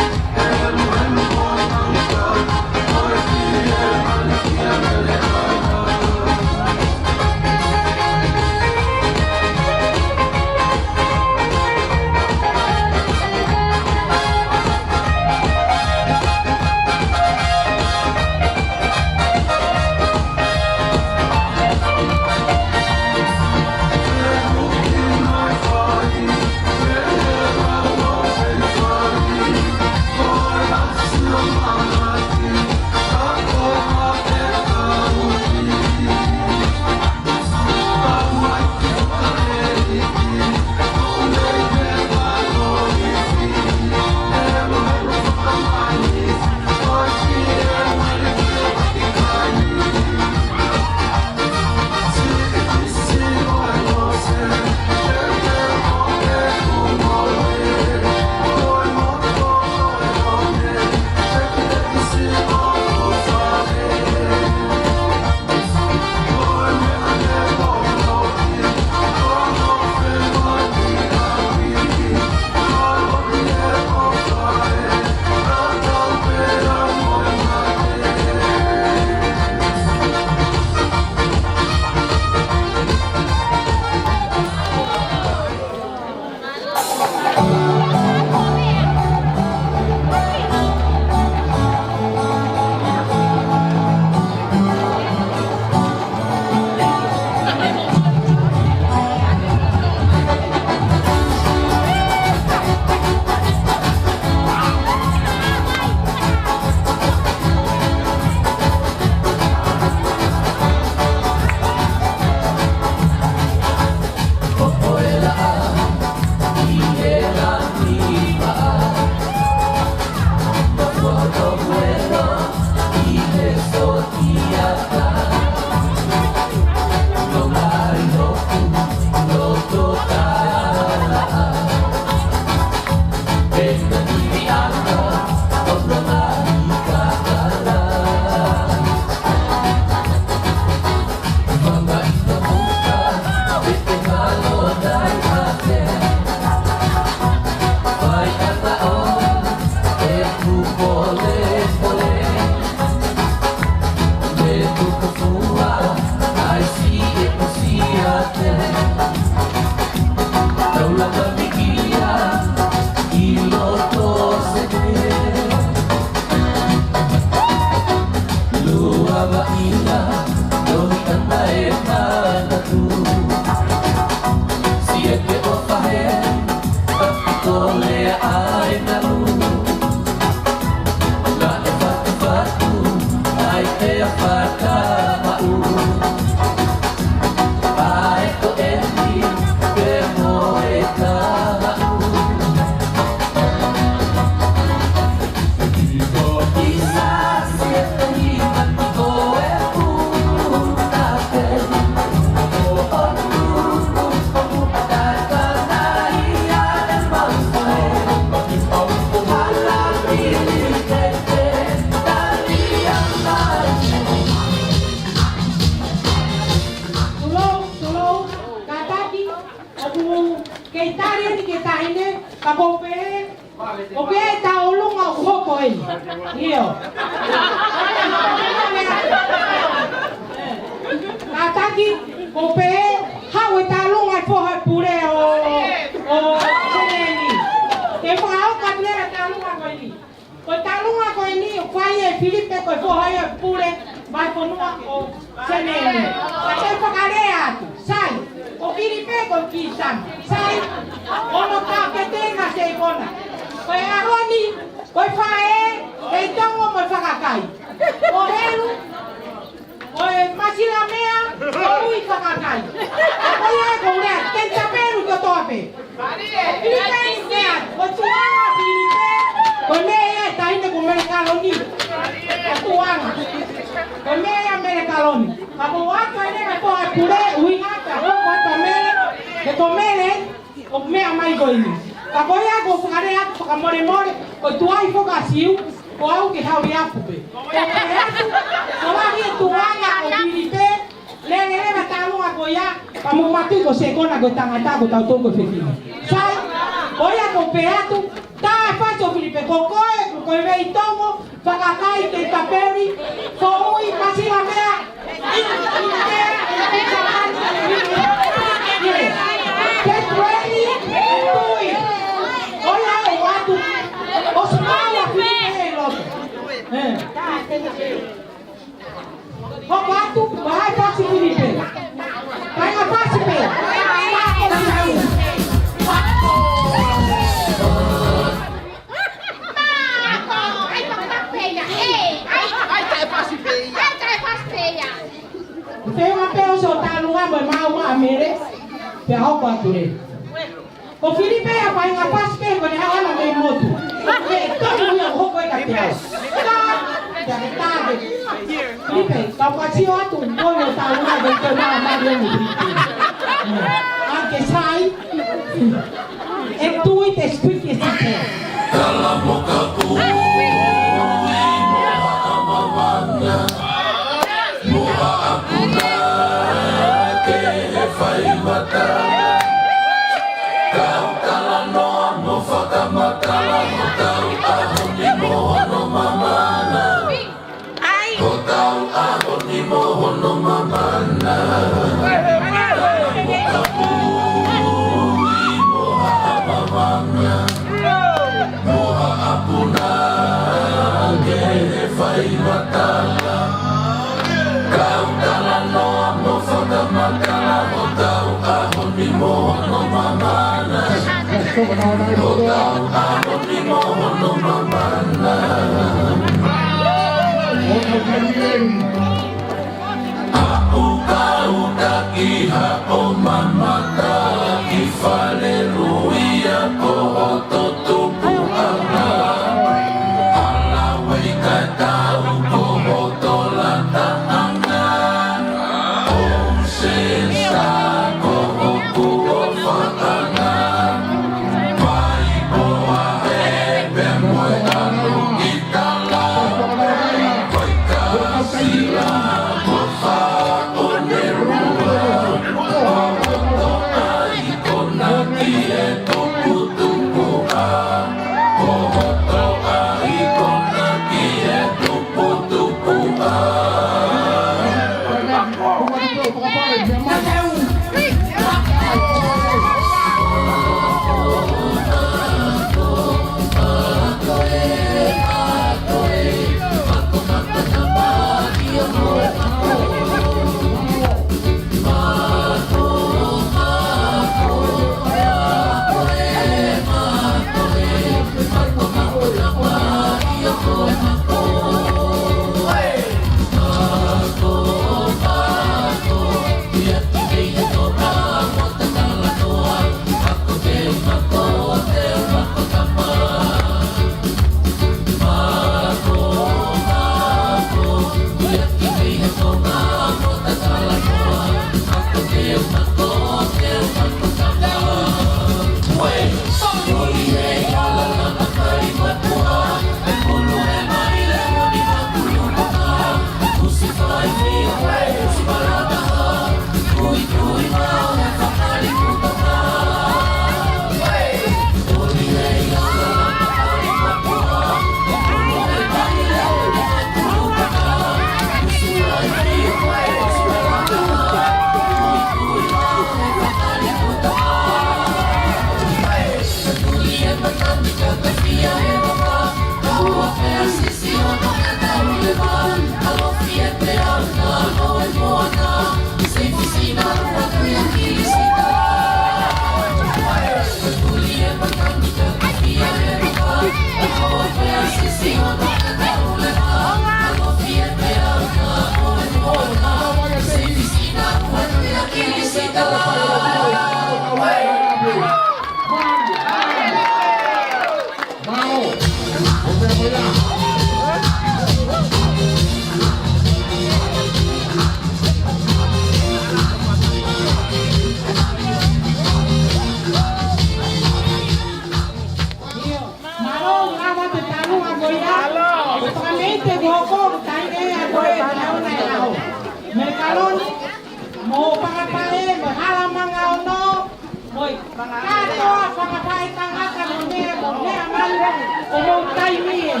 [SPEAKER 7] Katoa whakapai tangata mo mea male o mo taimien.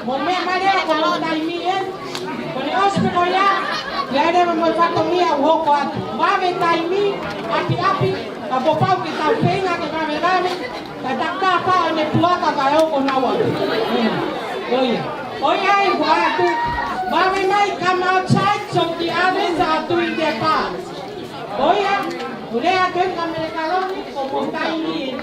[SPEAKER 7] Mo mea male o mo taimien. Kone ospeko ya, ya ere mo whatongia uhoko atu. Wawe taimi, api, ka popau ki tau whenga ke rame, ka takta pao ne puaka ka eo o nawa. Oia. Oia ai hua atu. Wawe mai come outside so the others are doing their part. Oia. Ule atu e kamere kaloni o mo taimi.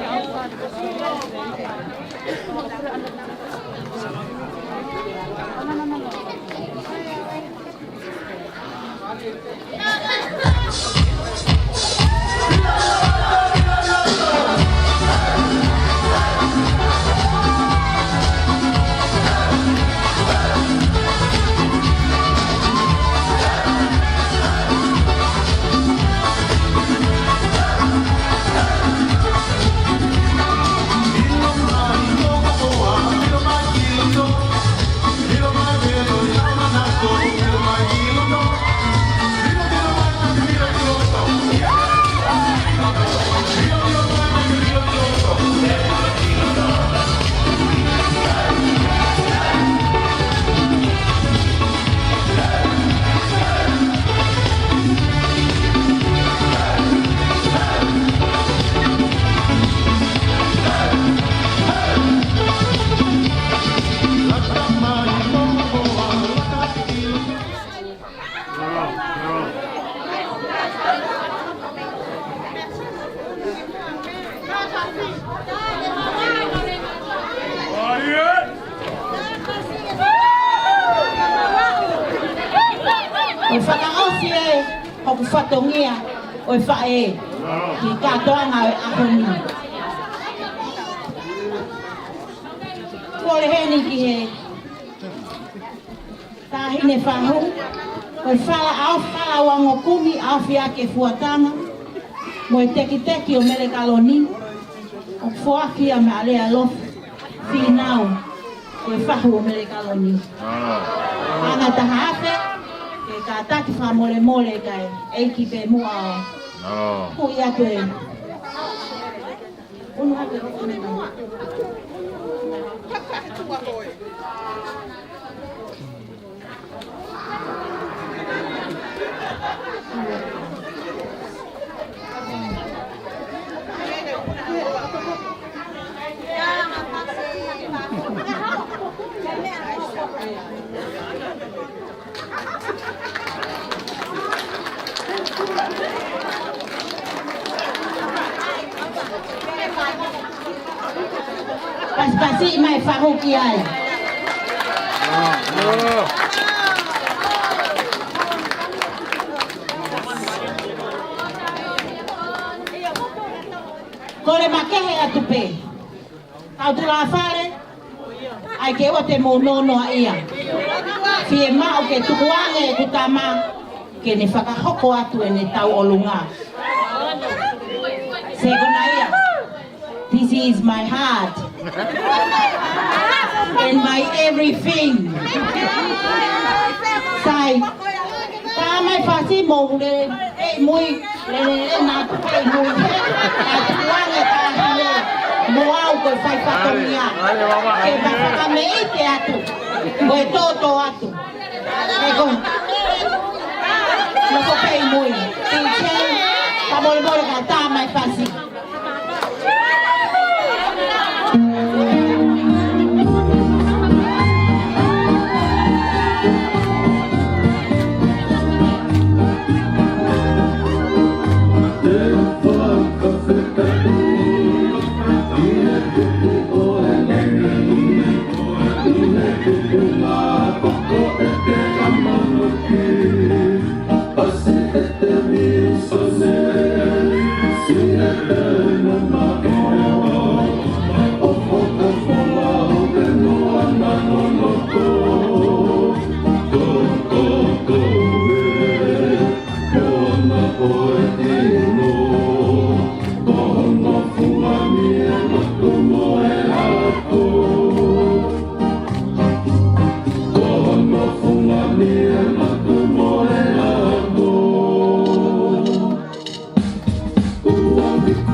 [SPEAKER 7] O whakaosi e, hoku whatongia, o e whae, ki katoanga e ahoni. Kore heni ki he, tahine whahu, o e whala wango kumi, au whia ke fuatanga, mo e teki o mere kaloni, o fuakia me alea lofu, whinau, o e whahu o mere kaloni. Ana tahafe, ka taki wha mole kai eiki pe mua o. Hui atu e. Unu atu e roko nena. Pasi mai whahoki ai. Kore makehe atu pe. Tau tula whare, ai ke o te monono a ia. Fie mao ke tukuange e kutama, ke ne whakahoko atu e ne tau olunga. Segona ia. This is my heart and my everything. Sai, ta mai fasi mo le mui le na pe mui. Atuanga ta hale mo au ko fai patonia. Ke ba me te atu. Mo toto atu. E kon. Mo ko pe mui. Tinche, ta mo ka ta mai fasi.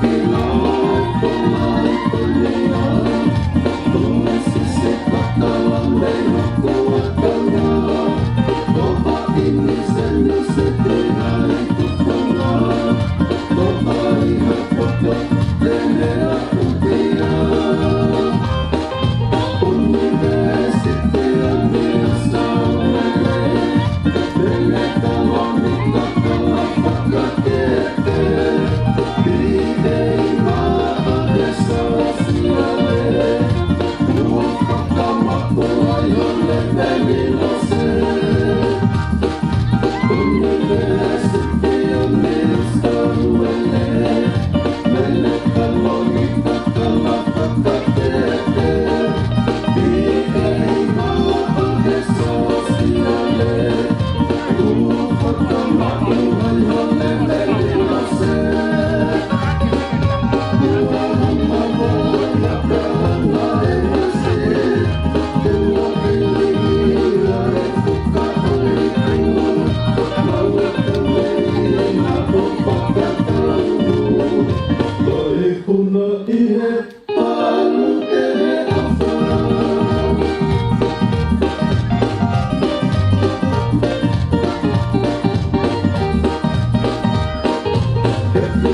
[SPEAKER 6] Be
[SPEAKER 9] Hãy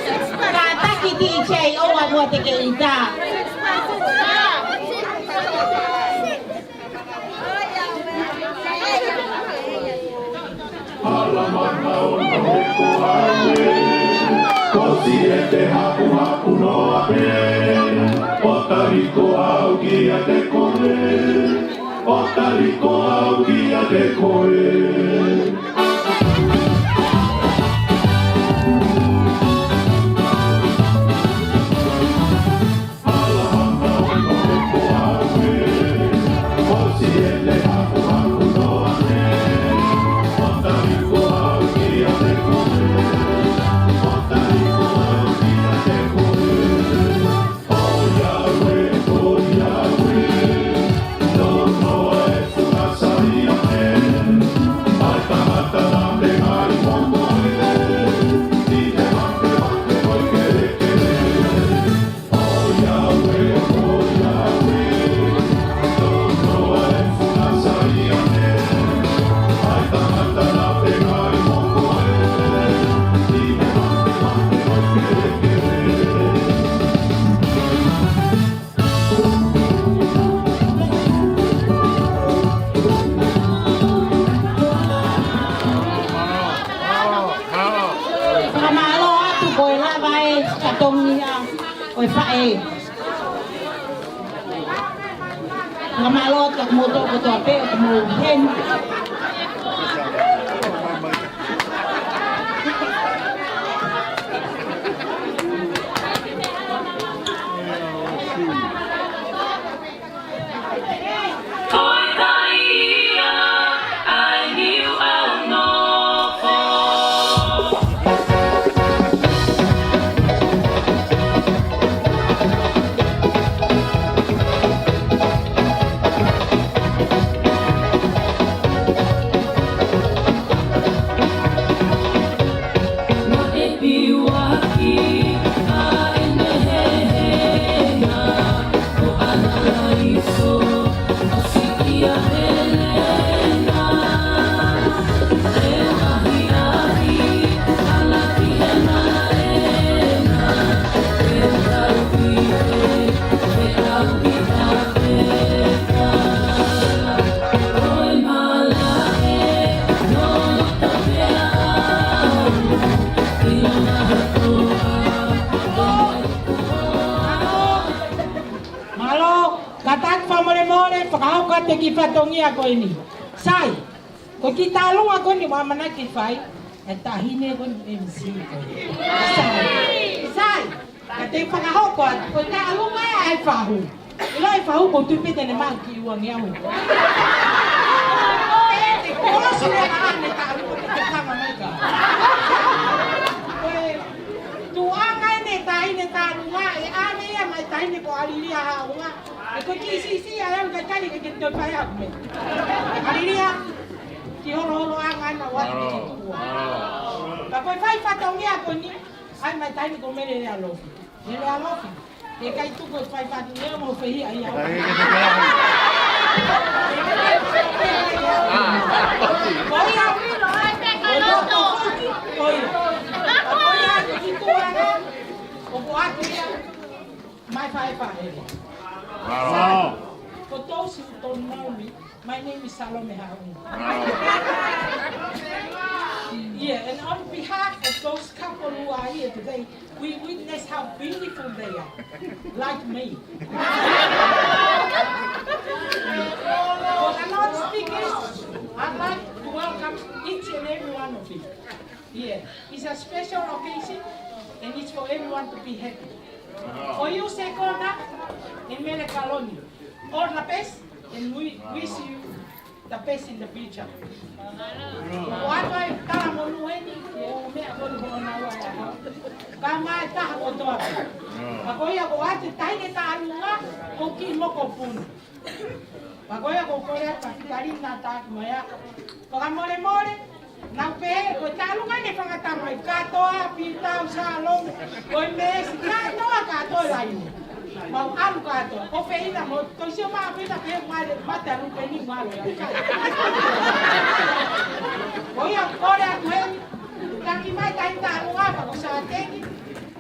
[SPEAKER 9] subscribe cho kênh Ghiền Mì Gõ để không bỏ lỡ
[SPEAKER 7] more whakahauka te ki whatongia koe ni. Sai, ko ki tālunga koe ni wamana ki whai, e tahine koe ni MC koe. Sai, ka te whakahauka, ko tālunga e ai whahu. Ilo e whahu ko tupite ne maa ki uangi amu. Kono sure na ane tālunga ki te kama meka. Tuanga ne tahine tālunga, e ane ia mai tahine ko aliria haunga. E ko ki alam ka kali ke to pai ap me. Aliria ki holo anga na wa ki tu. Ka ko fai fatongia ko ni ai mai tai ko mele le alo. Le alo. E kai tu ko fai fatongia mo fei ai ai. For those who don't know me, my name is Salome Harun. Yeah, and on behalf of those couple who are here today, we witness how beautiful they are, like me. For the non-speakers, I'd like to welcome each and every one of you. Yeah, it's a special occasion, and it's for everyone to be happy. For you, Sekona, in Mele Kaloni, all the best, and we wish you the best in the future. Wato e tala monu eni, o mea koni kona ua ya hao. Ka mai taha o toa. Ako ia ko ate taine ta alunga, o ki moko punu. Ako ia ko korea ka kitarina ta kimaya. Ko ka more more, nau pe ko talunga ne whangatamai. Katoa, pitau, salong, ko i mesi, katoa katoa laini. Mau alu katoa, o feina mo, ko isio maa pita pe mare, mate alu pe ni mare. Ko ia korea kuheni, taki mai tainta alunga pa ko sa teki,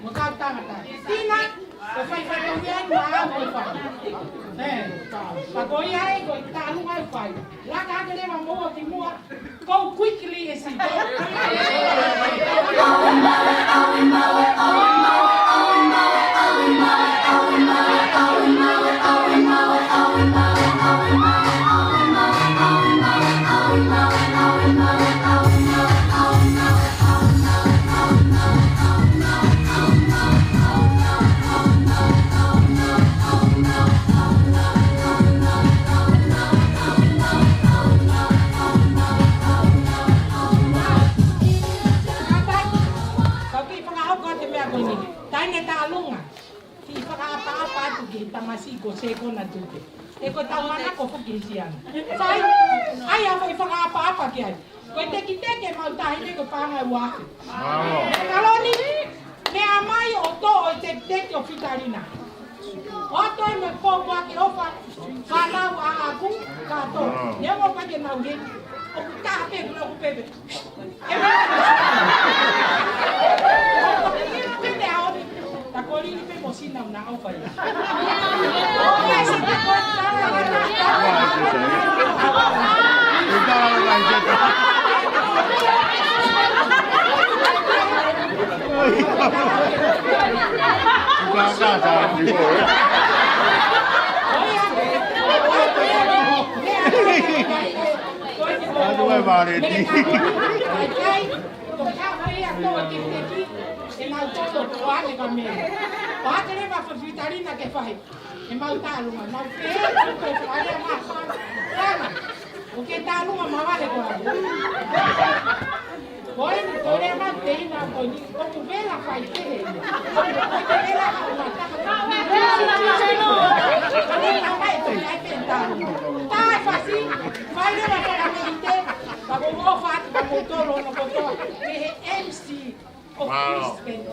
[SPEAKER 7] mo kau tangata. Tina, ko fai whatongia ni maa ko whai. Ako ia e ko ta alunga i whai. Laka ake lewa moa ki mua, go quickly as you go. Tamasiko seko na tuke. Eko tawana ko fukisian. Sai ai amo ifanga apa ki ai. Ko teke mau tahi ko panga wa. Kaloni me amai o to o teke o fitarina. O to me po wa ki ofa. Kana wa aku ka to. Ne mo pa ke na uge. O ta pe ko pepe. E mo. Takoli ni pe mosina na ofa ya. E mau todo to ane ka me. Pa te le va fitarina ke fai. E mau talunga, mau pe, ko fai ma san. Sana. O ke talunga ma vale ko. Poi mi tore ma te na ko ni ko tu vela fai te. Ko te vela ma ta. No vai to ai pentalo. Ta fasi, fai le ma ka medite. Pa ko mo fa, pa ko tolo no ko to. Ke MC of Brisbane,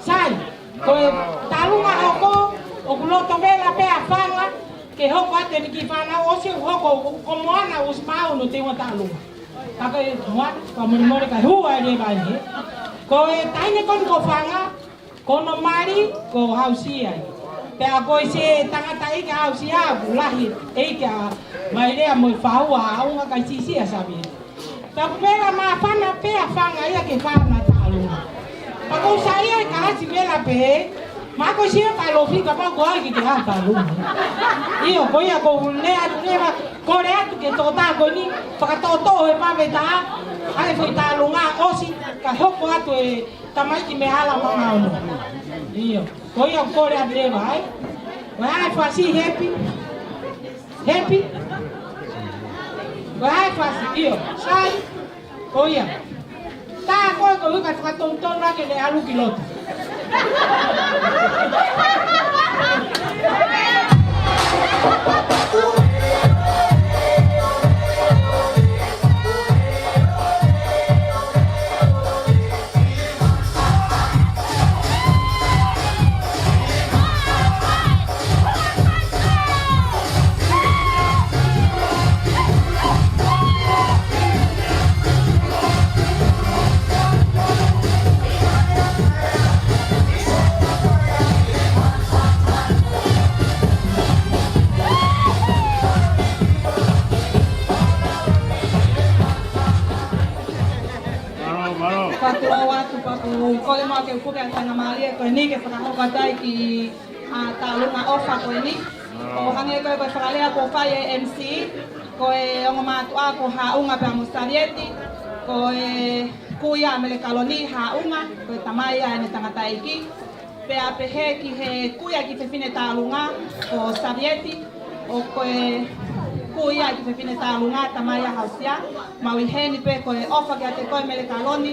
[SPEAKER 7] Sai, koe talunga hoko, o kuloto vela pe a whanga, ke hoko ate ni ki whana o si hoko o moana o spau no te wa talunga. Ka koe moana, ka mori ka hua e vai he. Koe taine kon ko whanga, kono mari ko hausi ai. Pe a koe se tangata ike hausi a lahi ike a mai rea mo whaua a unga kai sisi a sabi. Ta pera ma whana pe a whanga ia ke whana talunga. Pagou saía e casa vela pe, mas coisinha falou fica para agora que tem a falou. E eu vou ia com leva correto que toda goni para todo e para vetar, aí foi tá lunga osi ka hoko atu e tamai que me ala mama no. E eu vou ia correto leva ai. Vai fazer happy. Happy. Vai fazer eu. Sai. Olha. Tá, agora que eu vou tonton lá que ele é alu piloto. tupaku kole mau ke puke tanga mali ko ni ke whakahoka tai ki tālunga ofa ko ni. Ko hange ko whakalea ko whai MC, ko ongo mātua ko haunga pia Mustavieti, ko kuia mele kaloni haunga, ko tamai ai ne tangata iki. Pea pehe ki he kuia ki whewhine tālunga ko Savieti, o ko kuia ki whewhine tālunga tamai a hausia. Maui heni pe ko ofa ki a te koe mele kaloni,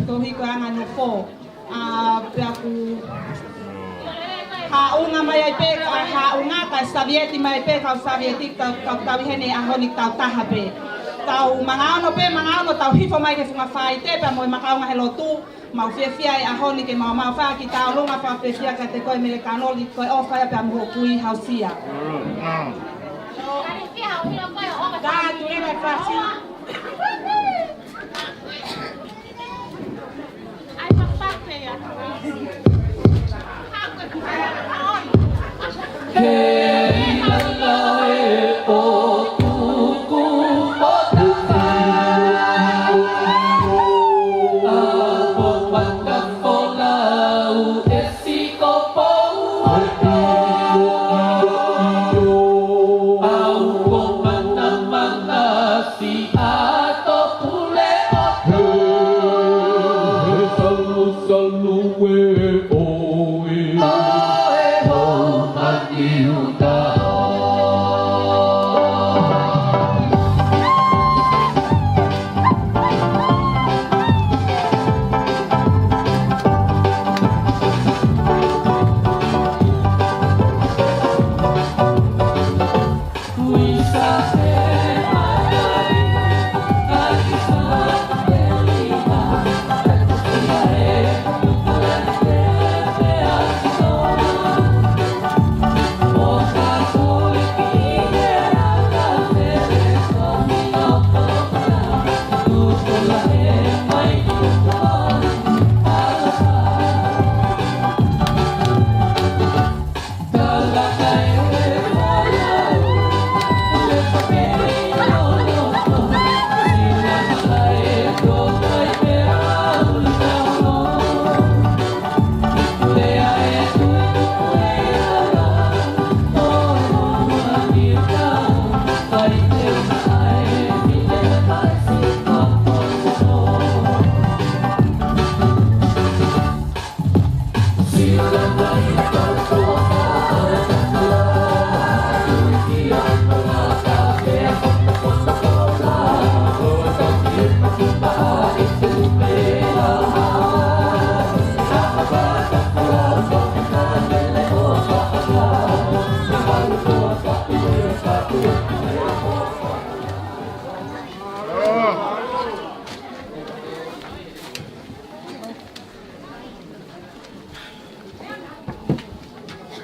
[SPEAKER 7] ko hiko anga no fō. Pea ku haunga mai ai pe haunga ka Savieti mai pe ka Savieti ka hene a honi tau taha pe. Tau mangano pe mangano tau hifo mai ke funga whai te pe mo makaunga he lotu. Mau whiawhia e ahoni ke mau whaa ki tā runga whawhiawhia ka te koe mele kanoli koe o whaia pia muho kui hausia. Tā ture mai whasi. Ai whawhake ya.
[SPEAKER 9] Kei lala e o tuku o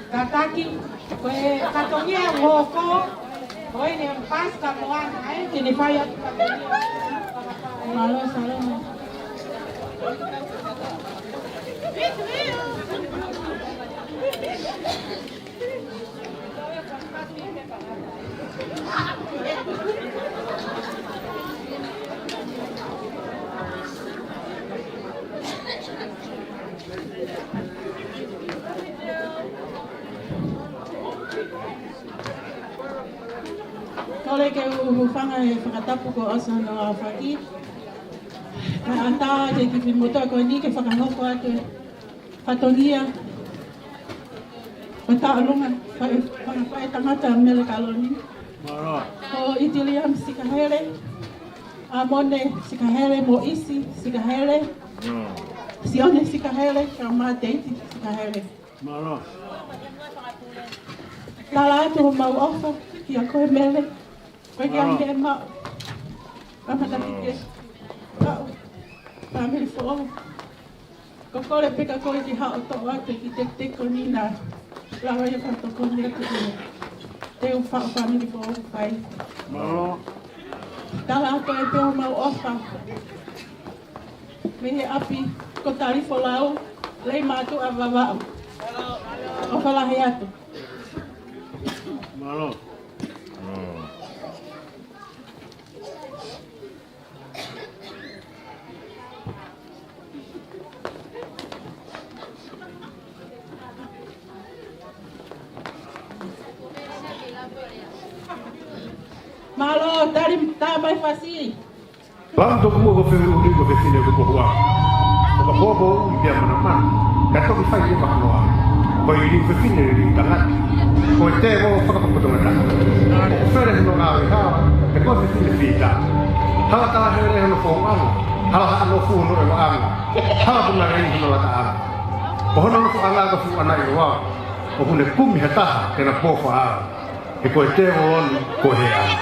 [SPEAKER 7] Kataki, koe katongia ngoko, koe ni pas kamuan, ai tini faya. Malo salama. Kole ke uhufanga e whakatapu ko asa no a whaki. Ka ata te ki motoa ko ni ke whakangoko ake whatongia. Wata alunga whae tangata mele kaloni. Ko Itiliam sikahere. A mone sikahere mo isi sikahere. Sione sikahere ka ma teiti sikahere. Lala atu mau ofa ki a koe mele. Koe ki ande ma. Amata pike. Family for. Ko kore pika kore ki hao toa te ki tek tek ko ni na. Lawa ia pato ko ni atu ni. Te u wha family for whai. Tala atu e peo mau ofa. Me he api ko tarifo lau. Lei matu a wawao. O whalahe atu.
[SPEAKER 5] Malo.
[SPEAKER 7] Malo, tá mais fácil.
[SPEAKER 10] Vamos to mo go fe ru ni go fe fine go ho. Ko ko bo i mana mana. Ka to fai ni ba no. Ko i fe fine ri ta la. Ko te go fa ka ko to mata. Fere no ga ha. Te ko fe fine fita. Hala ta he re no fo ma. Hala ha no fu no ro ang. Hala bu na re ni no ta ang. Ko no no fu ala go fu ana i wa. Ko ne kumi hata ke na po fa. E ko te on ko he ang.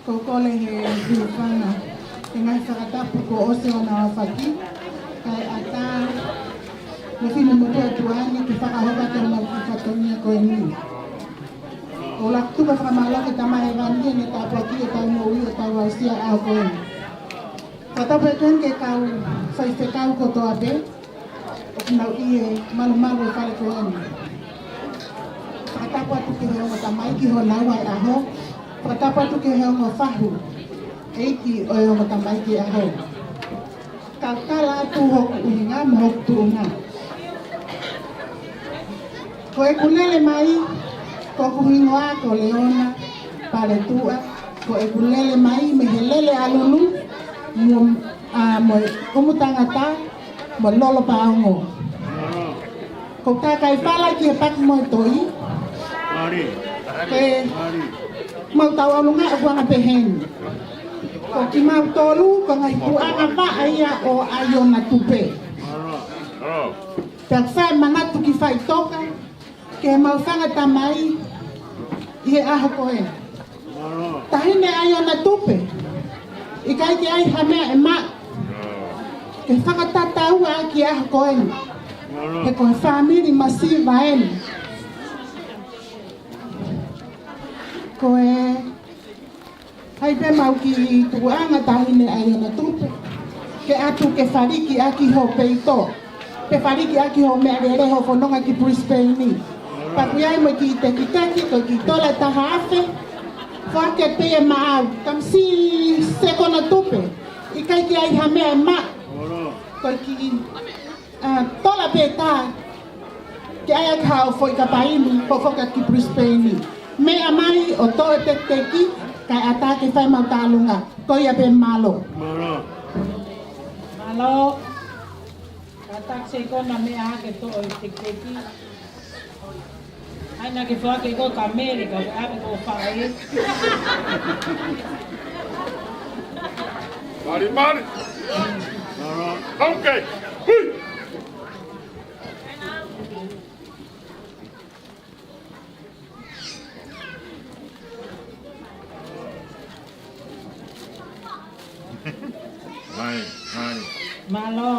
[SPEAKER 11] Kokole he hiufana. Tengai whakatapu ko ose o na whaki. Kai ata me whina motu atuani ki whakahoka te ona whakatonia ko e ni. O laktuka whakamala ki tamahe vani ne tāpaki e tau moui o tau ausia au ko e ni. Whatapu e tuen ke kau whaifekau ko toa be. O kinau i e malu malu e whare ko e ni. Whakatapu atu ki heo o tamai ki ho naua e aho. Whakatapu atu ki heo o whahu. Eiki o e o tamai ki aho. Kakala atu hoku uhinga mo hoku tuunga. Ko e kulele mai, ko kuhingoa ko leona, pare tua, ko e kulele mai me helele alulu, mo umutangata, mo lolo paongo. Ko kakai pala ki e pak mo toi, ke mau tau alunga e buanga pehen. Ko ki mau tolu, ko ngai puanga pa aia o ayona tupe. Pek whai manatu ki whai toka, ke mau whanga tamai, i he aho koe. Tahine ayona tupe, i kai ki ai hamea e ma, ke whakatataua ki aho koe. He koe whamiri masiva eni. Koe, hai pe mau ki tuanga tahine ayona tupe, ke atu ke whariki aki ho peito. Pe whariki aki ho mea re ho whanonga ki Brisbane ni. Paku iai mo ki te kitaki, ko ki tola taha afe, whake pe e maau, kam si sekona tupe, i kai ki ai hamea e ma. ko ki tola beta ke ai kau foi ka paini ko foka ki Brisbane me amai o to te teki kai ata ke fai matalunga ko ia be malo
[SPEAKER 7] katak se ko na me a ke to te teki ai na ke fa ke ko ka America a ko fa ai
[SPEAKER 2] Mari. Okay. Hui. Mai.
[SPEAKER 7] Malo.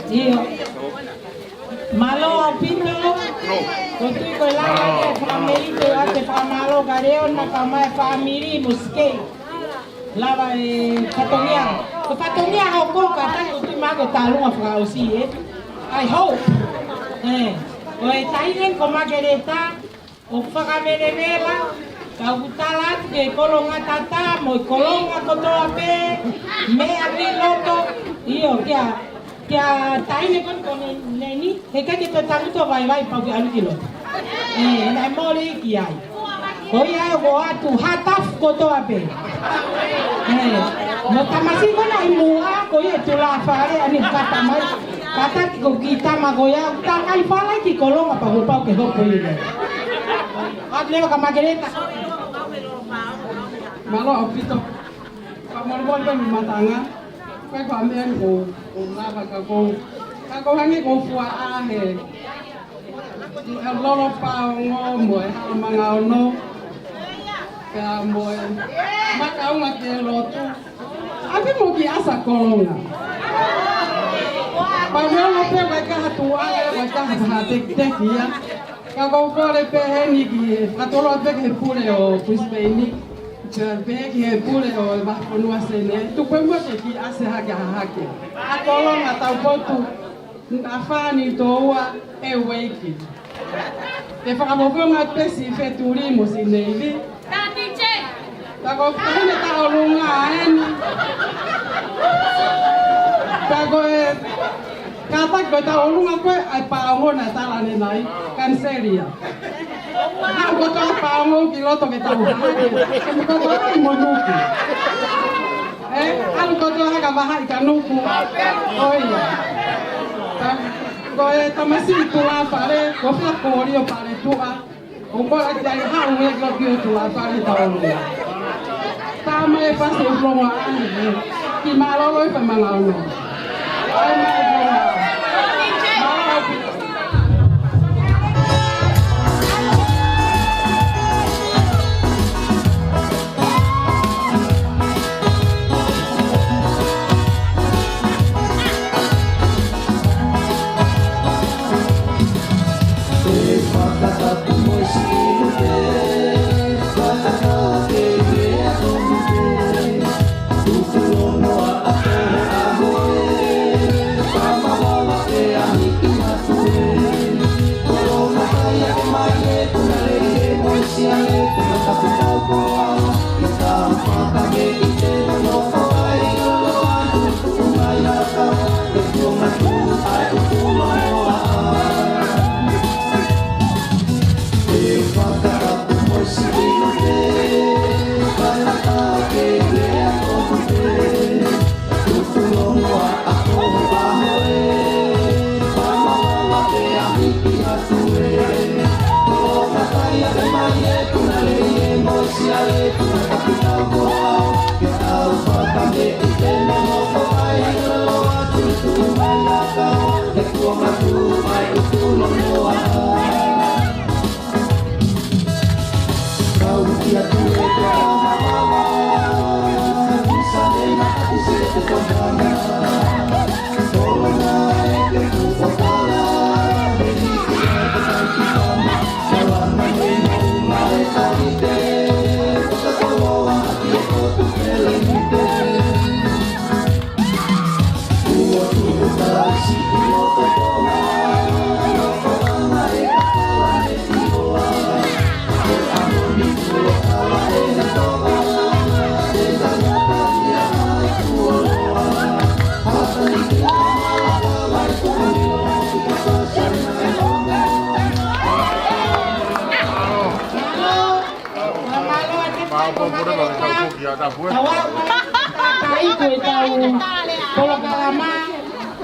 [SPEAKER 7] Io. Malo pino. Kontui ko lang ay family ko ate pamalo kareo na kamay family muske. Lava patongia. Ko patongia ko kata ko mago talunga fra aussi I hope. Oi tainen ko magereta o faka verevela. Kautalat ke kolonga tata mo kolonga kotoape me abriloto io kia taine kon neni he ka kita tamu to vai pa anu kilo na mole kiai ko ia go atu hataf kotoape no tamasi ko na imua ko ia tula fare ani kata mai kata ko kita magoya ta kai fala ki kolonga pa go pa ke ho ko ia At lewa ka Margarita. Malo ang pito. Pagmarbol pa yung matanga. Kaya ko amihan ko. Kung labag ako. Ako hangi ko fuwa ahe. Ang lolo pa ngo mo. Ang mga ono. Kaya mo. Makaw nga kaya loto. Abi mo kiasa kolonga. Pagmalo pa yung kahatuwa. Yung kahatik-tek ya. Kau boleh peheni ki, katolo begi pule o puspeni, begi pule o bahkonua sene. Tu pembuat ki ase hake. Atolo atau botu, afani toa eweki. Te fakamogo ngapesi feturismo sinevi.
[SPEAKER 4] Tatiche.
[SPEAKER 7] Tako kene taolunga eni. Tako kata ko taolunga ko ay paango na talane nai kanseria. Ako to paango kiloto ke tahu. Ko to monuki. Ako to haga bahai kanuku. Oh iya. Ko tamasi tua pare, ko fla korio pare tua. Ko dai ha un ego bio tua pare taolunga. Tama e pasti ulomo ani. Ki malolo pa mangauno. Ai mai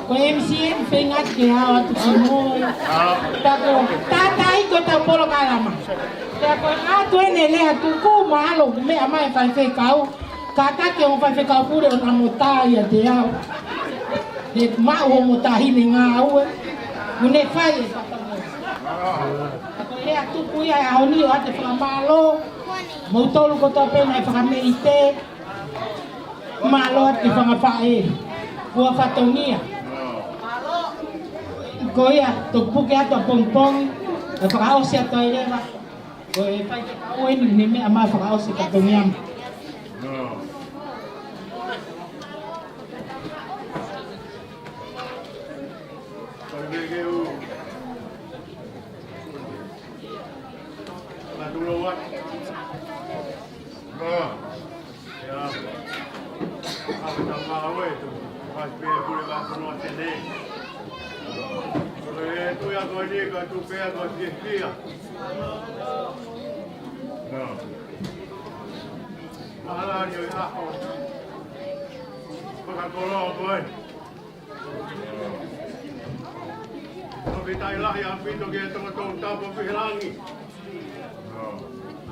[SPEAKER 7] ko MCN pengat ke hawa tu semua. Tako tatai ko ta polo kalama. Tako atu ene le atu ko malo me ama fa fe kau. Kata ke on fa fe kau pure on amuta ya te au. De ma o muta hini ngau. Mune fai. Tako le atu kuya ya oni o ate fa malo. Mo tolu ko ta pena fa meite. Malo ate fa ngapae. Buah fatongia. Koya, tukpuke ato pongpong, napakaos siya to ay leva. Koy, pa'y kakawin, nimi ama napakaos si katongyam.
[SPEAKER 10] Tu ya kau ni kau tu payah kau dia. Malah dia aku. Bukan kolong pun. Tapi tak lah yang pintu kita tengok tahu tak berfilangi.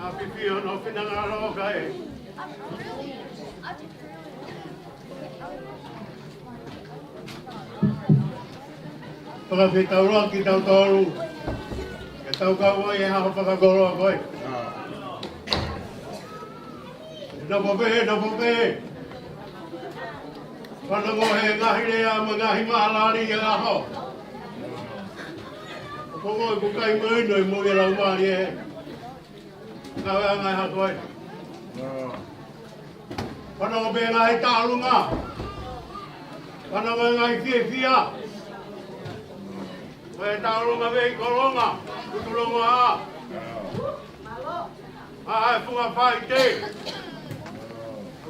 [SPEAKER 10] Pipio no pinangalo kay. Pagkita ulo kita tolu. Kita kawo yang ako pagkagoro ko. Dapo be. Pano mo he ngahile ya mga himalali ya ako. Kogo ko kay mo no mo ya la mali e. Nga nga ha ko. Pano be ngai talunga. Pano ngai fia. Kaya talunga be kolonga. Kutulunga ha. Ai funga fight.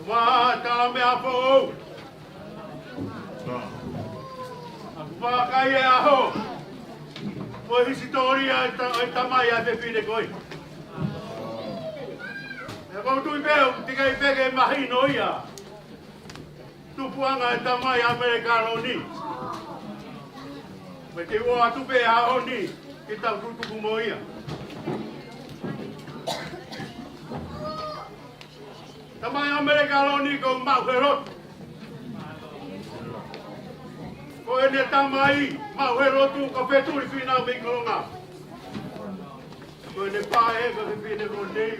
[SPEAKER 10] Wah, talame apa? Apa kaya ako? Mo historia ita maya de fine koi. Ako tu ibeu, tiga ibege mahino ya. Tu puanga ita maya americano ni. Mete wo atu be ha oni, kita tutu kumoia. Tamai americano ni ko mau herot. Ko ene tamai mau herot tu ko fetu di final be kolonga. Ko ene pae ko di final ko nei.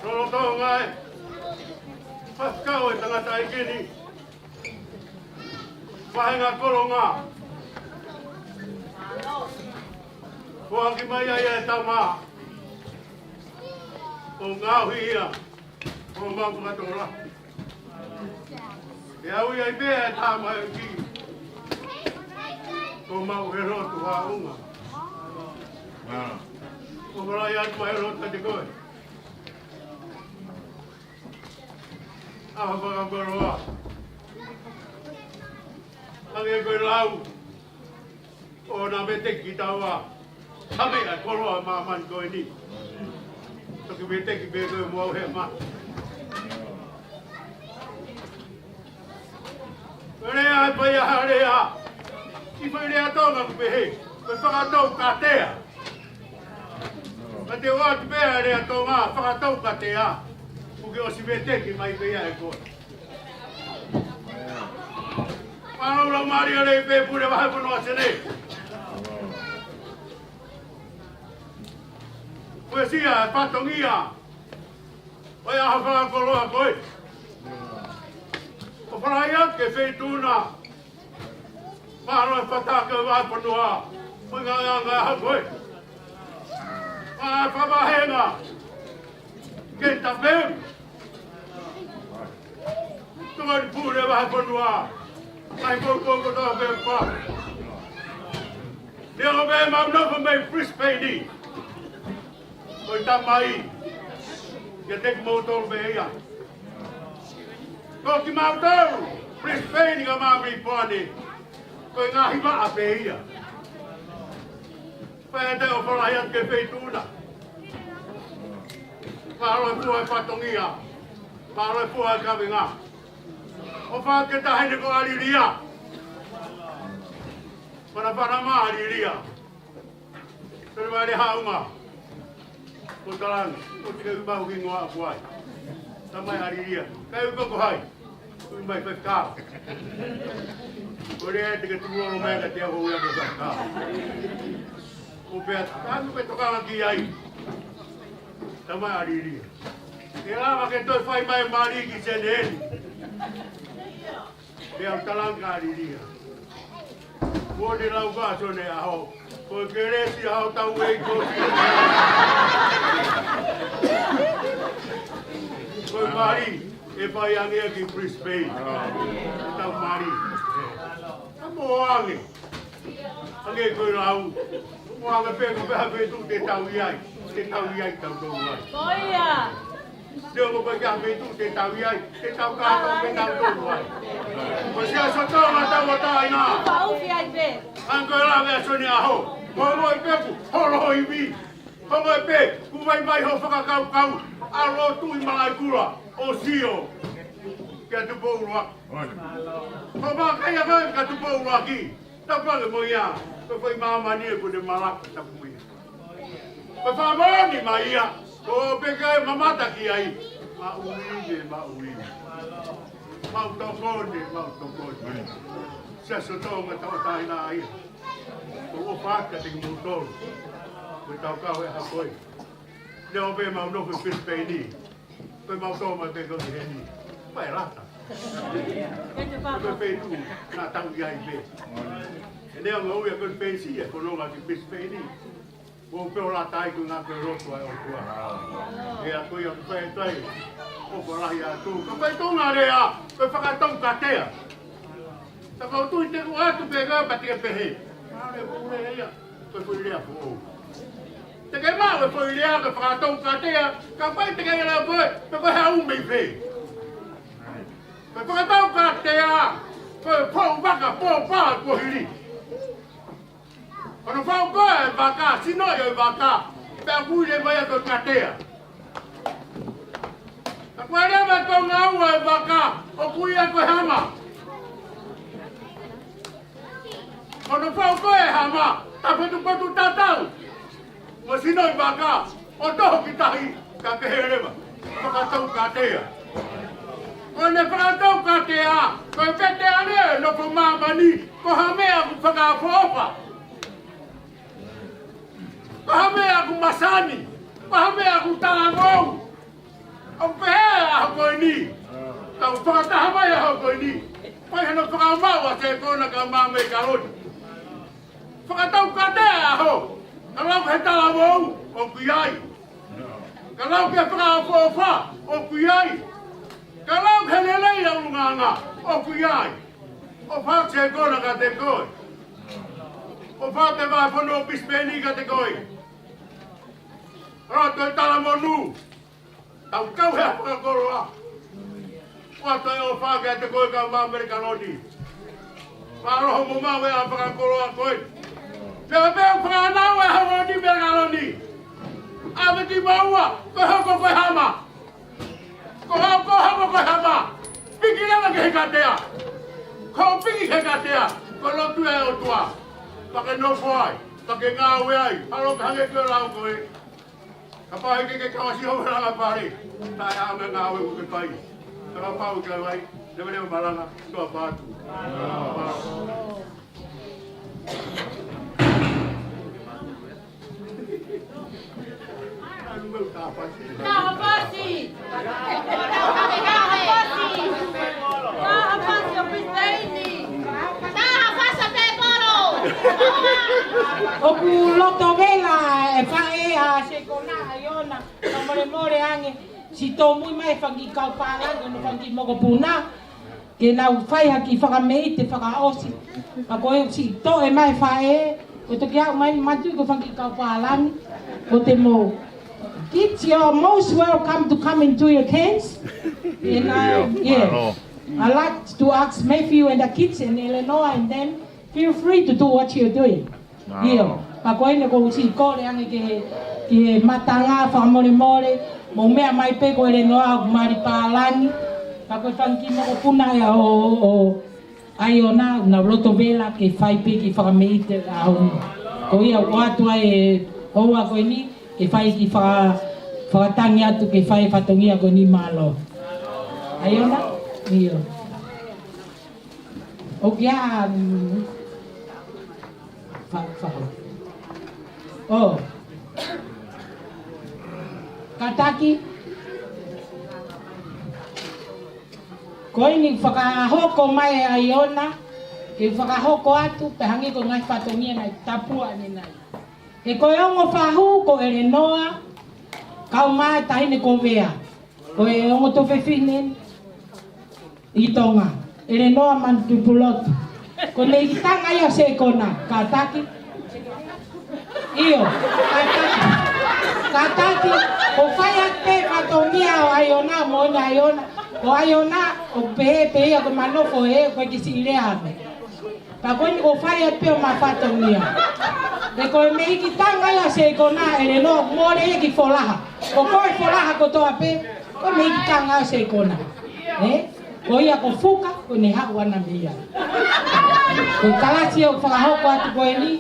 [SPEAKER 10] Solo to ngai. Pas kau tengah tai kini. Pae nga kolonga. Kuang kimaya ya tama. Ngau hia. Mau mengatur. Ya uya be tama ki. Mau hero tu haunga. Rakyat mai hero tadi koi. Apa berdoa? Angin koi lau. Oh na bete kita wa. Kami lah kalau maman kau ini, tak kita mau hemat. Mereka bayar hari ya, si mereka tahu nak behek, mereka tahu kata ya. Nanti orang bayar hari tahu mah, mereka tahu kata ya. Mungkin orang si bete kita mai bayar ekor. Kalau orang mari hari be pura bahaya pun wasene. Poesia, patongia. Olha a fala coloa coi. O praia que feituna. Para pataca vai panua. Manganga coi. Ah, pabahenga. Quem tá bem? Tuan pura vai panua. Ai pouco do bem pa. Dia bem mam no bem Brisbane. Koi tamai, ya tek motor beya. Kau ki motor, Brisbane ka mami pone. Koi ngahi ma abeya. Pwede o palayan ke feituna. Paro puai patongia, paro puai kabinga. O pa ke tahe ko alilia. Para ma alilia. Terima haunga. Kotalan, kotika ba hu ngwa buai. Tamai hari dia. Kai ko hai. Ku mai peka. Ore te ke tu ro mai ka te ho ya ko ka. Ku pe ta ku pe to ka ki ai. Tamai hari dia. Ela ma ke to fai mai mari ki senen. Dia talang ka hari dia. Mo de lau ba so ne aho. Ko kere si hau tau wei ko si. Ko mari e pai ange ki Brisbane. Tau mari. Amo ange. Ange ko lau. Mo ange pe ko pe tu te tau iai. Te tau iai tau do ai.
[SPEAKER 4] Koia.
[SPEAKER 10] Dia ko pe ka pe tu te tau iai. Te tau ka tau pe tau do ai. Ko sia so to ma tau ta ina.
[SPEAKER 4] Pau fi ai be.
[SPEAKER 10] Ange la ve so ni aho. Holo i pepu, holo i vi. Holo i pe, ku vai ho whakakau-kau. Aro tu i malai kura, o sio. Kia tu pourua. Ko mā kai a kai ka tu pourua ki.
[SPEAKER 2] Ta pa le mo ia. Ko foi mama ni ko de mala ta ku ia. Pa fa mo ni ma ia. Ko pe ka mama ta ki ai. Ma ui. Ma to ko ni. Se so to ma ta ta ina ai. Ko fa ka te mo to. Ko ta ka we ha koi. Leo pe ma no pe pe ni. Ko ma to ma pe ko ni. Pai rata. Ko pe tu na ta u ia pe. Ene ngo ia ko pe si e ko no ma ki pe ni. Ko pe la tai ko na pe ro to ai o tua. E a ko ia pe tai. Ko ko la ia tu. Ko pe tu na re a. Ko fa ka tong ka te. Ta ko tu te ko atu pe ga pa te pe he. Ma le ko le ia. Ko ko le a ko. Te ke ma we foi le a ko fa ka tong ka te. Ka pa te ke la ko. Pe ko ha u me pe. Pe ko ka tong ka te a. Ko po ba ka po pa ko hiri. Quando fa un po' è vacà, se no è vacà, per cui le vai a toccare. Ma quando è con l'acqua è vacà, o cui è con hama. Quando fa un po' è hama, sta per un po' tutta tau. Ma se no è vacà, o dopo che stai, capiremo, fa toccare. Quando fa toccare, con fette a lei, non può mamma lì, con a me fa la fofa. Pahame aku masani, pahame aku tanamau. Apa aku ini? Kau fakta apa ya aku ini? Pai hendak fakamau saya kau nak mame kalon. Fakta kata aku. Kalau kita tanamau, aku yai. Kalau kita fakafofa, aku yai. Kalau kita lelai yang lunganga, aku yai. Opa saya kau nak kata kau. Opa teba pono bispeni kata kau. Rato e tala monu. Tau kau hea whakakoroa. Wata e o whake te koe ka mā Amerikanoni. Wharoho mo mā wea whakakoroa koe. Pea pea whakanau e hawoni Amerikanoni. Awe ti maua, koe hoko koe hama. Koe hoko koe hama. Piki lewa ke hekatea. Ko piki hekatea. Ko lotu e o tua. Pake no whai. Pake ngā weai. Haro kahange koe lau koe. Kapag ke kawasi ho ranga pare, tayo ang ngawe ko kay. Saka pau kay, debe na balanga to batu.
[SPEAKER 1] Kahapasi,
[SPEAKER 7] Oku loto vela e fae a se kona aiona na more ange si to muy mai fangi kau pala no fangi mo puna ke na fai haki faka mei te faka osi a ko si to e mai fae o to kia mai matu ko fangi kau pala o te mo. Kids, you're most welcome to come into your tents. And I like to ask Matthew and the kids in Illinois, and then feel free to do what you're doing. Here, ako ina ko si ko le ange ke matanga fa more mo mea mai pe ko Illinois mari palani. Ako fanki mo puna ya o aiona na loto vela ke fai pe ki fa meite a ko ia watu ai o ako ni ke fai ki fa tangi atu ke fai fatongia ko ni malo. Aiona? Iyo. O kia oh. Kataki. Ko ini whakahoko mai aiona. Ke whakahoko atu pe hangi ko ngai fatongia nai tapua ni nai. E ko ongo whahu ko Illinois. Kau mai tahine ko vea. Ko e ongo to fefinen. I tonga. Illinois mantupulotu. Ko nei tanga ia se kona. Kataki. Iyo. Kataki. O whai te fatongia o aiona mo na aiona. O aiona o pehe ako manofo e ko kisi ileave. Pa ko ni o whai pe o mafatongia. E ko me iki tanga ia se kona Illinois mo le ki folaha. O ko folaha ko to ape. Ko me iki tanga se kona. Ko ia ko fuka ko ni hau ana mia. Ko kalasi o whakahoko atu koe ni,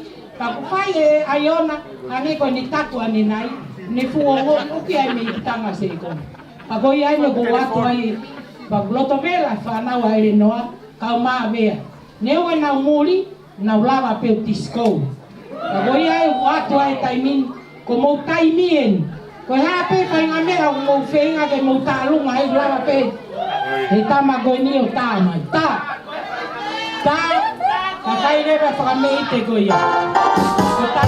[SPEAKER 7] ka ko whai e aiona, ane koe ni taku ane nai, ni fuongo uki ai me itanga se ikona. Pa ko ia ino ko watu ai, pa loto vela whanau ai noa, kau maa vea. Neu e nau muri, nau lava peo tiskou. Pa ko ia e watu ai taimin, ko mou taimien. Ko hea pe kai ngā mea ko mou whenga ke mou tālunga hei lava pe. Hei tama koe ni o tā mai, tā. Tā, ka kai rewa whakamei te koe ia. Ko tā.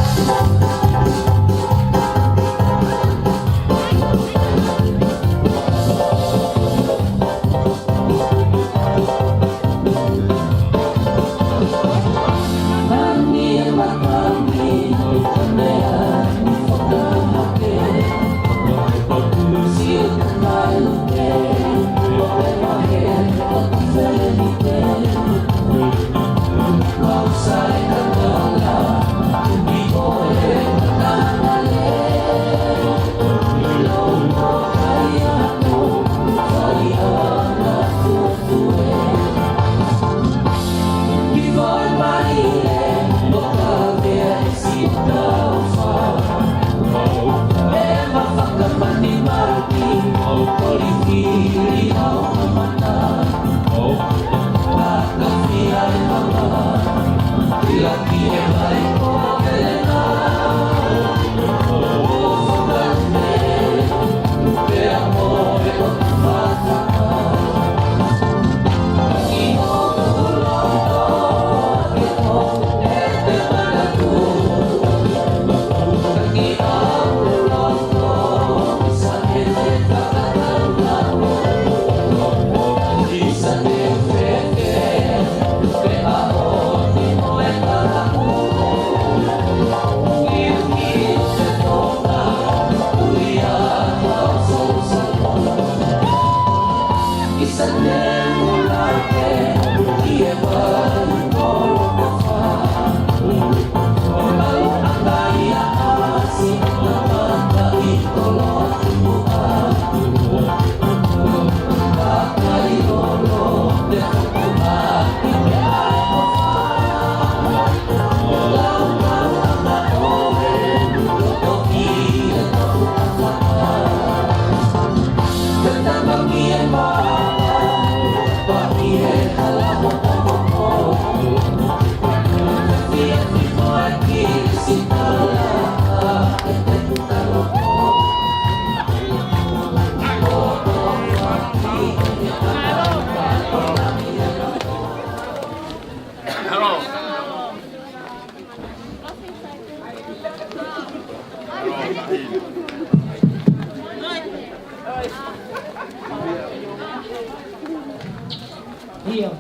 [SPEAKER 7] Iya.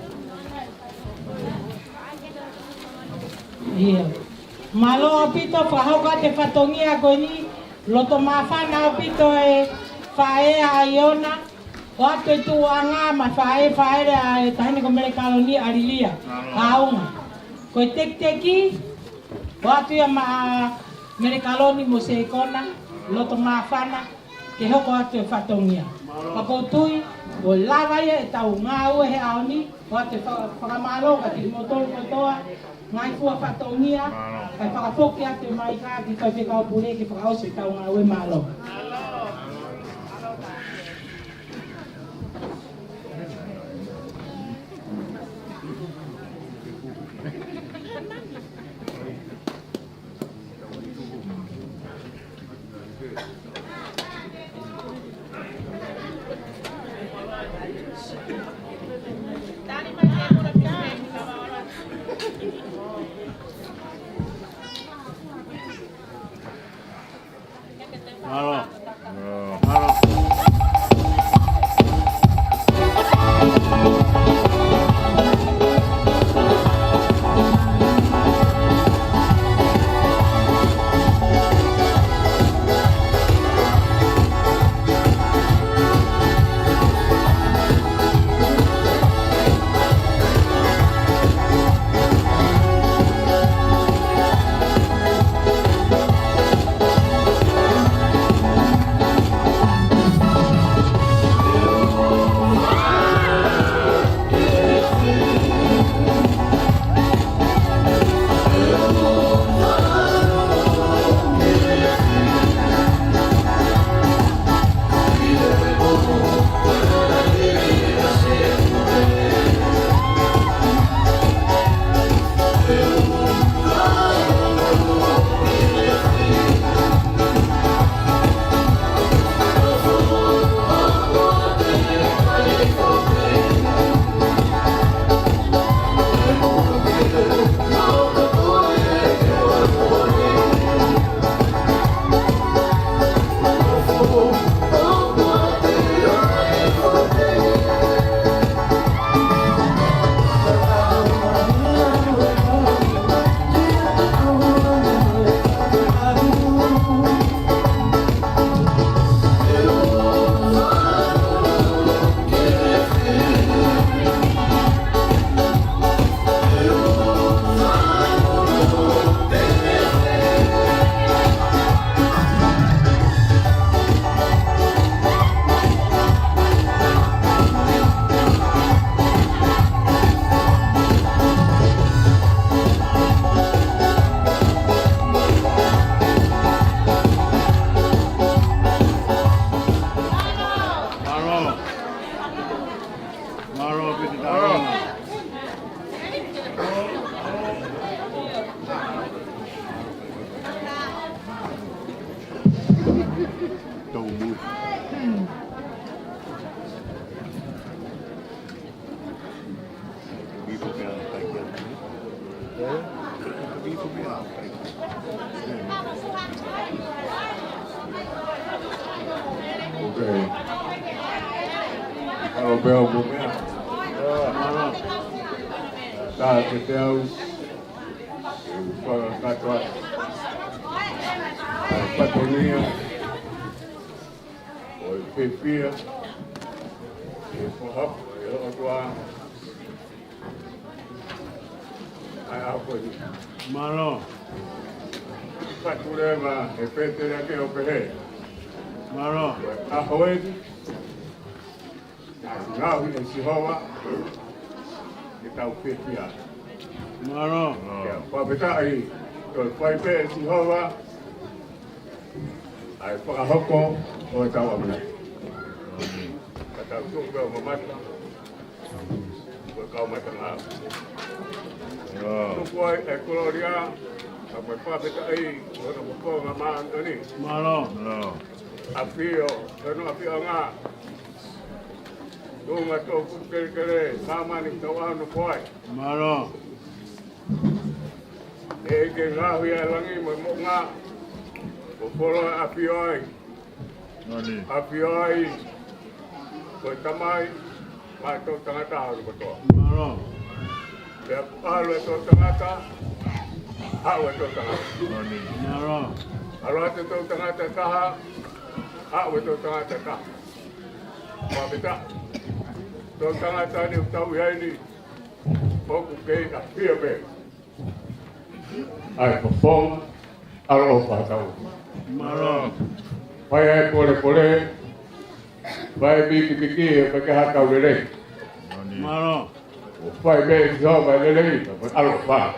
[SPEAKER 7] Iya. Malo pito fahoka te fatongia koni loto mafana pito e fae aiona watu tu anga ma fae ai tani ko mele kaloni arilia kaunga ko tek-teki watu ya ma mele kaloni mo se kona loto mafana ke hoko atu fatongia pakotui o lava ia e tau ngau he aoni wa te whakamalo ka te motor kotoa ngai fua whatongia kai whakafoki ate mai ka ki kai whikao pure ki whakaose tau ngau e malo.
[SPEAKER 12] Malo.
[SPEAKER 2] Okay. Kalau bel bumia. Ta ke teu. Para kata. Patonia. Oi pepia. E pohap, eu tua. Ai apa ni?
[SPEAKER 5] Malo.
[SPEAKER 2] Fatura ma e pete na ke opere.
[SPEAKER 5] Malo.
[SPEAKER 2] Ahoe. Ngau ni si hawa. Kita pepia.
[SPEAKER 5] Malo.
[SPEAKER 2] Ya, pa beta ai. Ko pai pe si hawa. Ai pa hoko o ta wa mna. Kata tu ko mamata. Ko kau mata ngau. Tu ko e koloria. Apa pa beta ai ko ko ngama ani.
[SPEAKER 5] Malo.
[SPEAKER 2] Apio, kano apio nga. Tunga to kere sama ni tawa no koi.
[SPEAKER 5] Malo.
[SPEAKER 2] E ke nga hia langi mo nga. Ko polo apio ai.
[SPEAKER 5] Nani.
[SPEAKER 2] Apio ai. Ko tamai ma to tangata ko to.
[SPEAKER 5] Malo.
[SPEAKER 2] Ke palo to tangata. Hawa to tangata.
[SPEAKER 5] Nani. Malo.
[SPEAKER 2] Alo to tangata kaha. Hawa to tangata ka. Ma beta. To tangata ni tau yai ni. Poku ke apio be. Ai perform alo pa tau.
[SPEAKER 5] Malo.
[SPEAKER 2] Pai pole. Pai biki pa ka tau le.
[SPEAKER 5] Malo.
[SPEAKER 2] Pai be jo ba le alo pa.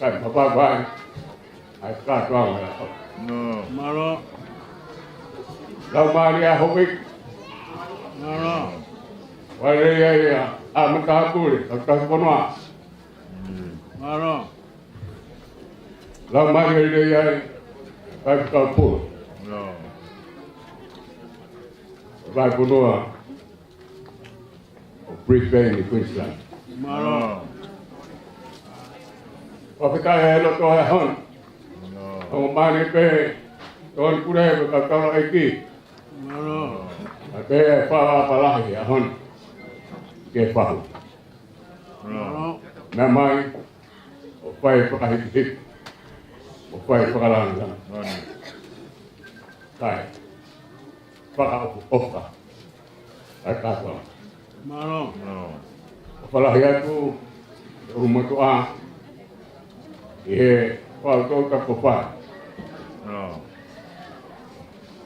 [SPEAKER 2] Kan papa ba. Ai ka tuang la.
[SPEAKER 5] No. Malo.
[SPEAKER 2] Lau Maria hobik.
[SPEAKER 5] Malo.
[SPEAKER 2] Wale ya amka kule ka konwa.
[SPEAKER 5] Malo.
[SPEAKER 2] Lau Maria ya ka pu.
[SPEAKER 5] No.
[SPEAKER 2] Vai konwa. Brisbane, Queensland.
[SPEAKER 5] Malo.
[SPEAKER 2] Papa ya lo to hon.
[SPEAKER 5] No.
[SPEAKER 2] O mani pe ton kure ka ka iki.
[SPEAKER 5] Malo.
[SPEAKER 2] Pe pa pala ya hon. Ke pa.
[SPEAKER 5] Malo.
[SPEAKER 2] Na mai o pai pa hit. O pai pa lang.
[SPEAKER 5] Nani.
[SPEAKER 2] Kai. Pa ofa. Aka pa.
[SPEAKER 5] Malo. No.
[SPEAKER 2] Pala ya tu rumah tu a. Ye pa to ka pa.
[SPEAKER 5] No.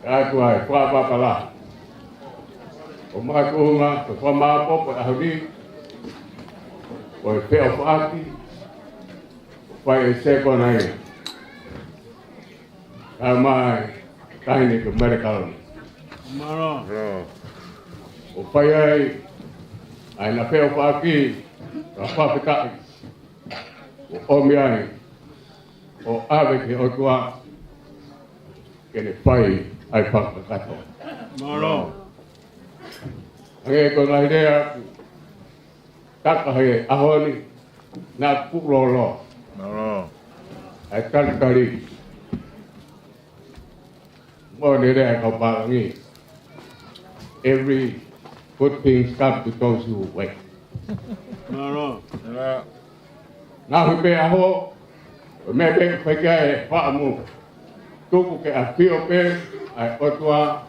[SPEAKER 2] Ya tu ai pa pala. O ma tu ma ko ma po pa ahdi. O pe o ati. Pa se ko nai. Amai kai ni ke medical.
[SPEAKER 5] Malo. No.
[SPEAKER 2] O pai ai na pe o ati. Apa peka. O mi ai. O ave ke o tua. Ke ne pai ai pa ka to.
[SPEAKER 5] Malo.
[SPEAKER 2] Nge ko ngai dia tak hai ahoni na ku lo.
[SPEAKER 5] Malo.
[SPEAKER 2] Ai kan kali. Mo ne dia ko pa ni. Every good things come to those who wait.
[SPEAKER 5] Malo.
[SPEAKER 2] Na hu pe aho. Me pe pe ke pa mu. Tu ke a pio pe ai o tua.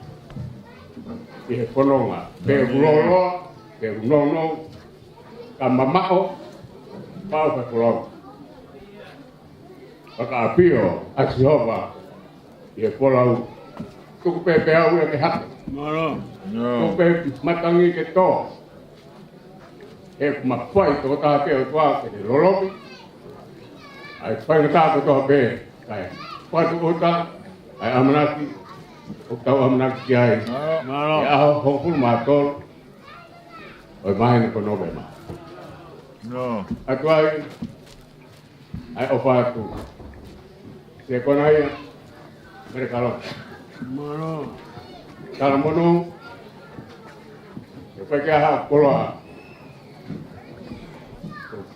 [SPEAKER 2] Ke kolonga. Pe ulolo, pe unono. Ka mamao. Pa ka kolonga. Ka pio a Jehova. Ke kolau. Tu pe pe au ke hat.
[SPEAKER 5] Malo.
[SPEAKER 2] Tu pe matangi ke to. E mapai to ta ke o tua ke lolobi. Ai pai ta ko to be. Ai pa tu ota. Ai amanaki. O tau amanaki ai.
[SPEAKER 5] Malo.
[SPEAKER 2] Ya ho pul matol. Oi mai ko no be ma.
[SPEAKER 5] No.
[SPEAKER 2] Atuai. Ai ofa tu. Se konai. Mereka lo.
[SPEAKER 5] Malo.
[SPEAKER 2] Kalau mono. Yo pe ha kola.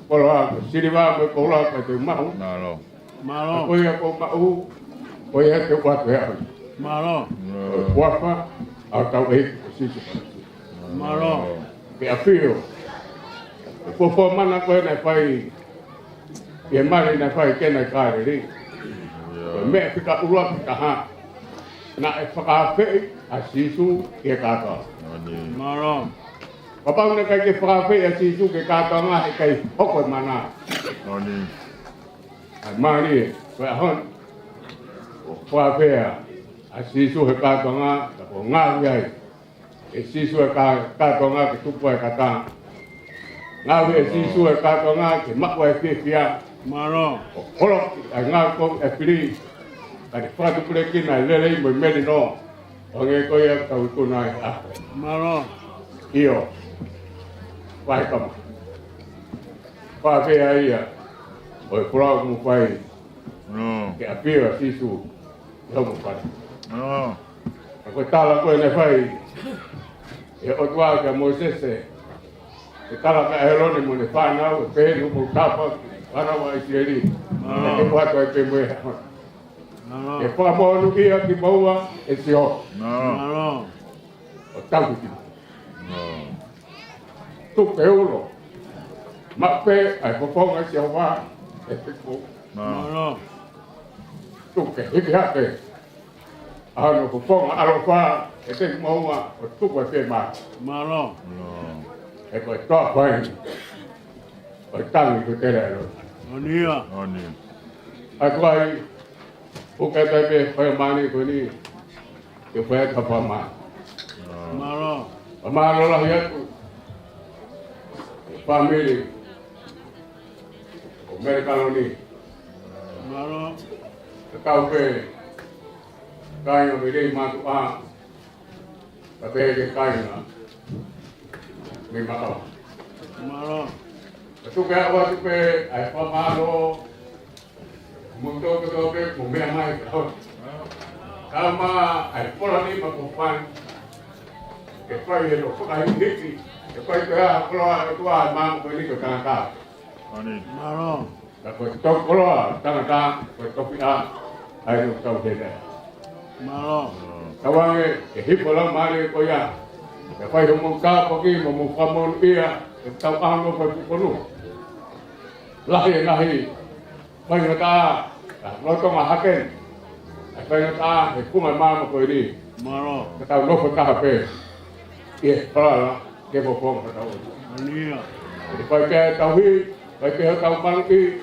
[SPEAKER 2] Kola siriwa ko kola ko te mau.
[SPEAKER 10] Malo.
[SPEAKER 2] Ko ia ko mau. Ko ia te watu ya.
[SPEAKER 5] Malo.
[SPEAKER 2] Wafa au tau e sisi.
[SPEAKER 5] Malo.
[SPEAKER 2] Ke apio. Ko mana ko na pai. Ye mari na pai ke na kare ri. Me fika urua fika ha. Na e whakape a sisu ke kata.
[SPEAKER 5] Malo.
[SPEAKER 2] Papa na kai ke whakape a sisu ke kata ngā e kai hoko mana. Ai mari, koe ahon. Whakape a sisu he kata ngā, ko ngā wiai. E sisu e kata ngā ke tupu e kata. Ngā wi e sisu e kata ngā ke makwa e whiwhia.
[SPEAKER 5] Malo.
[SPEAKER 2] Holo, ai ngā kong e piri. Kari whakatu kure kina i lelei mo i meri no. O nge koe a kau kuna i ahwe.
[SPEAKER 5] Malo.
[SPEAKER 2] Io. Wai kama. Whawhea ia. O e kurau mu whai. Ke apira sisu. Lau mu whai. A koe tala koe ne whai. E otua ka Moisese. E tala ka Herone mo ne whanau. E pēnu mo tapa. Whanawa i sieri. E ke whato e pe mue hama. E whamonu ia ki maua e si ho. O tau ki. Tuk e ulo. Mape ai poponga si ho wā. E te ko. Tuk e hiki hake. Ano poponga alo wā. E te maua o tuk e te mā. E koe toa whai. O tangi ko te reo.
[SPEAKER 5] Onia.
[SPEAKER 2] Ai koe o que vai ver foi mani ko ni que foi ka pa ma malo la ya tu family o mercado ni
[SPEAKER 5] malo
[SPEAKER 2] ka pe ka yo me ma tu a ka pe ke ka na me ma ka
[SPEAKER 5] malo
[SPEAKER 2] tu ka wa tu pe ai pa malo Mundo ke dobe kumbe mai kau. Kama ai pola ni makupan. Ke pai lo kai hiki. Ke pai ka kloa tua mam ko ni ko tanga.
[SPEAKER 10] Ani.
[SPEAKER 5] Malo.
[SPEAKER 2] Ka ko to kloa tanga ko to pia. Ai no tau de.
[SPEAKER 5] Malo.
[SPEAKER 2] Kawange ke hipola mari ko ya. Ke pai mo ka ko ki mo famon ia. Ke tau ango ko ko no. Lahi. Pai ngata, loto mahaken. Pai ngata, kuma mama ko ini.
[SPEAKER 5] Malo.
[SPEAKER 2] Kata loto kahape. Ye, pala ke bopong kata.
[SPEAKER 5] Onia.
[SPEAKER 2] Pai ke tawi, pai ke tau pangki.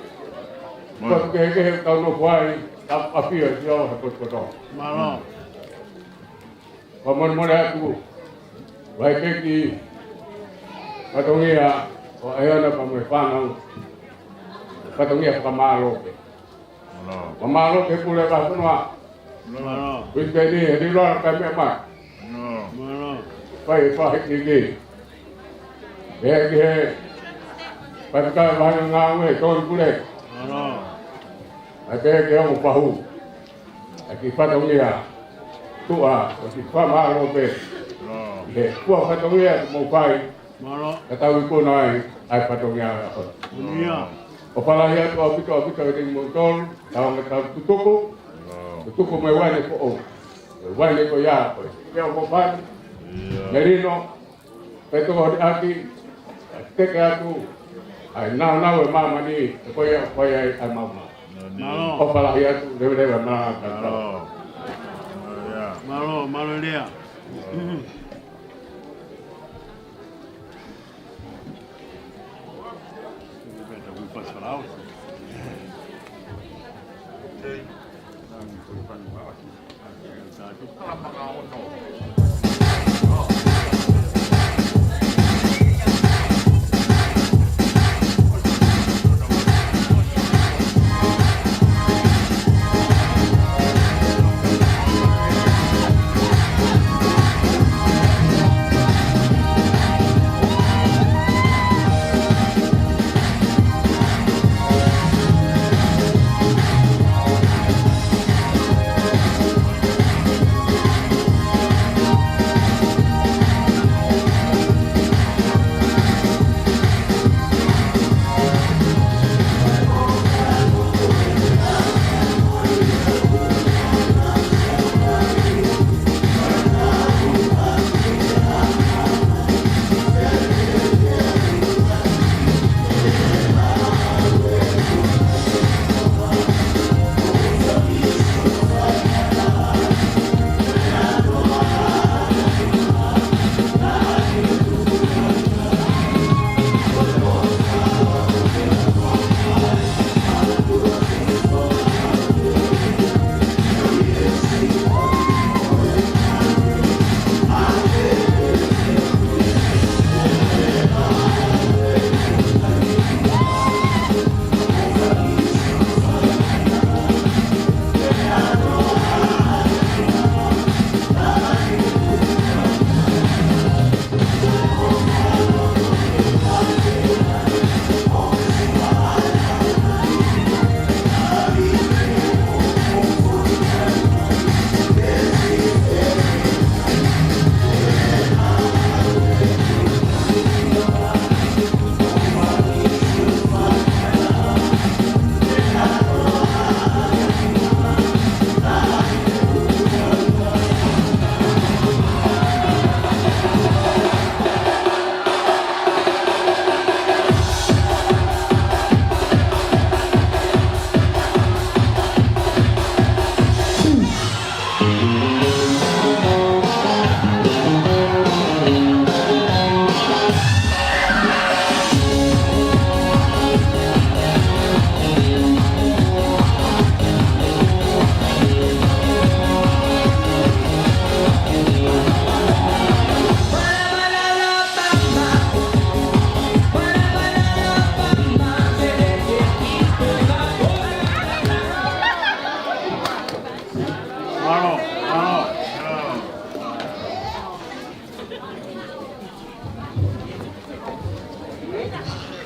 [SPEAKER 2] Pai ke tau no wai, tau apia dio ha ko.
[SPEAKER 5] Malo.
[SPEAKER 2] Pamon mole aku. Pai ke ki patongia o ayana pa mo fanau. Katongia pamalo. Pamalo ke kule ka sunwa.
[SPEAKER 5] Malo.
[SPEAKER 2] Wite ni di luar ka me ma.
[SPEAKER 5] Malo.
[SPEAKER 2] Pai pa hiki. He. Pai ka ba nga we ton kule.
[SPEAKER 5] Malo.
[SPEAKER 2] Ate ke o pahu. Aki patongia. Tua, o si pamalo pe. He, kwa patongia mo pai.
[SPEAKER 5] Malo.
[SPEAKER 2] Katawi ko nai ai patongia.
[SPEAKER 5] Onia.
[SPEAKER 2] O pala ia to apito ring motor, tao ngata tutuko me wale ko o. Wale ko ya, ke o pan. Merino, peto o aki, te ke aku. Ai na e mama ni, ko ya ai mama. O pala ia tu debe na ka.
[SPEAKER 5] Malo dia. Pascal.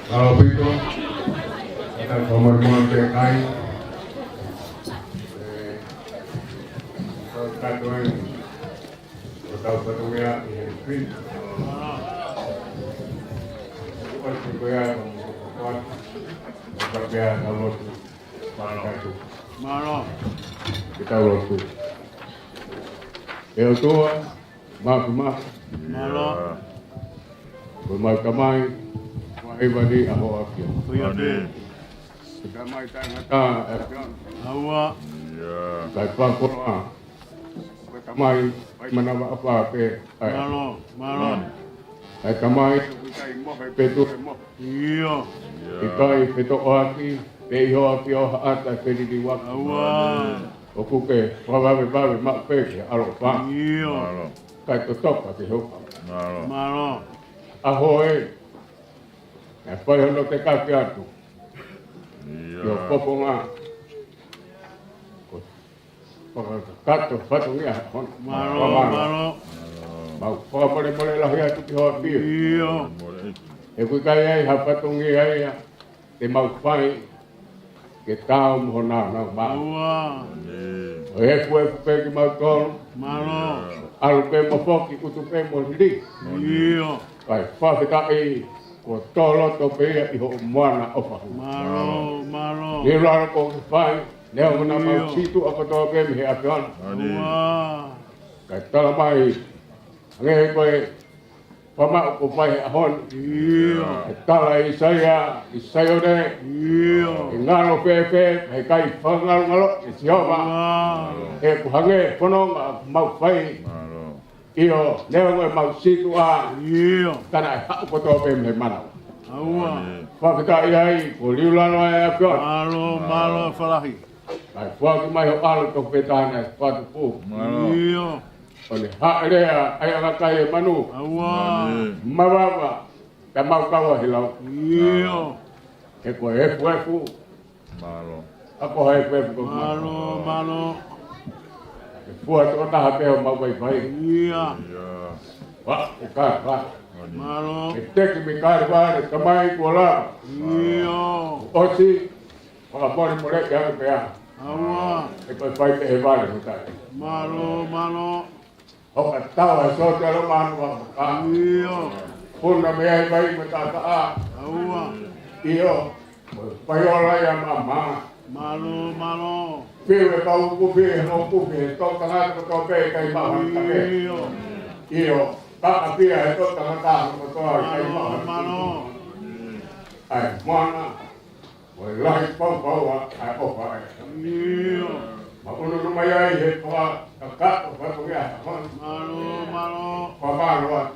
[SPEAKER 2] Kalau begitu, kita nomor PKI. Katuan, betul-betul ya, ini. Bukan juga buat bekerja kalau itu.
[SPEAKER 5] Malo.
[SPEAKER 2] Kita waktu. Ya tua, maaf.
[SPEAKER 5] Malo.
[SPEAKER 2] Bermakamai, maibadi aku akhir.
[SPEAKER 5] Kuyade.
[SPEAKER 2] Damai tangata,
[SPEAKER 5] Awa.
[SPEAKER 2] Kai pangkoa. Kamai, ai manaba apa pe.
[SPEAKER 5] Malo.
[SPEAKER 2] Ai kamai, kai mo kai petu mo.
[SPEAKER 5] Iyo.
[SPEAKER 2] Kai petu oaki, pe ho aki o ata pe di wa.
[SPEAKER 5] Awa.
[SPEAKER 2] Okuke, babe ma pe alo pa.
[SPEAKER 5] Iyo.
[SPEAKER 2] Kai to toka te ho.
[SPEAKER 5] Malo.
[SPEAKER 2] Ahoe. E pai hono te kapi atu. Yo popo nga. Kato fatu ngia.
[SPEAKER 5] Malo.
[SPEAKER 2] Mau pole lah ya tu ho pi.
[SPEAKER 5] Iyo.
[SPEAKER 2] E kui kai ai hapatu ngia ai. Te mau pai. Ke tau mo na ba.
[SPEAKER 5] Awa.
[SPEAKER 2] E fue pe ki mau ton.
[SPEAKER 5] Malo.
[SPEAKER 2] Alu pe mo foki kutu pe mo li.
[SPEAKER 5] Iyo.
[SPEAKER 2] Kai fa ka ai. Ko tolo to pe i ho moana ofa.
[SPEAKER 5] Malo.
[SPEAKER 2] Ni ra ko fai. Leo na mau situ apa to pe mi apion.
[SPEAKER 5] Awa.
[SPEAKER 2] Kai tala mai. Nge ko pama ko pai ahon.
[SPEAKER 5] Iyo.
[SPEAKER 2] Tala isaya de.
[SPEAKER 5] Iyo.
[SPEAKER 2] Ngalo pepe hai kai ngalo siapa. E ko hange pono mau pai. Iyo, leo mo mau situ a.
[SPEAKER 5] Iyo.
[SPEAKER 2] Kana ha ko to pe me mana.
[SPEAKER 5] Awa.
[SPEAKER 2] Fa ka ai ko liulano e apion.
[SPEAKER 5] Malo falahi.
[SPEAKER 2] Ai fa ki mai ho alo to petana fa tu pu.
[SPEAKER 5] Iyo.
[SPEAKER 2] Ole ha rea ai anga kai manu.
[SPEAKER 5] Awa.
[SPEAKER 2] Mababa. Ta mau ka wa hilau.
[SPEAKER 5] Iyo.
[SPEAKER 2] E ko e fu.
[SPEAKER 6] Malo.
[SPEAKER 2] Ako hai pe ko.
[SPEAKER 5] Malo.
[SPEAKER 2] Fu to ta ha pe mau bai bai.
[SPEAKER 5] Iya.
[SPEAKER 2] Wa ka.
[SPEAKER 5] Malo.
[SPEAKER 2] E te ki mi ka ba ka mai ko la.
[SPEAKER 5] Iyo.
[SPEAKER 2] Osi. Para pori more ya pe ya.
[SPEAKER 5] Awa.
[SPEAKER 2] E ko pai te e ba le ta.
[SPEAKER 5] Malo.
[SPEAKER 2] O ka tawa so te lo manu ka.
[SPEAKER 5] Iyo.
[SPEAKER 2] Puna me ai bai me ta a.
[SPEAKER 5] Awa.
[SPEAKER 2] Iyo. Pai ola ya mama.
[SPEAKER 5] Malo.
[SPEAKER 2] Piwe ka upu piwe no upu piwe. To tanga to pe kai ma ha ta pe. Iyo. Ta a piwe to tanga ta no to kai ma ha.
[SPEAKER 5] Malo.
[SPEAKER 2] Ai mana. Wai lai pau wa ai o fa.
[SPEAKER 5] Iyo.
[SPEAKER 2] Ma uno no mai ai he pa ka fa to ya.
[SPEAKER 5] Malo.
[SPEAKER 2] Pa ba lo.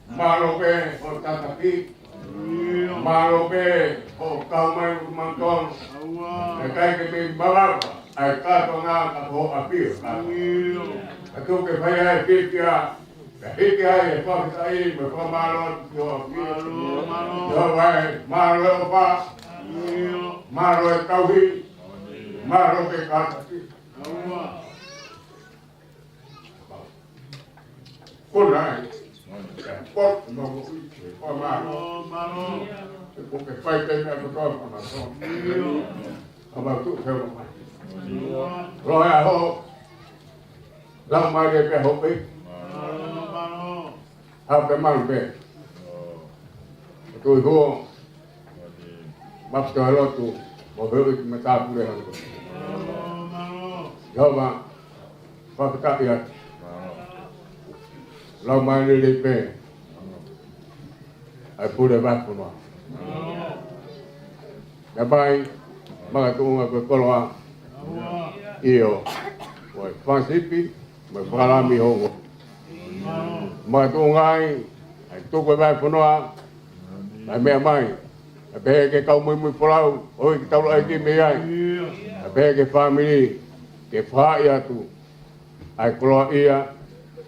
[SPEAKER 2] Malo pe o ta ta pi.
[SPEAKER 5] Iyo.
[SPEAKER 2] Malo pe o ka mai manton.
[SPEAKER 5] Awa.
[SPEAKER 2] Kai ke me baba. Ai ka to nga ka ho a pi.
[SPEAKER 5] Iyo.
[SPEAKER 2] Aku ke vai ai pi kia. Hiki ai pa ai me pa malo yo.
[SPEAKER 5] Malo.
[SPEAKER 2] Yo vai malo pa.
[SPEAKER 5] Iyo.
[SPEAKER 2] Malo e tauhi. Malo ke ka.
[SPEAKER 5] Awa.
[SPEAKER 2] Kunai. Pot no pa malo.
[SPEAKER 5] Malo.
[SPEAKER 2] Ko ke fai te me ko ka ma so.
[SPEAKER 5] Iyo.
[SPEAKER 2] Aba tu ke ma. Rồi à ho. Lang mai ke ho pe.
[SPEAKER 5] Malo.
[SPEAKER 2] Ha pe mal pe. Tu ho. Mas to lo tu. Mo ho ki mata pure ha.
[SPEAKER 5] Malo.
[SPEAKER 2] Yo ba. Pa ka ya. Lang mai le pe. Ai pure ba ko no. Ya bai. Ma tu nga ko lo. Io. Poi Fransipi, ma fala mi hongo. Ma tu ngai, ai tu ko vai ponoa. Ai me mai. A be ke kau muy polau, oi ki tau ai ki me ai. A be ke family ke fa ia tu. Ai klo ia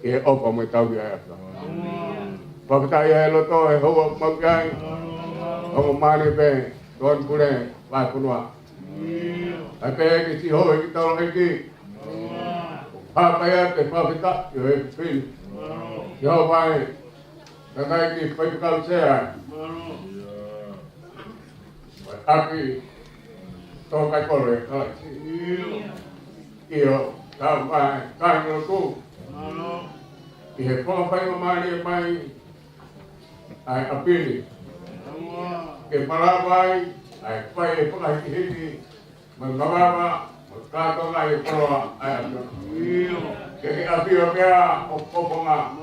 [SPEAKER 2] e opa me tau ia. Pa ka ia lo to e ho ma ai. O mani be, don pure vai ponoa. Ai be ke si ho ki tau ai ki. Apa ya ke pa kita yo e fin. Yo vai. Ka ki pa ka se ai. Tapi to kai ko le ka io ka mai ka no tu i he po pai o mai ai apili ke palavai ai pai po ai hiti mangaba ka to ngai pro ai ke apio pia o poponga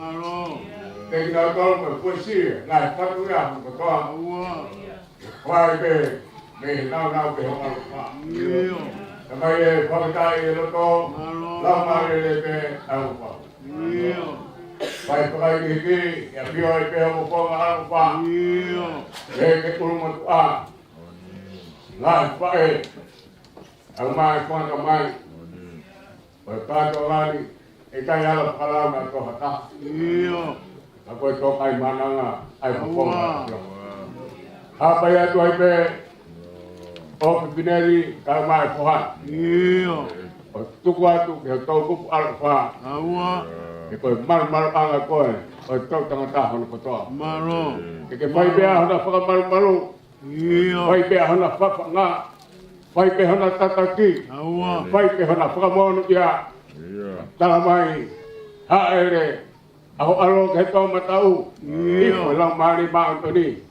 [SPEAKER 2] ke na to mo poesia ngai pa tu ya ko to Why be? May now be on the May Pavatai Loto, Lama be Alpha. By Pavaiti, a few I pay over Alpha. They Ulmut A. Life by Alma Quanta Mine. But Tantolani, a Kayala Palama to Hata. A boy talk I mananga, I perform. Apa ya tu ipe o bineri kalmai pohan. Iyo. Tu kuatu ke tau kup alfa. Awa. Ke mar anga koe. O tau tanga tahon kotoa. Maro. Ke pai bea hona whaka maru. Iyo. Pai bea hona whaka ngā. Pai bea hona tataki. Awa. Pai bea hona whaka monu ia. Iyo. Talamai. Haere. Aho alo ke tau matau. Iyo. Lang mari ma antoni.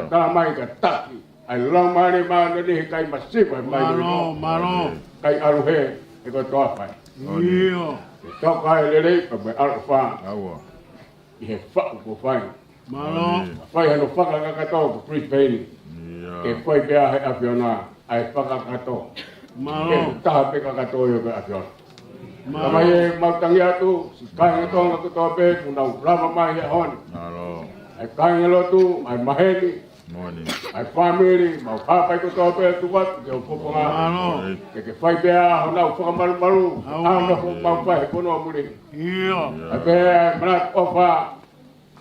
[SPEAKER 2] Kala mai ka taki, ai long mari ma ni kai masif ai mai maro kai aruhe e ko to pai iyo to kai le ko be alfa awa I he fa ko fai maro fai no fa ka to ko free pay ke foi be ai aviona ai fa ka to maro ta pe ka to yo ka aviona mai mau tangia tu kai to ko to pe no rama mai hon maro ai kai lo tu ai maheni ai family mau papa ko to pe tu wat ke popo nga ke fai pe a na fo maru a na fo mau pa ko no muri iyo ai pe mana ofa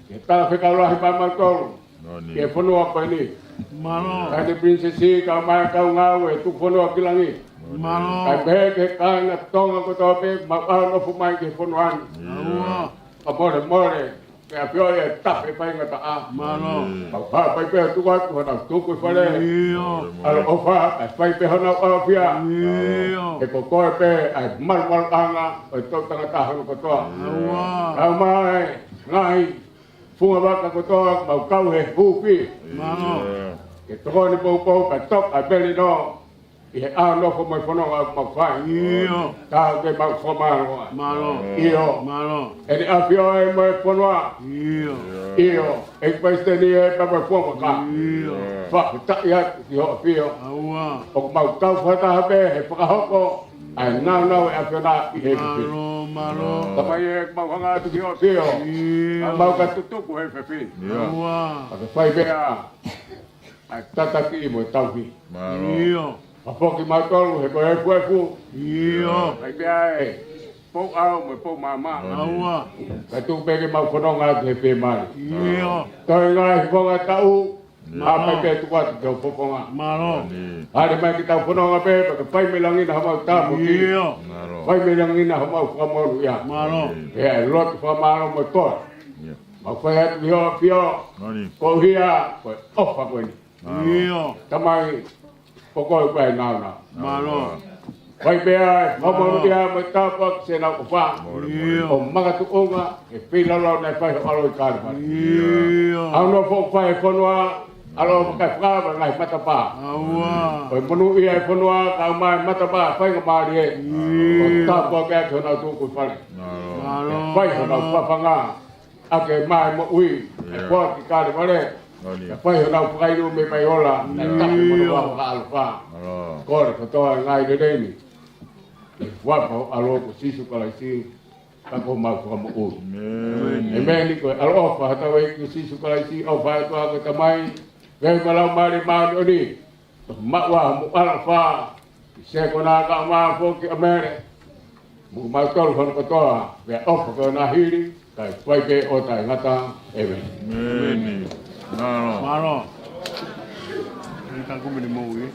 [SPEAKER 2] ke ta fe ka lo ai pa mal to ke fo no pa ni mano ai de princesi ka mai ka nga we tu fo no kilangi mano ai pe ke ka na tonga ko to pe ma a no fo mai ke fo no an amore more ke apio e tape pai ngata a mano pa pai pe tu wa tu na tu ko fale iyo al ofa pai pe hona o pia iyo e ko ko pe ai mal anga o to tanga ta ho ko to wa mai ngai funga ba ka ko to mau kau he hupi mano ke to ni po ka tok a beli no I he a no ko mai fono ma fai iyo ta ke ba fo mano iyo mano e ni apio e mai fono iyo e pa steni e pa ba fo ka iyo fa ta ya yo apio awa o ma ka fa ta be he pa ho ai na e apio na I he mano ta mai e ma nga tu yo apio ma ka tu ko he fe awa ka fai be a tata ki mo tauhi iyo Apoki matolu he ko e fu iyo ai bai po au mo po mama awa ka tu pe ke mau kono nga ke pe mai iyo to nga ko nga tau ma pe ke tu ka do po nga maro ari mai kita kono nga pe ka pai me langi na mau ta mo iyo pai me langi na mau ka mo ya maro e lot fa maro mo to ma fa ya yo pio ko hia ko ofa ko ni iyo tamai pokok pai na maro pai pe ai mo mo dia mo ta pa se na ko fa o maga tu onga e pila lo na pai alo ka au no fo pai fonwa alo ka fa ba ngai mata pa awa o monu ia fonwa ka mai mata pa pai ka ma rie o ta pa ka ko na tu ko fa maro pai na fa fa nga ake mai mo ui e ko ki ka de vale pai na pai no me pai ola na ta mo no ka alfa kor ko to ngai de ni wa ko alo ko sisu kala si ka ko ma ko mo o e me ni ko alo fa ta we ko sisu kala si o fa to ko tamai ve mala mari ma no ni ma wa mo alfa se ko na ka ma ko ki amere mo ma to ko to ve o ko na hiri ka pai ke o ta ngata e me Maro. Ini kan aku beli mau ini.